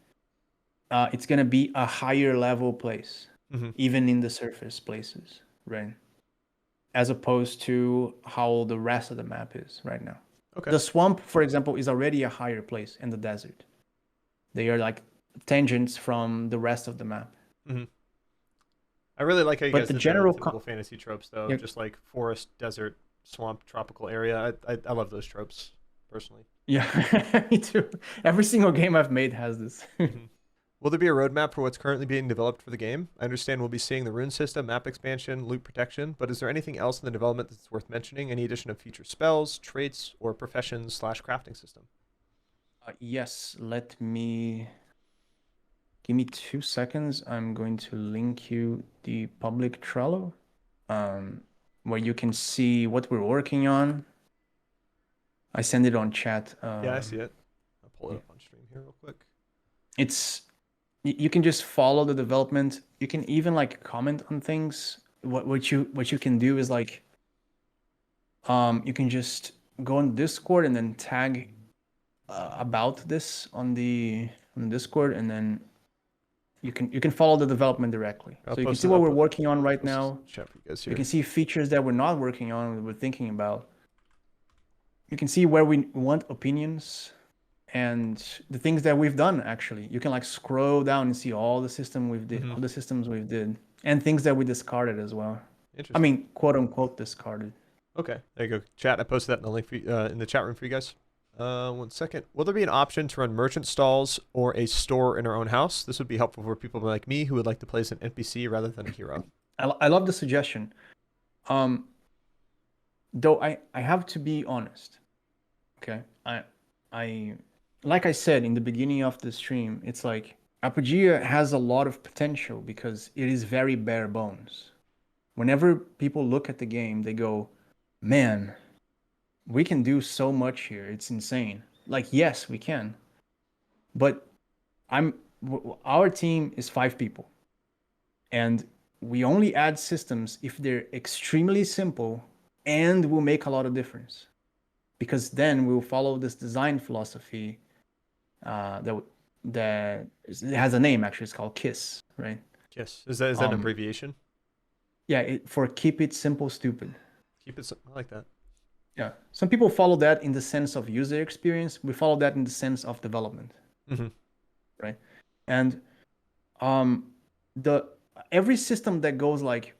it's gonna be a higher level place, even in the surface places, right? As opposed to how the rest of the map is right now. Okay. The swamp, for example, is already a higher place, in the desert. They are like tangents from the rest of the map. I really like how you guys the did general the typical fantasy tropes, though. Just like forest, desert, swamp, tropical area. I love those tropes, personally. Yeah, me too. Every single game I've made has this. Will there be a roadmap for what's currently being developed for the game? I understand we'll be seeing the rune system, map expansion, loot protection, but is there anything else in the development that's worth mentioning? Any addition of future spells, traits, or professions/crafting system? Yes, let me... Give me 2 seconds. I'm going to link you the public Trello, where you can see what we're working on. I send it on chat. Yeah, I see it. I'll pull it up on stream here real quick. You can just follow the development. You can even like comment on things. What you can do is like, you can just go on Discord and then tag about this on the Discord, and then you can follow the development directly. So you can see what we're working on right now. You can see features that we're not working on, we're thinking about. You can see where we want opinions and the things that we've done. Actually, you can like scroll down and see all the systems we've did, and things that we discarded as well. I mean, quote unquote discarded. Okay, there you go. Chat. I posted that in the link for in the chat room for you guys. 1 second. Will there be an option to run merchant stalls or a store in our own house? This would be helpful for people like me who would like to play as an NPC rather than a hero. I love the suggestion. Though I have to be honest. Okay, I like I said in the beginning of the stream, it's like Apogea has a lot of potential because it is very bare bones. Whenever people look at the game, they go, man, we can do so much here. It's insane. Like, yes, we can. But our team is 5 people. And we only add systems if they're extremely simple and will make a lot of difference. Because then we'll follow this design philosophy that it has a name, actually. It's called KISS, right? KISS. Is that an abbreviation? Yeah, for Keep It Simple, Stupid. Keep it simple. I like that. Yeah. Some people follow that in the sense of user experience. We follow that in the sense of development, Mm-hmm. right? And um, the every system that goes like,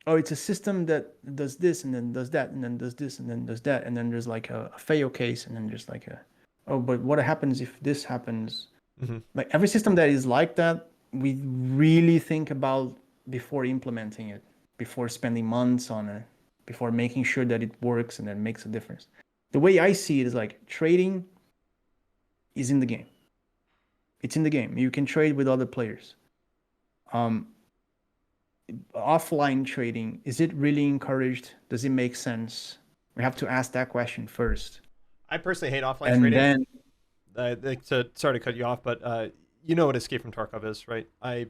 oh, it's a system that does this and then does that and then does this and then does that, and then there's like a fail case, and then there's like a, oh, but what happens if this happens? Mm-hmm. Like every system that is like that, we really think about before implementing it, before spending months on it, before making sure that it works and that makes a difference. The way I see it is like trading is in the game. It's in the game. You can trade with other players. Um, Offline trading, is it really encouraged? Does it make sense? We have to ask that question first. I personally hate offline And trading. then, Sorry to cut you off, but you know what Escape from Tarkov is, right? I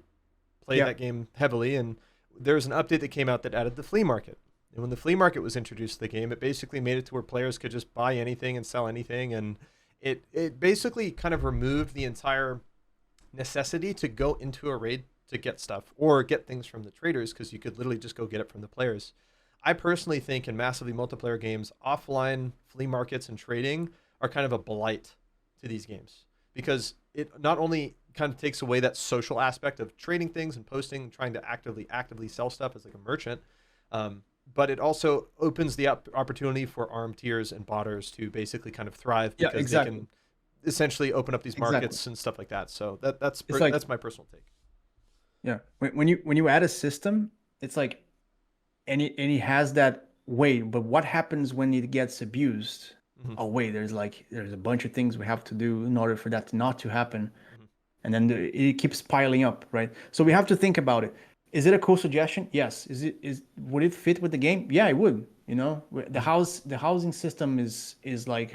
played yeah, that game heavily, and there was an update that came out that added the flea market. And when the flea market was introduced to the game, it basically made it to where players could just buy anything and sell anything, and it basically kind of removed the entire necessity to go into a raid to get stuff or get things from the traders, because you could literally just go get it from the players. I personally think in massively multiplayer games, offline flea markets and trading are kind of a blight to these games, because it not only kind of takes away that social aspect of trading things and posting and trying to actively sell stuff as like a merchant, but it also opens the opportunity for RMTers and botters to basically kind of thrive, yeah, because they exactly, can essentially open up these exactly. markets and stuff like that. So It's like, that's my personal take. yeah, when you add a system, it's like, and it has that, wait, but what happens when it gets abused? Hmm. Oh wait, there's a bunch of things we have to do in order for that not to happen, Hmm. and then it keeps piling up, right? So we have to think about it. Is it a cool suggestion? Yes. Would it fit with the game? Yeah, it would. Hmm. The housing system is like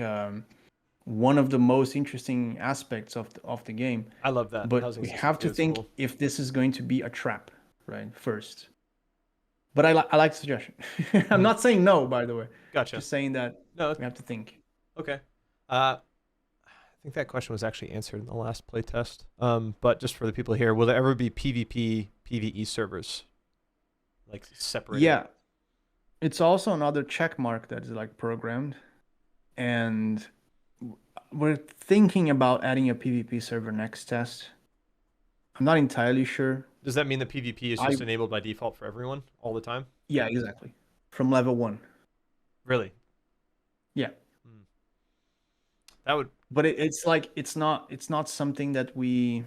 one of the most interesting aspects of the game, I love that but housing we system have too. to It's think cool. if this is going to be a trap, right? First. But I like the suggestion. I'm Hmm. not saying no, by the way. Gotcha. Just saying that No, we have to think. okay. I think that question was actually answered in the last playtest. But just for the people here, will there ever be PvP, PvE servers, like separated? Yeah, it's also another check mark that is like programmed, and we're thinking about adding a PvP server next test. I'm not entirely sure. Does that mean that PvP is I just enabled by default for everyone all the time? Yeah, exactly. From level 1. Really? Yeah. Hmm. That would. But it's like it's not something that we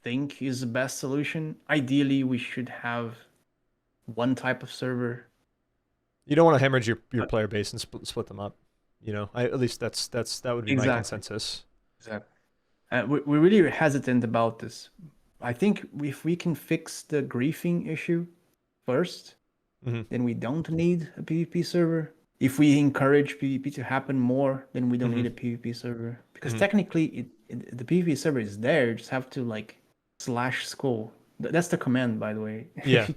think is the best solution. Ideally, we should have one type of server. You don't want to hemorrhage your But player base and split them up. At least that would be my exactly. consensus. Exactly. We're really hesitant about this. I think if we can fix the griefing issue first, Hmm. then we don't need a PvP server. If we encourage PvP to happen more, then we don't Hmm. need a PvP server. Because Hmm. technically, the PvP server is there. You just have to like slash skull. That's the command, by the way. Yeah.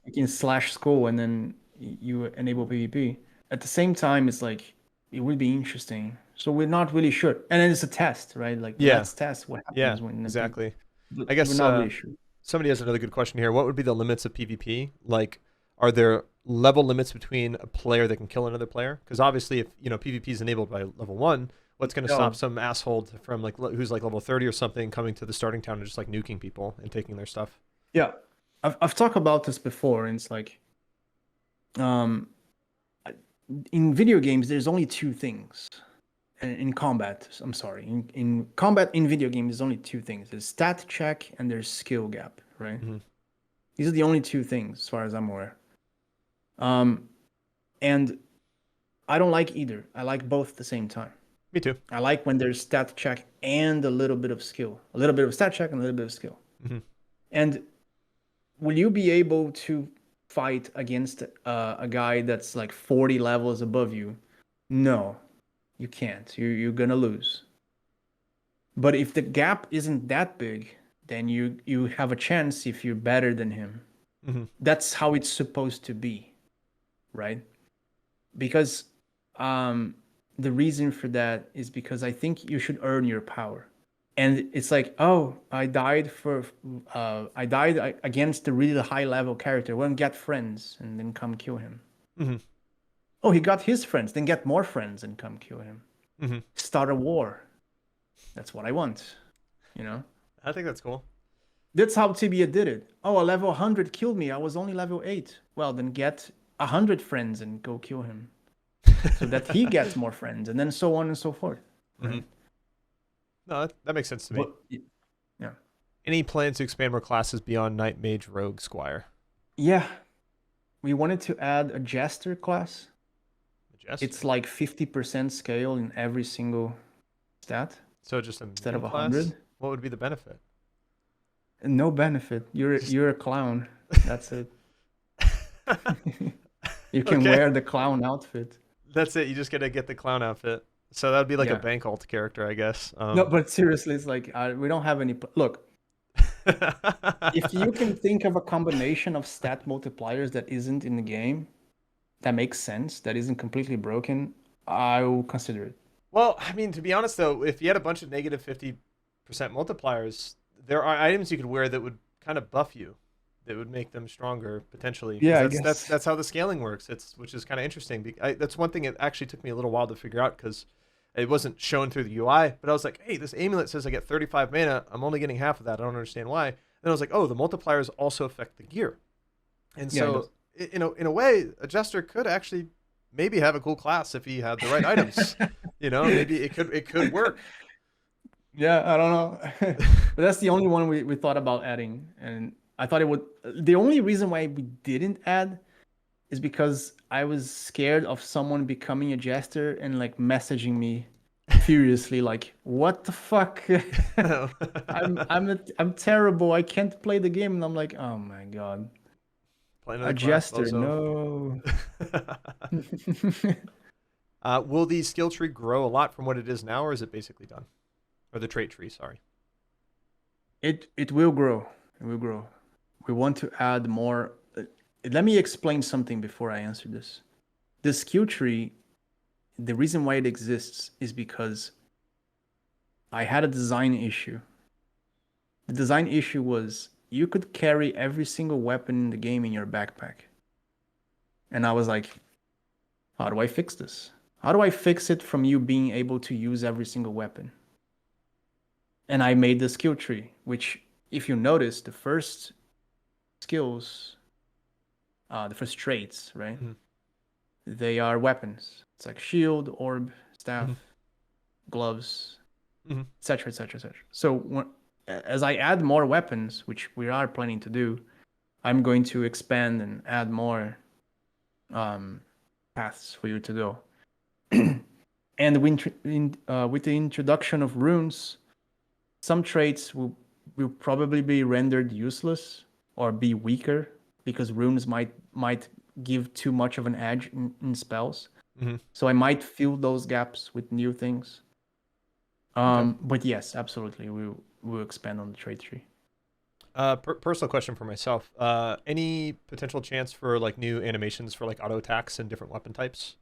You can slash skull and then you enable PvP. At the same time, it's like it would be interesting. So we're not really sure. And then it's a test, right? Like Yeah. let's test what Yeah. happens when the PvP. Exactly. But I we're guess not really sure. somebody has another good question here. What would be the limits of PvP? Like, are there level limits between a player that can kill another player? Because obviously, if PvP is enabled by level 1, what's going to stop No. some asshole from like who's like level 30 or something coming to the starting town and just like nuking people and taking their stuff? Yeah. I've talked about this before, and it's like um in video games there's only two things. In combat, I'm sorry. In combat in video games there's only two things. There's stat check and there's skill gap, right? Hmm. These are the only two things as far as I'm aware. Um and I don't like either. I like both at the same time. Me too. I like when there's stat check and a little bit of skill. A little bit of stat check and a little bit of skill. Hmm. And will you be able to fight against a guy that's like 40 levels above you? No, you can't. You're gonna lose. But if the gap isn't that big, then you have a chance if you're better than him. Hmm. That's how it's supposed to be, right? Because the reason for that is because I think you should earn your power. And it's like, oh, I died against a really high level character. Well, get friends and then come kill him. Hmm. Oh, he got his friends, then get more friends and come kill him. Hmm. Start a war. That's what I want, you know? I think that's cool. That's how Tibia did it. Oh, a level 100 killed me. I was only level 8. Well, then get 100 friends and go kill him so that he gets more friends, and then so on and so forth. Right? Hmm. No, that makes sense to me. But, yeah. Any plans to expand more classes beyond Knight, Mage, Rogue, Squire? Yeah. We wanted to add a Jester class. Jester. It's like 50% scale in every single stat. So just instead of 100. 100. What would be the benefit? No benefit. You're a clown. That's it. You can wear the clown outfit. That's it. You just gotta get the clown outfit. So that would be like a Yeah. bank alt character, I guess. No, but seriously, it's like we don't have any. Look, if you can think of a combination of stat multipliers that isn't in the game, that makes sense, that isn't completely broken, I will consider it. Well, I mean, to be honest though, if you had a bunch of negative 50% multipliers, there are items you could wear that would kind of buff you, that would make them stronger potentially. Yeah, I that's, guess. that's how the scaling works. Which is kind of interesting. That's one thing it actually took me a little while to figure out because it wasn't shown through the UI. But I was like, hey, this amulet says I get 35 mana. I'm only getting half of that. I don't understand why. Then I was like, oh, the multipliers also affect the gear. And so, in a way, a Jester could actually maybe have a cool class if he had the right items. Maybe it could work. Yeah, I don't know. But that's the only one we thought about adding. And I thought it would. The only reason why we didn't add is because I was scared of someone becoming a Jester and like messaging me furiously, like, "What the fuck? I'm terrible. I can't play the game." And I'm like, "Oh my god, a Jester? No." Will the skill tree grow a lot from what it is now, or is it basically done? Or the trait tree, sorry. It will grow. It will grow. We want to add more. Let me explain something before I answer this. The skill tree, the reason why it exists is because I had a design issue. The design issue was you could carry every single weapon in the game in your backpack. And I was like, how do I fix this? How do I fix it from you being able to use every single weapon? And I made the skill tree, which, if you notice, the first skills, the first traits, right? Mm-hmm. They are weapons. It's like shield, orb, staff, gloves, etc., etc., etc. So as I add more weapons, which we are planning to do, I'm going to expand and add more paths for you to go. And with the introduction of runes, some traits will probably be rendered useless or be weaker because runes might give too much of an edge in spells. Mm-hmm. So I might fill those gaps with new things. Okay. But yes, absolutely, we'll expand on the trait tree. Personal question for myself. Any potential chance for like new animations for like auto attacks and different weapon types?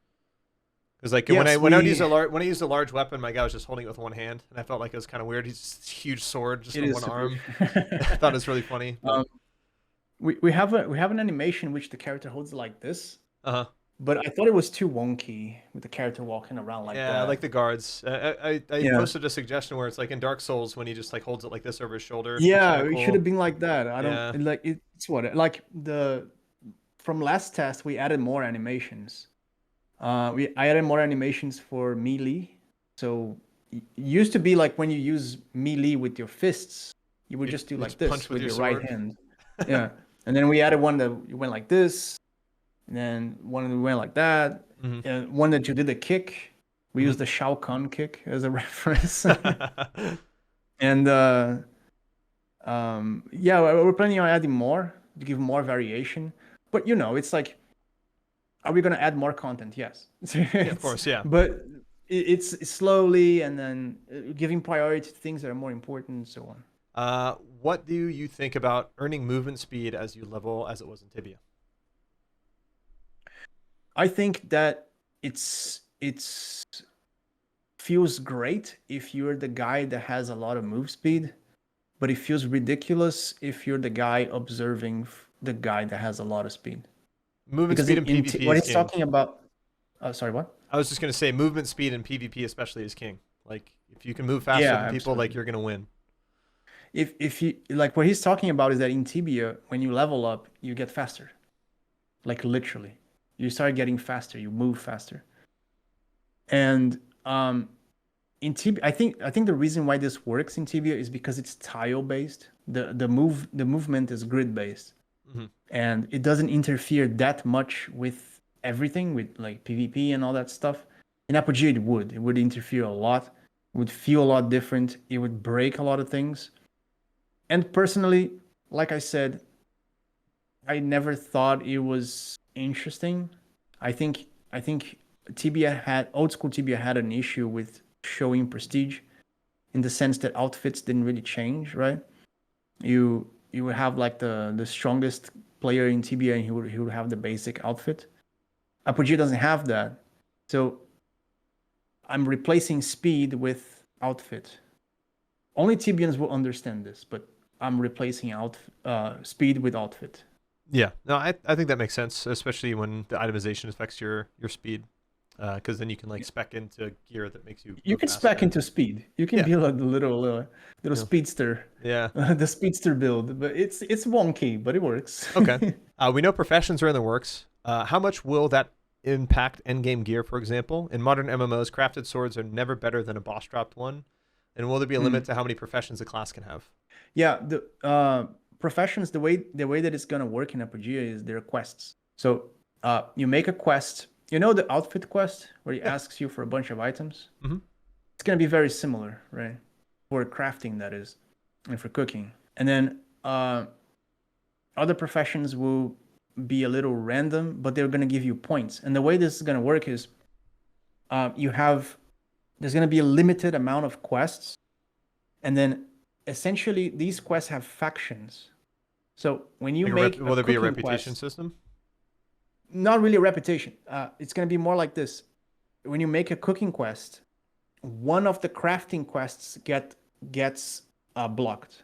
Because like when I used a large weapon, my guy was just holding it with one hand, and I felt like it was kind of weird. He's this huge sword just with one arm. I thought it was really funny. We have an animation in which the character holds it like this. But I thought it was too wonky with the character walking around like that. Yeah, like the guards. I posted a suggestion where it's like in Dark Souls when he just like holds it like this over his shoulder. Yeah, cool. It should have been like that. I don't like it's what like from last test we added more animations. I added more animations for melee. So it used to be like when you use melee with your fists, you would just do like this punch with your right hand. Yeah. And then we added one that went like this. And then one that went like that. And one that you did a kick. We used the Shao Kahn kick as a reference. And we're planning on adding more to give more variation. But it's like, are we going to add more content? Yes. Of course, yeah. But it's slowly and then giving priority to things that are more important and so on. What do you think about earning movement speed as you level as it was in Tibia? I think that it's feels great if you're the guy that has a lot of move speed, but it feels ridiculous if you're the guy observing the guy that has a lot of speed. Movement Because speed in PvP what is he's king. talking about, sorry, what? I was just gonna say movement speed in PvP especially is king. Like if you can move faster Yeah, than people, like absolutely. you're gonna win. If you like, what he's talking about is that in Tibia, when you level up, you get faster. Like literally, you start getting faster. You move faster. And in Tibia, I think the reason why this works in Tibia is because it's tile based. The movement is grid based, Mm-hmm. and it doesn't interfere that much with everything, with like PvP and all that stuff. In Apogea, it would interfere a lot. It would feel a lot different. It would break a lot of things. And personally, like I said, I never thought it was interesting. I think old school Tibia had an issue with showing prestige in the sense that outfits didn't really change, right? You would have like the strongest player in Tibia and he would have the basic outfit. Apogea doesn't have that. So I'm replacing speed with outfit. Only Tibians will understand this, but I'm replacing speed with outfit. Yeah, no, I think that makes sense, especially when the itemization affects your speed, because then you can like spec into gear that makes you You move can spec faster. into speed. You can Yeah. be like the little Yeah. speedster, Yeah. the speedster build, but it's wonky, but it works. Okay. We know professions are in the works. How much will that impact endgame gear, for example? In modern MMOs, crafted swords are never better than a boss dropped one. And will there be a limit to how many professions a class can have? Yeah, the professions, the way that it's gonna work in Apogea is their quests. So you make a quest. You know the outfit quest where he asks you for a bunch of items. Mm-hmm. It's gonna be very similar, right? For crafting, that is, and for cooking. And then other professions will be a little random, but they're gonna give you points. And the way this is gonna work is there's gonna be a limited amount of quests, and then essentially these quests have factions. So when you Like make will there be a cooking reputation quest, system? not really a reputation. It's gonna be more like this. When you make a cooking quest, one of the crafting quests gets blocked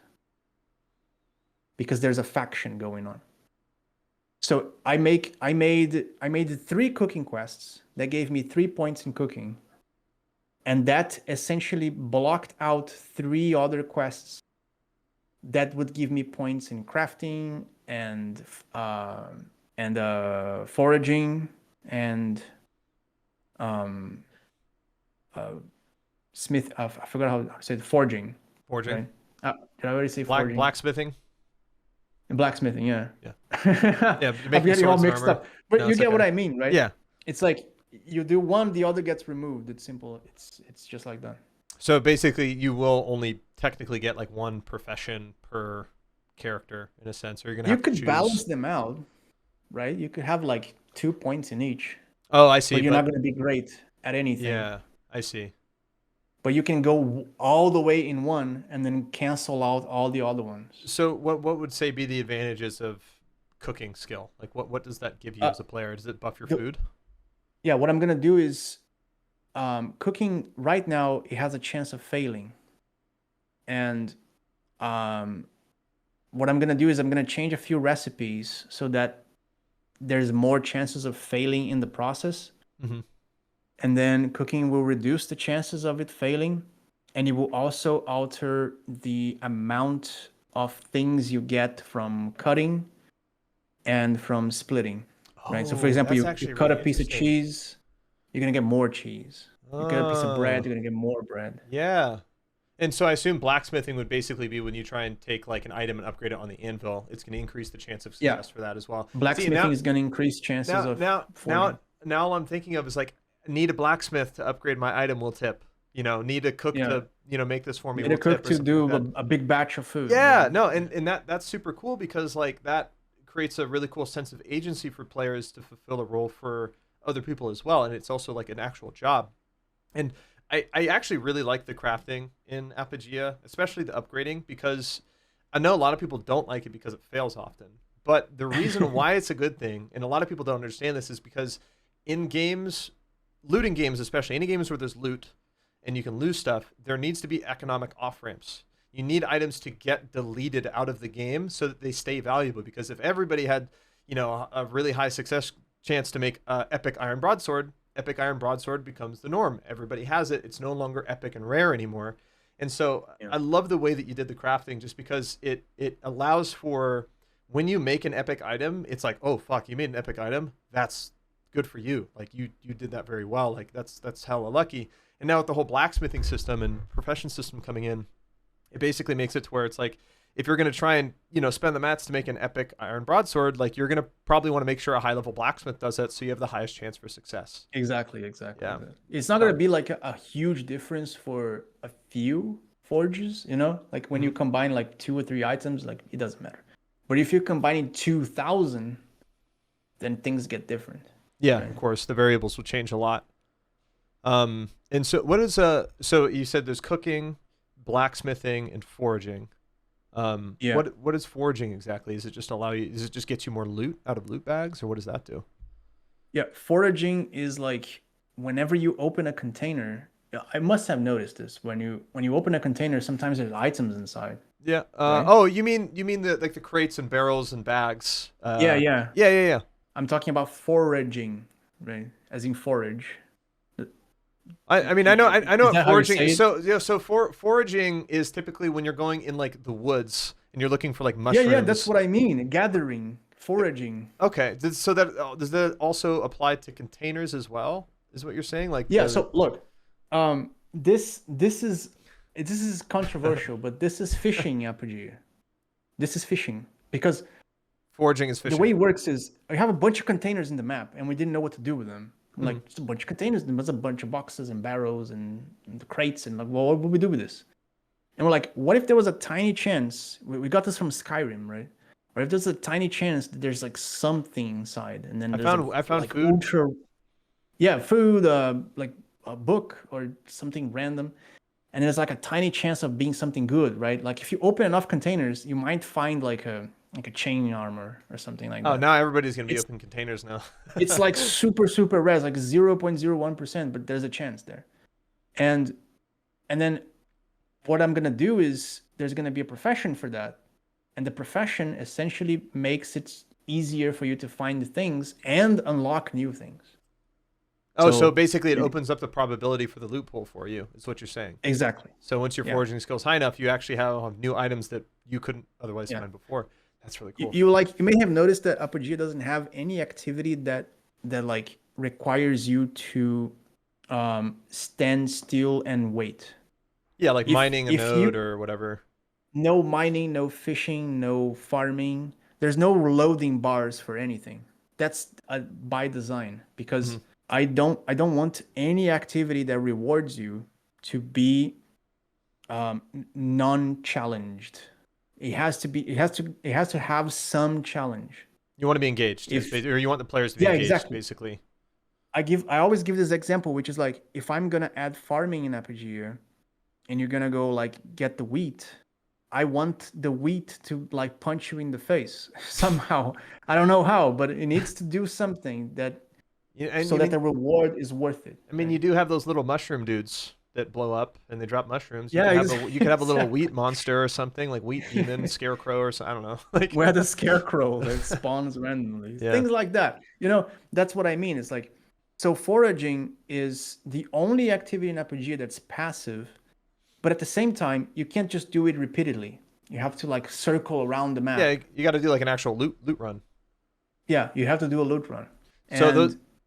because there's a faction going on. So I made 3 cooking quests that gave me 3 points in cooking, and that essentially blocked out 3 other quests that would give me points in crafting and foraging and smith. I forgot how to say it, forging. Forging. Right? Did I already say forging? Blacksmithing. And blacksmithing, yeah. Yeah. Yeah, making I'm getting all swords and mixed armor. up. But No, you it's get what okay. I mean, right? Yeah. It's like you do one, the other gets removed. It's simple. It's just like that. So basically, you will only technically get like one profession per character in a sense, or you're gonna You have to could choose. balance them out, right? You could have like 2 points in each, Oh, I see. but you're not going to be great at anything. Yeah, I see. But you can go all the way in one and then cancel out all the other ones. So what would say be the advantages of cooking skill? Like what does that give you as a player? Does it buff your food? Yeah, what I'm going to do is cooking right now, it has a chance of failing. And what I'm going to do is I'm going to change a few recipes so that there's more chances of failing in the process. Mm-hmm. And then cooking will reduce the chances of it failing. And it will also alter the amount of things you get from cutting and from splitting. Right. So for example, you cut a piece of cheese, you're going to get more cheese. You cut a piece of bread, you're going to get more bread. Yeah. And so I assume blacksmithing would basically be when you try and take like an item and upgrade it on the anvil, it's going to increase the chance of success for that as well. Blacksmithing is going to increase chances of now I'm thinking of is like need a blacksmith to upgrade my item will tip. Need a cook to make this for me. Need a cook to do a big batch of food. Yeah, no, and that's super cool because like that creates a really cool sense of agency for players to fulfill a role for other people as well, and it's also like an actual job. And I actually really like the crafting in Apogea, especially the upgrading, because I know a lot of people don't like it because it fails often. But the reason why it's a good thing, and a lot of people don't understand this, is because in games, looting games especially, any games where there's loot, and you can lose stuff, there needs to be economic off ramps. You need items to get deleted out of the game so that they stay valuable. Because if everybody had, a really high success chance to make epic iron broadsword, epic iron broadsword becomes the norm. Everybody has it. It's no longer epic and rare anymore. And so I love the way that you did the crafting, just because it allows for, when you make an epic item, it's like, oh fuck, you made an epic item. That's good for you. Like you did that very well. Like that's hella lucky. And now with the whole blacksmithing system and profession system coming in, it basically makes it to where it's like, if you're going to try and, spend the mats to make an epic iron broadsword, like you're going to probably want to make sure a high level blacksmith does that, so you have the highest chance for success. Exactly. Yeah. It's not going to be like a huge difference for a few forges, like when you combine like 2 or 3 items, like it doesn't matter. But if you're combining 2,000, then things get different. Yeah, right? Of course, the variables will change a lot. And so what is so you said there's cooking, blacksmithing, and foraging. What is foraging exactly? Is it just does it just get you more loot out of loot bags, or what does that do? Yeah, foraging is like whenever you open a container, I must have noticed this. When you open a container, sometimes there's items inside. Yeah. Right? Oh, you mean the crates and barrels and bags? Yeah. I'm talking about foraging, right? As in forage. I mean I know what foraging. So foraging is typically when you're going in like the woods and you're looking for like mushrooms. Yeah, that's what I mean. Gathering, foraging. Okay. So does that also apply to containers as well? Is what you're saying? Like So look, this is controversial, but this is fishing, Apogea. This is fishing because foraging is fishing. The way it works is we have a bunch of containers in the map, and we didn't know what to do with them. Like just a bunch of containers, there's a bunch of boxes and barrels and the crates, and like, well, what would we do with this? And we're like, what if there was a tiny chance? We got this from Skyrim, right? Or if there's a tiny chance that there's like something inside, and then I found like food. Food, like a book or something random, and there's like a tiny chance of being something good, right? Like if you open enough containers, you might find like a chain armor or something like that. Oh, now everybody's gonna be open containers now. It's like super res, like 0.01%, but there's a chance there. And then what I'm gonna do is there's gonna be a profession for that, and the profession essentially makes it easier for you to find things and unlock new things. Oh, so basically it opens up the probability for the loot pool for you, is what you're saying. Exactly. So once your foraging skill's high enough, you actually have new items that you couldn't otherwise find before. That's really cool. You may have noticed that Apogea doesn't have any activity that like requires you to stand still and wait. Yeah, like mining a node or whatever. No mining, no fishing, no farming. There's no loading bars for anything. That's by design, because I don't want any activity that rewards you to be non-challenged. It has to have some challenge. You want to be engaged, or you want the players to be engaged, exactly. Basically. I always give this example, which is like, if I'm gonna add farming in Apogea, and you're gonna go like get the wheat, I want the wheat to like punch you in the face somehow. I don't know how, but it needs to do something that that the reward is worth it. I mean, you do have those little mushroom dudes that blow up and they drop mushrooms. You could have a little wheat monster or something, like wheat demon, scarecrow, or something. I don't know. Like where the scarecrow that spawns randomly, things like that. That's what I mean. It's like, so foraging is the only activity in Apogea that's passive, but at the same time, you can't just do it repeatedly. You have to like circle around the map. Yeah, you got to do like an actual loot run. Yeah, you have to do a loot run.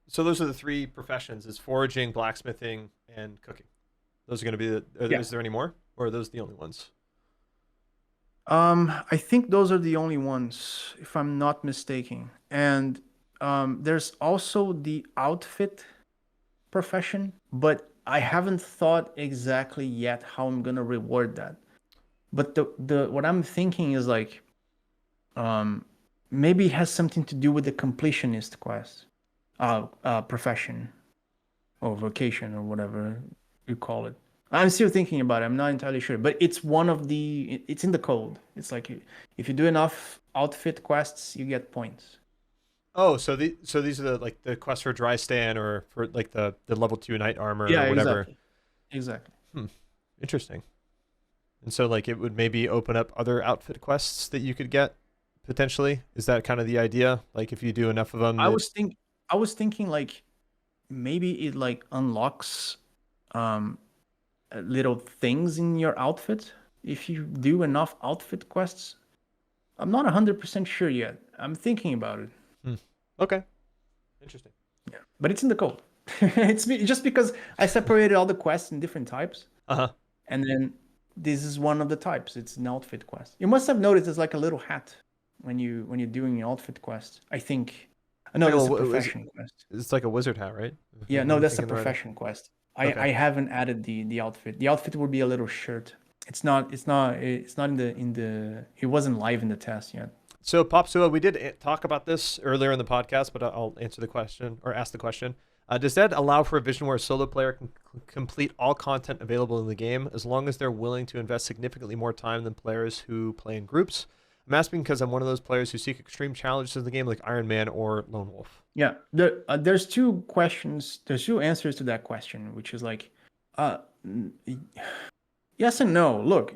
So those are the 3 professions: is foraging, blacksmithing, and cooking. Those are going to be is there any more, or are those the only ones? I think those are the only ones, if I'm not mistaken. And there's also the outfit profession, but I haven't thought exactly yet how I'm gonna reward that. But the what I'm thinking is like, maybe it has something to do with the completionist quest, profession, or vocation, or whatever you call it. I'm still thinking about it. I'm not entirely sure, but it's it's in the code. It's like, if you do enough outfit quests, you get points. Oh, so these are the quests for dry stand, or for like the level 2 knight armor, or whatever. Exactly. Exactly. Interesting. And so like it would maybe open up other outfit quests that you could get potentially. Is that kind of the idea? Like if you do enough of them, I that... was think I was thinking like maybe it like unlocks um little things in your outfit if you do enough outfit quests. I'm not 100% sure yet. I'm thinking about it. Okay. Interesting. Yeah. But it's in the code. It's just because I separated all the quests in different types. Uh-huh. And then this is one of the types. It's an outfit quest. You must have noticed there's like a little hat when you're doing an outfit quest. I think. No, Like that's a profession quest. it's like a wizard hat, right? Yeah, Am no, I that's a thinking the right- profession quest. Okay. I haven't added the outfit. The outfit would be a little shirt. It's not in the it wasn't live in the test yet. So Popsua, we did talk about this earlier in the podcast, but I'll answer the question or ask the question. Does that allow for a vision where a solo player can complete all content available in the game as long as they're willing to invest significantly more time than players who play in groups? I'm asking because I'm one of those players who seek extreme challenges in the game like Ironman or Lone Wolf. Yeah, there's two questions. There's two answers to that question, which is like, yes and no. Look,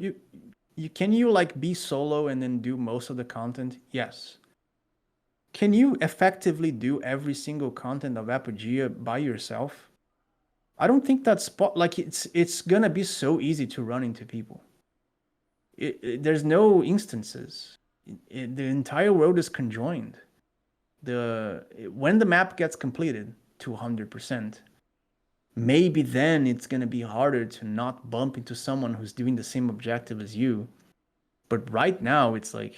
can you like be solo and then do most of the content? Yes. Can you effectively do every single content of Apogea by yourself? I don't think that's like it's gonna be so easy to run into people. There's no instances. The entire world is conjoined. When the map gets completed to 100%, maybe then it's gonna be harder to not bump into someone who's doing the same objective as you. But right now, it's like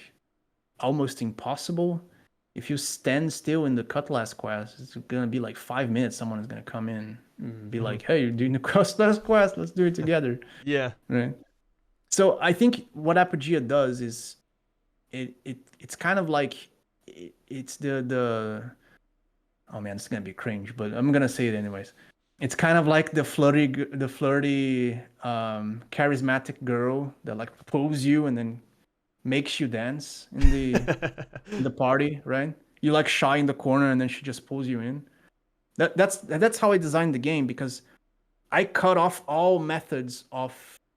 almost impossible. If you stand still in the Cutlass quest, it's gonna be like 5 minutes. Someone is gonna come in and be like, "Hey, you're doing the Cutlass quest. Let's do it together." Yeah. Right. So I think what Apogea does is it's kind of like it's the oh man, it's gonna be cringe, but I'm gonna say it anyways. It's kind of like the flirty charismatic girl that like pulls you and then makes you dance in the party, right? You like shy in the corner and then she just pulls you in. That's how I designed the game, because I cut off all methods of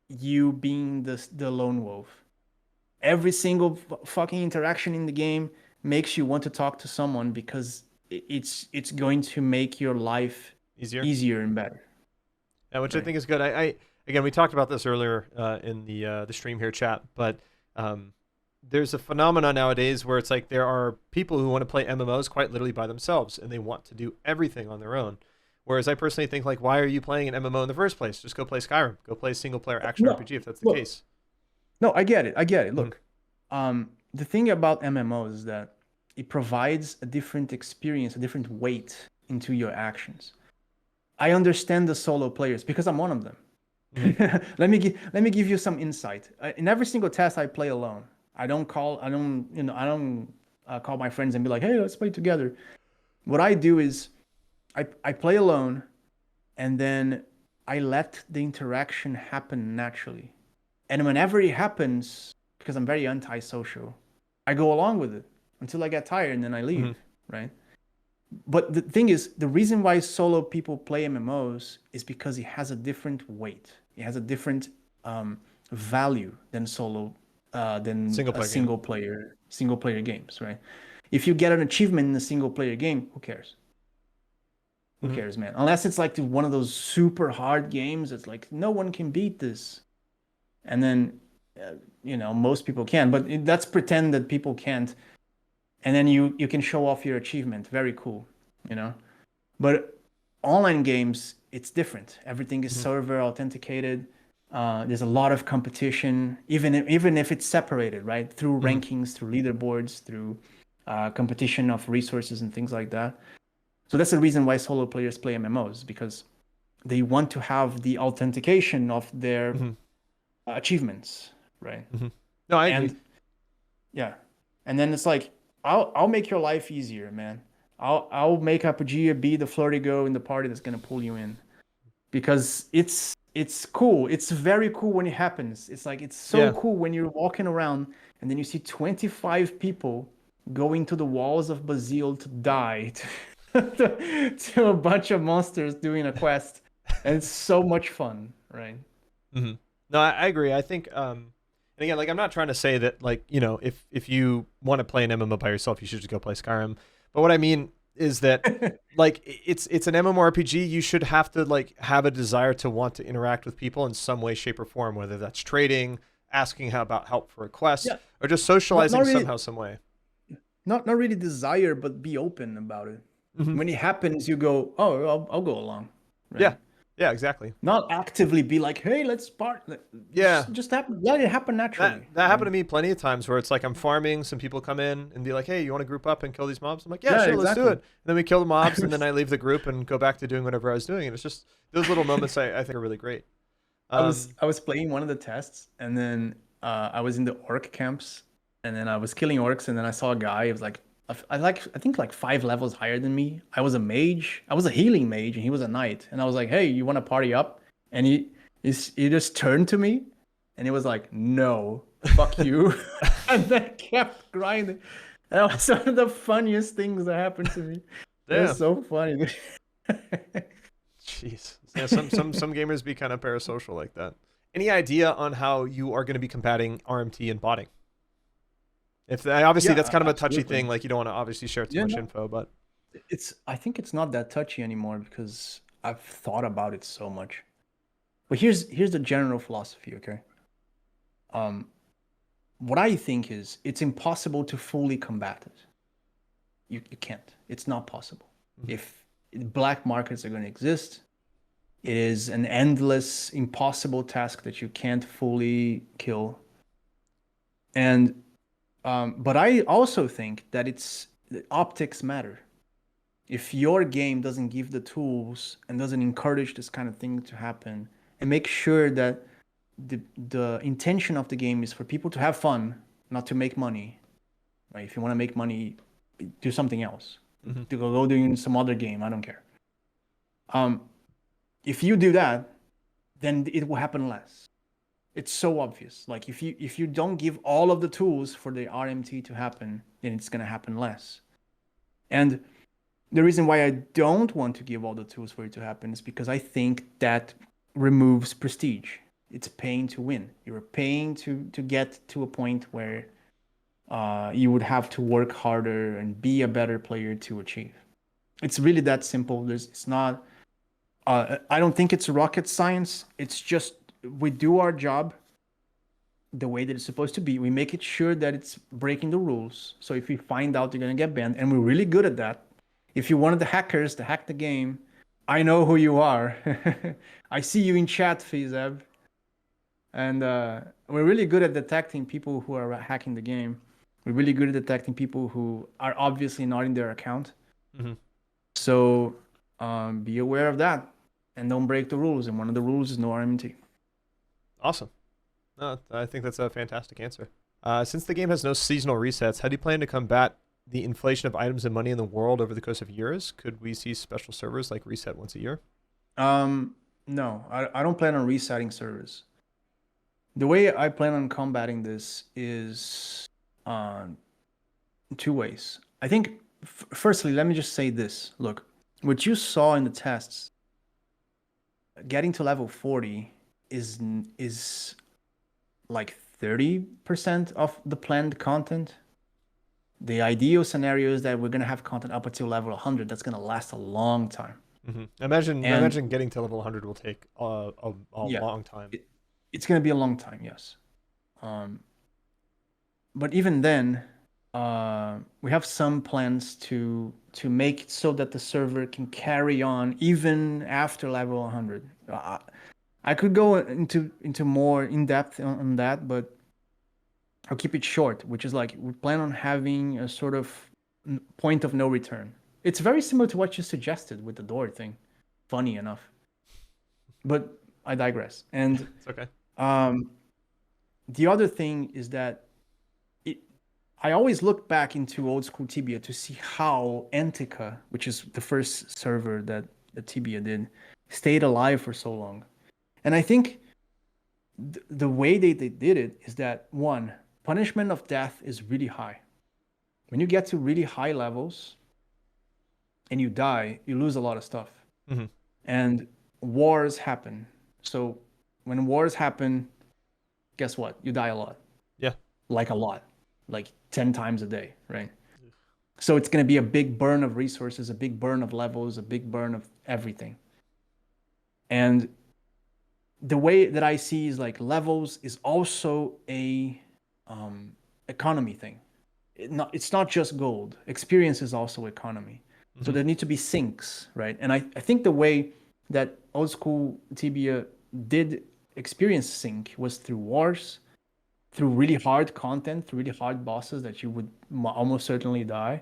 you being the lone wolf. Every single fucking interaction in the game makes you want to talk to someone because it's going to make your life easier and better. Yeah, which I think is good. I again, we talked about this earlier in the stream here chat, but there's a phenomenon nowadays where it's like there are people who want to play MMOs quite literally by themselves and they want to do everything on their own. Whereas I personally think, like, why are you playing an MMO in the first place? Just go play Skyrim. Go play a single player action RPG if that's the case. No, I get it. Look, the thing about MMOs is that it provides a different experience, a different weight into your actions. I understand the solo players because I'm one of them. Let me give you some insight. In every single test, I play alone. I don't call my friends and be like, "Hey, let's play together." What I do is I play alone, and then I let the interaction happen naturally. And whenever it happens, because I'm very antisocial, I go along with it until I get tired and then I leave, right? But the thing is, the reason why solo people play MMOs is because it has a different weight. It has a different value than single player games, right? If you get an achievement in a single player game, who cares? Who cares, man? Unless it's like one of those super hard games, it's like no one can beat this, and then most people can, but let's pretend that people can't, and then you can show off your achievement. Very cool, But online games, it's different. Everything is server authenticated. There's a lot of competition, even if it's separated, right? Through rankings, through leaderboards, through competition of resources and things like that. So that's the reason why solo players play MMOs, because they want to have the authentication of their achievements, right? No, I agree. Yeah, and then it's like I'll make your life easier, man. I'll make Apogea be the flirty girl in the party that's gonna pull you in, because it's cool. It's very cool when it happens. It's like it's so cool when you're walking around and then you see 25 people go into the walls of Basile to die to a bunch of monsters doing a quest, and it's so much fun, right? Hmm. No, I agree. I think, and again, like I'm not trying to say that, like, if you want to play an MMO by yourself, you should just go play Skyrim. But what I mean is that, like, it's an MMORPG. You should have to like have a desire to want to interact with people in some way, shape, or form, whether that's trading, asking how about help for a quest, Yeah, or just not socializing really, somehow, some way. not really desire, but be open about it. Hmm. When it happens, you go, oh, I'll go along, Yeah, right? yeah, exactly. Not actively be like, hey, let's part. Yeah, Just happen, let it happen that naturally, that happened right? to me plenty of times where it's like I'm farming, some people come in and be like, "Hey, you want to group up and kill these mobs?" I'm like, "Yeah, Yeah, sure, let's do it." exactly. And then we kill the I mobs, and then was, I leave the group and go back to doing whatever I was doing. And it's just those little moments I think are really great. I was playing one of the tests, and then I was in the orc camps, and then I was killing orcs, and then I saw a guy. It was like I think like 5 levels higher than me. I was a mage. I was a healing mage, and he was a knight. And I was like, "Hey, you want to party up?" And he just turned to me, and he was like, "No, fuck you," and then kept grinding. That was one of the funniest things that happened to me. It was Damn, so funny. jeez. Yeah, some gamers be kind of parasocial like that. Any idea on how you are going to be combating RMT and botting? If obviously that's Yeah, kind of a touchy thing, absolutely. like you don't want to obviously share too Yeah, much no, info, but I think it's not that touchy anymore because I've thought about it so much. But here's the general philosophy, okay? Um, what I think is it's impossible to fully combat it. You can't. It's not possible. Mhm. If black markets are going to exist, it is an endless, impossible task that you can't fully kill. And but I also think that it's optics matter. If your game doesn't give the tools and doesn't encourage this kind of thing to happen and make sure that the intention of the game is for people to have fun, not to make money, right? If you want to make money, do something else. Mhm. To go doing some other game, I don't care. um if you do that, then it will happen less. It's so obvious. Like if you don't give all of the tools for the RMT to happen, then it's going to happen less. And the reason why I don't want to give all the tools for it to happen is because I think that removes prestige. It's paying to win. You're paying to get to a point where you would have to work harder and be a better player to achieve. It's really that simple. It's not. I don't think it's rocket science. It's just we do our job the way that it's supposed to be. We make it sure that it's breaking the rules. So if we find out you're gonna get banned, and we're really good at that. If you're one of the hackers to hack the game, I know who you are. I see you in chat, Fizab. And we're really good at detecting people who are hacking the game. We're really good at detecting people who are obviously not in their account. Mhm. So be aware of that and don't break the rules. And one of the rules is no RMT. Awesome. No, I think that's a fantastic answer. Since the game has no seasonal resets, how do you plan to combat the inflation of items and money in the world over the course of years? Could we see special servers like reset once a year? No, I don't plan on resetting servers. The way I plan on combating this is two ways. I think, firstly, let me just say this. Look, what you saw in the tests, getting to level 40 is like 30% of the planned content. The ideal scenario is that we're gonna have content up until level 100. That's gonna last a long time. Mm-hmm. Imagine And getting to level 100 will take a yeah, long time. it's gonna be a long time, yes. Um, but even then, we have some plans to make it so that the server can carry on even after level 100. I could go into more in depth on that, but I'll keep it short, which is like we plan on having a sort of point of no return. It's very similar to what you suggested with the door thing. Funny enough, but I digress. And It's okay. um, the other thing is that I always look back into old school Tibia to see how Antica, which is the first server that the Tibia did, stayed alive for so long. And I think the way they did it is that one, punishment of death is really high. When you get to really high levels and you die, you lose a lot of stuff. Mm-hmm. And wars happen. So when wars happen, guess what? You die a lot. Yeah. Like a lot. Like 10 times a day, right? So it's going to be a big burn of resources, a big burn of levels, a big burn of everything. And the way that I see is like levels is also a economy thing. It's not just gold. Experience is also economy. Mm-hmm. So there need to be sinks, right? And I think the way that old school Tibia did experience sync was through wars, through really hard content, through really hard bosses that you would almost certainly die,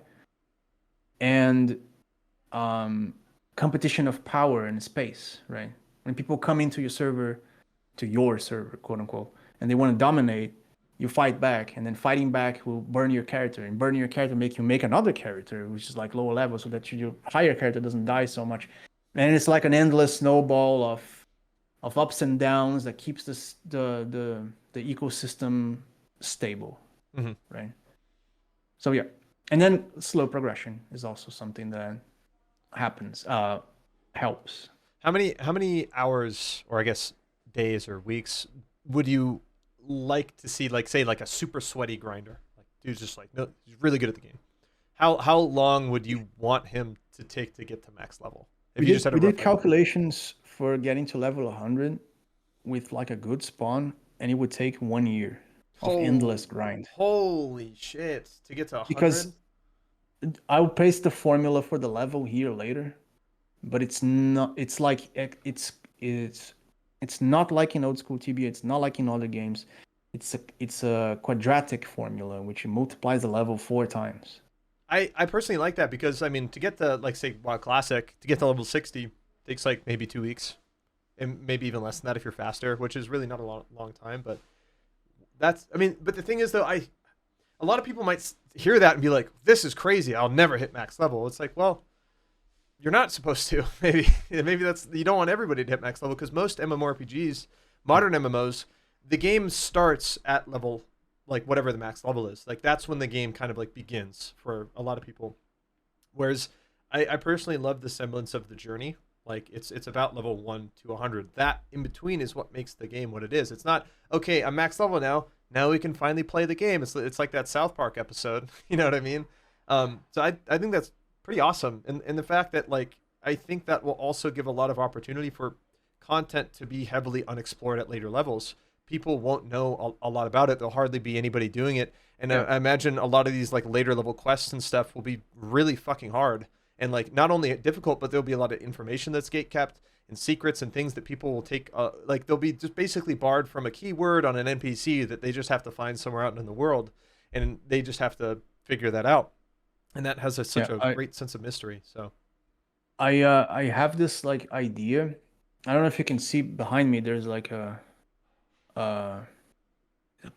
and competition of power and space, right? When people come into your server, quote unquote, and they want to dominate, you fight back, and then fighting back will burn your character, and burning your character make you make another character, which is like lower level, so that your higher character doesn't die so much. And it's like an endless snowball of ups and downs that keeps the ecosystem stable, mm-hmm. right? So yeah, and then slow progression is also something that happens, helps. How many hours, or I guess days or weeks, would you like to see, like, say, like a super sweaty grinder, like dude's just like, no, he's really good at the game? How long would you want him to take to get to max level? If we did calculations for getting to level 100 with like a good spawn, and it would take 1 year of endless grind. Holy shit! To get to 100? Because I'll paste the formula for the level here later, but it's not. It's like it's not like in old school Tibia. It's not like in other games. It's a quadratic formula which multiplies the level 4 times. I personally like that because, I mean, to get the, like, say, WoW Classic, to get to level 60 takes like maybe 2 weeks, and maybe even less than that if you're faster, which is really not a long time. But that's, I mean, but the thing is though, a lot of people might hear that and be like, this is crazy, I'll never hit max level. It's like, well, you're not supposed to. Maybe that's, you don't want everybody to hit max level, because most MMORPGs, modern MMOs, the game starts at level, like, whatever the max level is. Like, that's when the game kind of like begins for a lot of people. Whereas I personally love the semblance of the journey. Like, it's about level 1 to 100. That in between is what makes the game what it is. It's not, okay, I'm max level now we can finally play the game. It's like that South Park episode. You know what I mean? So I think that's pretty awesome. And the fact that, like, I think that will also give a lot of opportunity for content to be heavily unexplored at later levels. People won't know a lot about it. There'll hardly be anybody doing it. And I imagine a lot of these, like, later level quests and stuff will be really fucking hard. And, like, not only difficult, but there'll be a lot of information that's gatekept and secrets and things that people will take. Like, they'll be just basically barred from a keyword on an NPC that they just have to find somewhere out in the world. And they just have to figure that out. And that has such a great sense of mystery. So I have this, like, idea. I don't know if you can see behind me. There's like a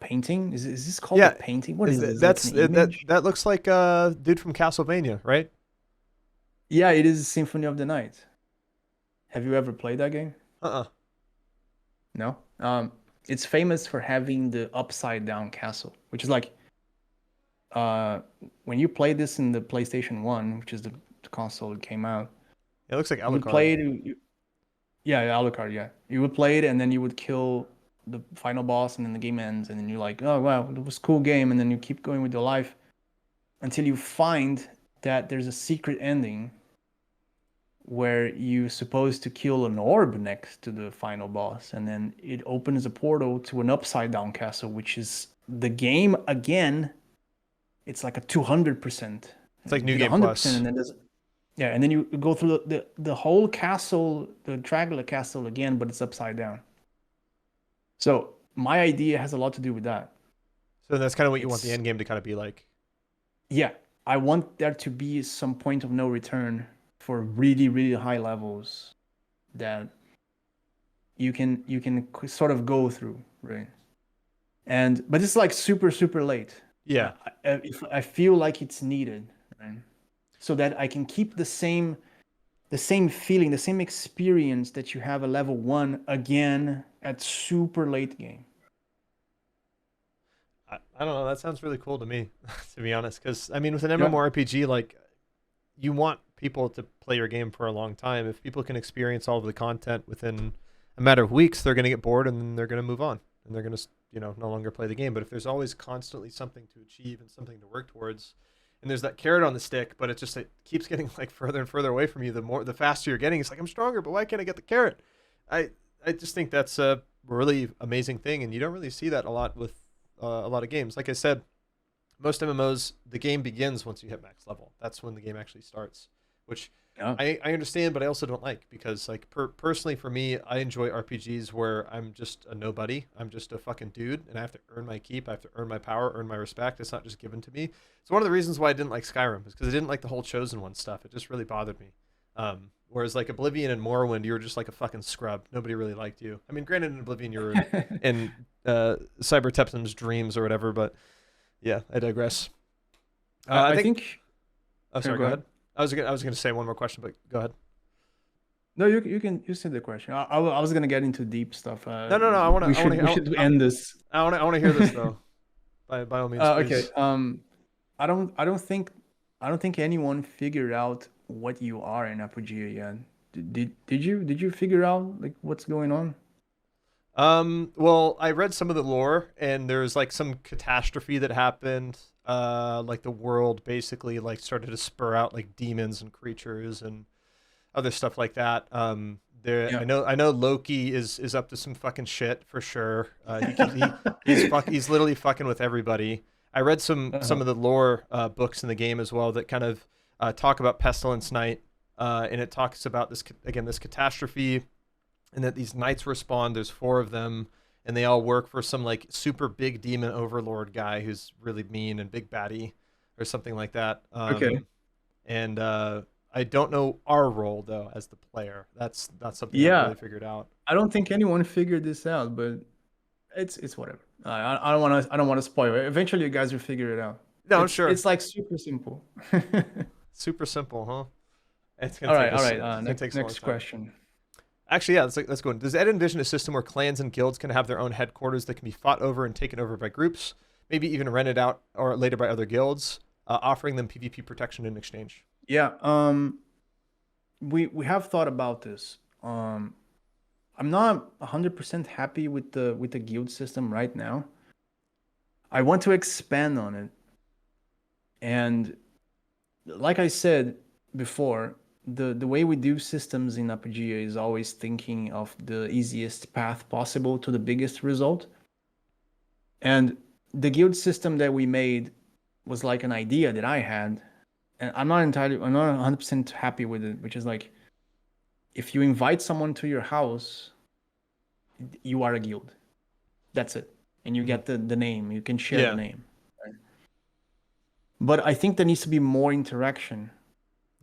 painting. Is this called a painting? What is it? That looks like a dude from Castlevania, right? Yeah, it is Symphony of the Night. Have you ever played that game? No. It's famous for having the upside down castle, which is like, when you play this in the PlayStation 1, which is the console that came out. It looks like Alucard. You would play it. Yeah, Alucard. Yeah, you would play it, and then you would kill the final boss, and then the game ends, and then you're like, oh wow, it was a cool game, and then you keep going with your life until you find that there's a secret ending where you're supposed to kill an orb next to the final boss, and then it opens a portal to an upside down castle, which is the game again. It's like a 200%. It's like New Game Plus. And then and then you go through the whole castle, the triangular castle again, but it's upside down. So my idea has a lot to do with that. So that's kind of what you want the end game to kind of be like. Yeah, I want there to be some point of no return for really, really high levels that you can sort of go through, right? But it's like super, super late. Yeah. I feel like it's needed, right? So that I can keep the same feeling, the same experience that you have at level 1 again at super late game. I don't know. That sounds really cool to me, to be honest. Because, I mean, with an MMORPG, like, you want people to play your game for a long time. If people can experience all of the content within a matter of weeks, they're going to get bored and then they're going to move on and they're going to, no longer play the game. But if there's always constantly something to achieve and something to work towards, and there's that carrot on the stick, but it keeps getting like further and further away from you. The faster you're getting, it's like, I'm stronger, but why can't I get the carrot? I just think that's a really amazing thing, and you don't really see that a lot with a lot of games. Like I said, most MMOs, the game begins once you hit max level. That's when the game actually starts, which I understand, but I also don't like, because like personally for me, I enjoy RPGs where I'm just a nobody. I'm just a fucking dude, and I have to earn my keep. I have to earn my power, earn my respect. It's not just given to me. So one of the reasons why I didn't like Skyrim is because I didn't like the whole Chosen One stuff. It just really bothered me. Whereas like Oblivion and Morrowind, you were just like a fucking scrub. Nobody really liked you. I mean, granted, in Oblivion, you were in Cyber Tepsim's dreams or whatever, but yeah, I digress. I think. Oh, sorry. Go ahead. I was gonna say one more question, but go ahead. No, you said the question. I was gonna get into deep stuff. No. We should end this. I want to hear this though. By all means. Okay. I don't think anyone figured out what you are in Apogea yet. Did you figure out like what's going on? Well, I read some of the lore, and there's like some catastrophe that happened. Like the world basically like started to spur out like demons and creatures and other stuff like that. I know Loki is up to some fucking shit for sure. He's literally fucking with everybody. I read some of the lore books in the game as well that kind of talk about Pestilence Night, and it talks about this catastrophe, and that these knights respawn. There's 4 of them, and they all work for some like super big demon overlord guy who's really mean and big baddie or something like that. And I don't know our role though as the player. That's something I haven't really figured out. I don't think anyone figured this out, but it's whatever. I don't want to spoil it. Eventually, you guys will figure it out. No, I'm sure. It's like super simple. Super simple, huh? It's gonna all right. Next question. Actually, yeah, let's go in. Does Ed envision a system where clans and guilds can have their own headquarters that can be fought over and taken over by groups, maybe even rented out or later by other guilds, offering them PvP protection in exchange? Yeah, we have thought about this. I'm not 100% happy with the guild system right now. I want to expand on it, and like I said before, the way we do systems in Apogea is always thinking of the easiest path possible to the biggest result. And the guild system that we made was like an idea that I had, and I'm not 100% happy with it, which is like, if you invite someone to your house, you are a guild. That's it. And you get the name. You can share the name. Right? But I think there needs to be more interaction.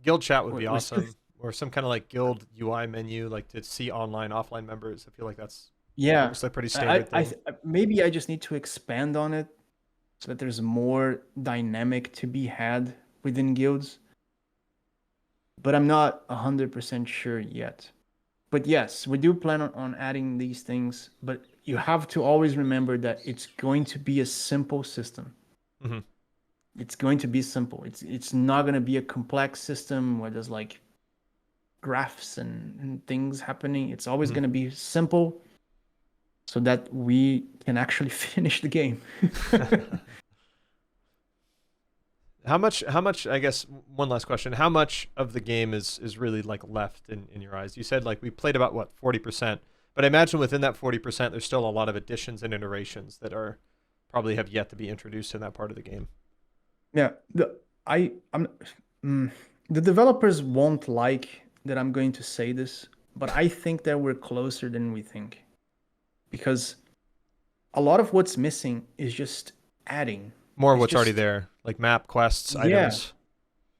Guild chat would be awesome, or some kind of like guild UI menu, like to see online, offline members. I feel like that's a pretty standard thing. Maybe I just need to expand on it so that there's more dynamic to be had within guilds. But I'm not 100% sure yet. But yes, we do plan on adding these things, but you have to always remember that it's going to be a simple system. Mm-hmm. It's going to be simple. It's not going to be a complex system where there's like graphs and things happening. It's always going to be simple so that we can actually finish the game. How much, I guess, one last question. How much of the game is really like left in your eyes? You said like we played about 40%, but I imagine within that 40%, there's still a lot of additions and iterations that are probably have yet to be introduced in that part of the game. Yeah, the developers won't like that I'm going to say this, but I think that we're closer than we think, because a lot of what's missing is just adding more of what's already there, like map quests, items.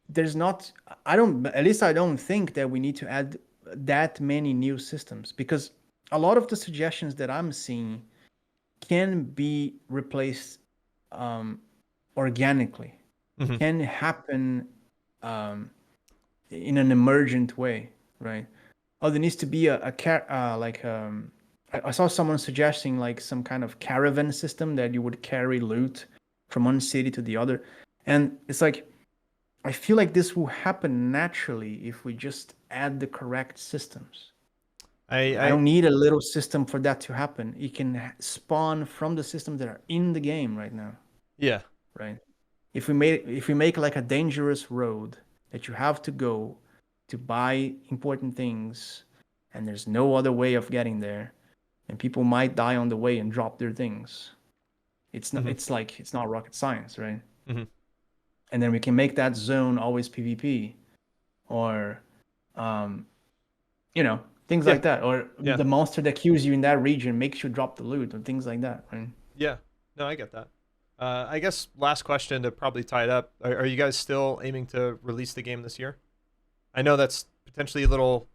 There's not. At least I don't think that we need to add that many new systems, because a lot of the suggestions that I'm seeing can be replaced organically. Mm-hmm. Can happen in an emergent way, right? There needs to be I saw someone suggesting like some kind of caravan system that you would carry loot from one city to the other, and it's like, I feel like this will happen naturally if we just add the correct systems. I don't need a little system for that to happen. It can spawn from the systems that are in the game right now, Yeah. right? If we make like a dangerous road that you have to go to buy important things, and there's no other way of getting there, and people might die on the way and drop their things. It's not. Hmm. It's not rocket science, right? Hmm. And then we can make that zone always PvP, or um, things Yeah. like that, or Yeah. the monster that kills you in that region makes you drop the loot, or things like that, right? Yeah. No, I get that. I guess last question to probably tie it up. Are you guys still aiming to release the game this year? I know that's potentially a little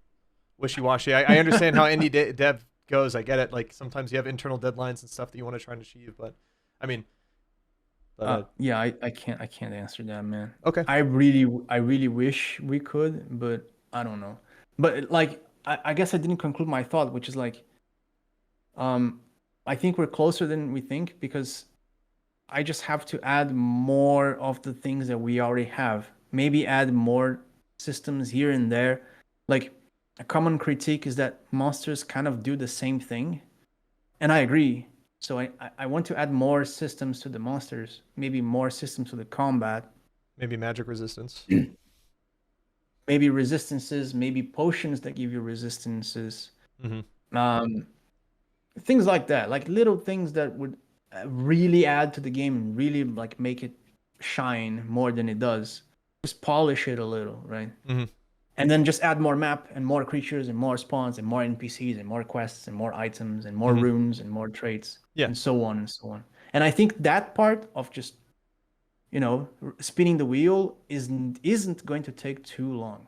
wishy-washy. I understand how indie dev goes. I get it. Like sometimes you have internal deadlines and stuff that you want to try and achieve, but I mean, Yeah, I can't answer that, man. okay. I really wish we could, but I don't know. But like, I guess I didn't conclude my thought, which is like, um, I think we're closer than we think, because I just have to add more of the things that we already have. Maybe add more systems here and there. Like, a common critique is that monsters kind of do the same thing, and I agree. So I want to add more systems to the monsters, maybe more systems to the combat, Maybe magic resistance. maybe resistances, maybe potions that give you resistances, Hmm. um, things like that, like little things that would really add to the game and really like make it shine more than it does. Just polish it a little, right? Hmm. And then just add more map and more creatures and more spawns and more NPCs and more quests and more items and more Hmm. runes and more traits Yeah. and so on and so on. And I think that part of just, spinning the wheel isn't going to take too long.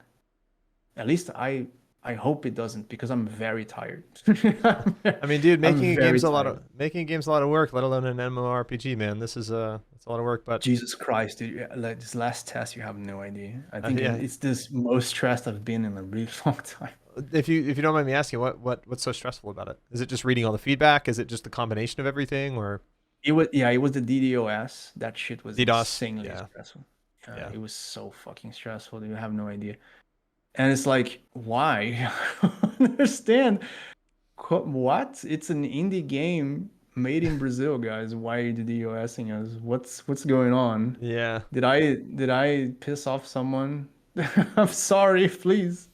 At least I hope it doesn't, because I'm very tired. I mean, dude, I'm very tired. making a game's a lot of work, let alone an MMORPG, man. This is it's a lot of work, but Jesus Christ, dude! Yeah, like this last test, you have no idea. I think yeah. it's this most stressed I've been in a really long time. If you don't mind me asking, what's so stressful about it? Is it just reading all the feedback? Is it just the combination of everything, or It was the DDoS. That shit was DDoS? insanely Yeah. stressful. Yeah. It was so fucking stressful. You have no idea. And it's like, why? I don't understand. What? It's an indie game made in Brazil, guys. Why are you DDoSing us? What's going on? Yeah. Did I piss off someone? I'm sorry, please.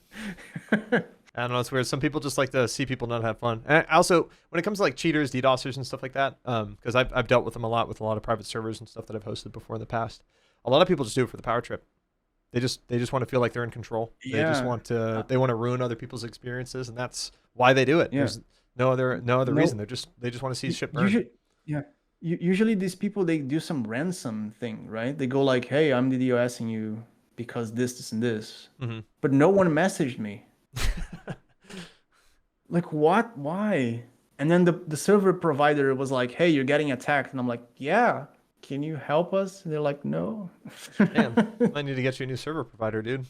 I don't know. It's weird. Some people just like to see people not have fun. And also, when it comes to like cheaters, DDoSers, and stuff like that, because I've dealt with them a lot with a lot of private servers and stuff that I've hosted before in the past. A lot of people just do it for the power trip. They just want to feel like they're in control. Yeah. They want to ruin other people's experiences, and that's why they do it. Yeah. There's no other reason. No. They just want to see shit burn. Usually, yeah. Usually these people, they do some ransom thing, right? They go like, "Hey, I'm DDoSing you because this, and this," Hmm. but no one messaged me. Like, what? Why? And then the server provider was like, "Hey, you're getting attacked," and I'm like, "Yeah, can you help us?" And they're like, "No." Man, I need to get you a new server provider, dude.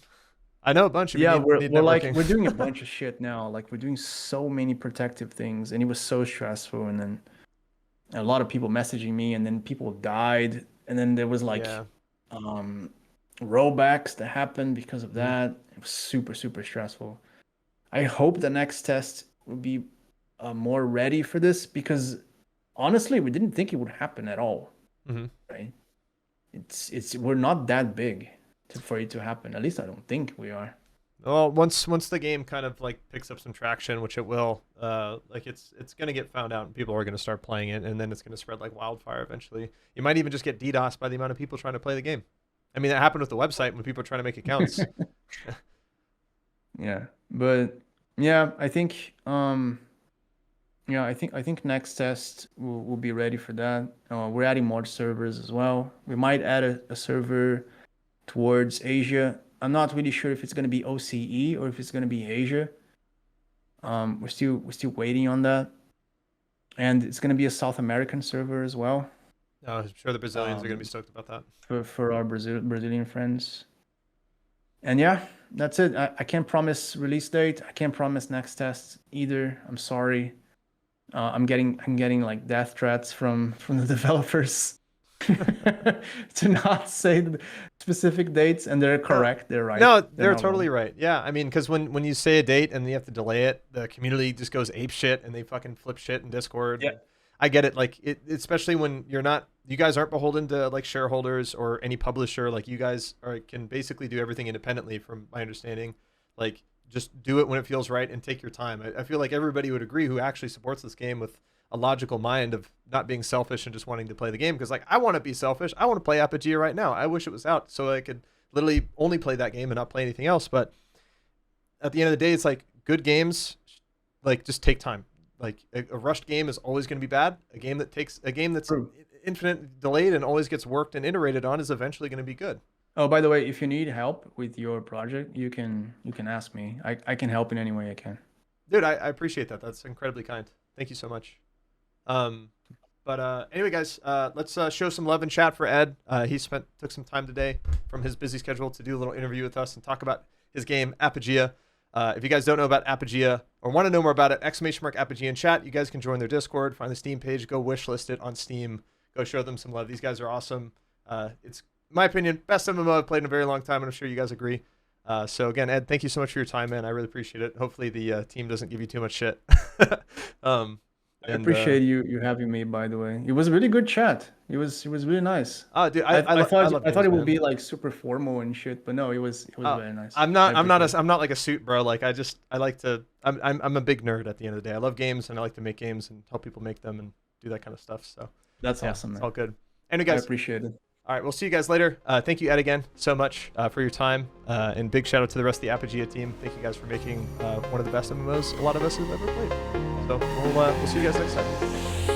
I know a bunch of you Yeah, need we're like networking. we're doing a bunch of shit now. Like, we're doing so many protective things, and it was so stressful. And then a lot of people messaging me, and then people died, and then there was like Yeah. um rollbacks that happened because of Hmm. that. It was super, super stressful. I hope the next test will be more ready for this, because honestly, we didn't think it would happen at all, Hmm. right? It's we're not that big for it to happen. At least I don't think we are. Well, once the game kind of like picks up some traction, which it will, like it's gonna get found out and people are gonna start playing it, and then it's gonna spread like wildfire eventually. You might even just get DDoS by the amount of people trying to play the game. I mean, that happened with the website when people are trying to make accounts. Yeah, but yeah, I think next test will be ready for that. We're adding more servers as well. We might add a server towards Asia. I'm not really sure if it's going to be OCE or if it's going to be Asia. We're still waiting on that, and it's going to be a South American server as well, I'm sure the Brazilians are gonna be um, stoked about that. for our Brazilian friends. And yeah, that's it. I can't promise release date. I can't promise next test either. I'm sorry. I'm getting like death threats from the developers. to not say the specific dates, and they're correct. They're right. No, They're they're not totally wrong. right. Yeah, I mean, because when you say a date and you have to delay it, the community just goes ape shit and they fucking flip shit in Discord. Yeah. I get it. Like especially when you guys aren't beholden to like shareholders or any publisher. Like you guys can basically do everything independently, from my understanding. Like just do it when it feels right and take your time. I feel like everybody would agree who actually supports this game with a logical mind of not being selfish and just wanting to play the game. Because like I want to be selfish. I want to play Apogea right now. I wish it was out so I could literally only play that game and not play anything else. But at the end of the day, it's like good games, like just take time. Like a rushed game is always going to be bad. A game that's True. infinite delayed and always gets worked and iterated on is eventually going to be good. Oh, by the way, if you need help with your project, you can ask me. I can help in any way I can. Dude, I appreciate that. That's incredibly kind. Thank you so much. But anyway, guys, let's show some love in chat for Ed. He took some time today from his busy schedule to do a little interview with us and talk about his game Apogea. If you guys don't know about Apogea or want to know more about it, !Apogea in chat. You guys can join their Discord, find the Steam page, go wishlist it on Steam, go show them some love. These guys are awesome. It's, in my opinion, best MMO I've played in a very long time, and I'm sure you guys agree. So again, Ed, thank you so much for your time, man. I really appreciate it. Hopefully the team doesn't give you too much shit. I appreciate you having me. By the way, it was a really good chat. It was really nice. Oh, dude, I thought love it games, would man. be like super formal and shit, but no, it was very nice. I'm not like a suit bro. Like I like to. I'm a big nerd at the end of the day. I love games and I like to make games and help people make them and do that kind of stuff. So That's yeah, awesome, it's man. all good. Anyway, I guys, appreciate it. all right, we'll see you guys later. Thank you, Ed, again so much for your time, and big shout out to the rest of the Apogea team. Thank you guys for making one of the best MMOs a lot of us have ever played. So we'll see you guys next time.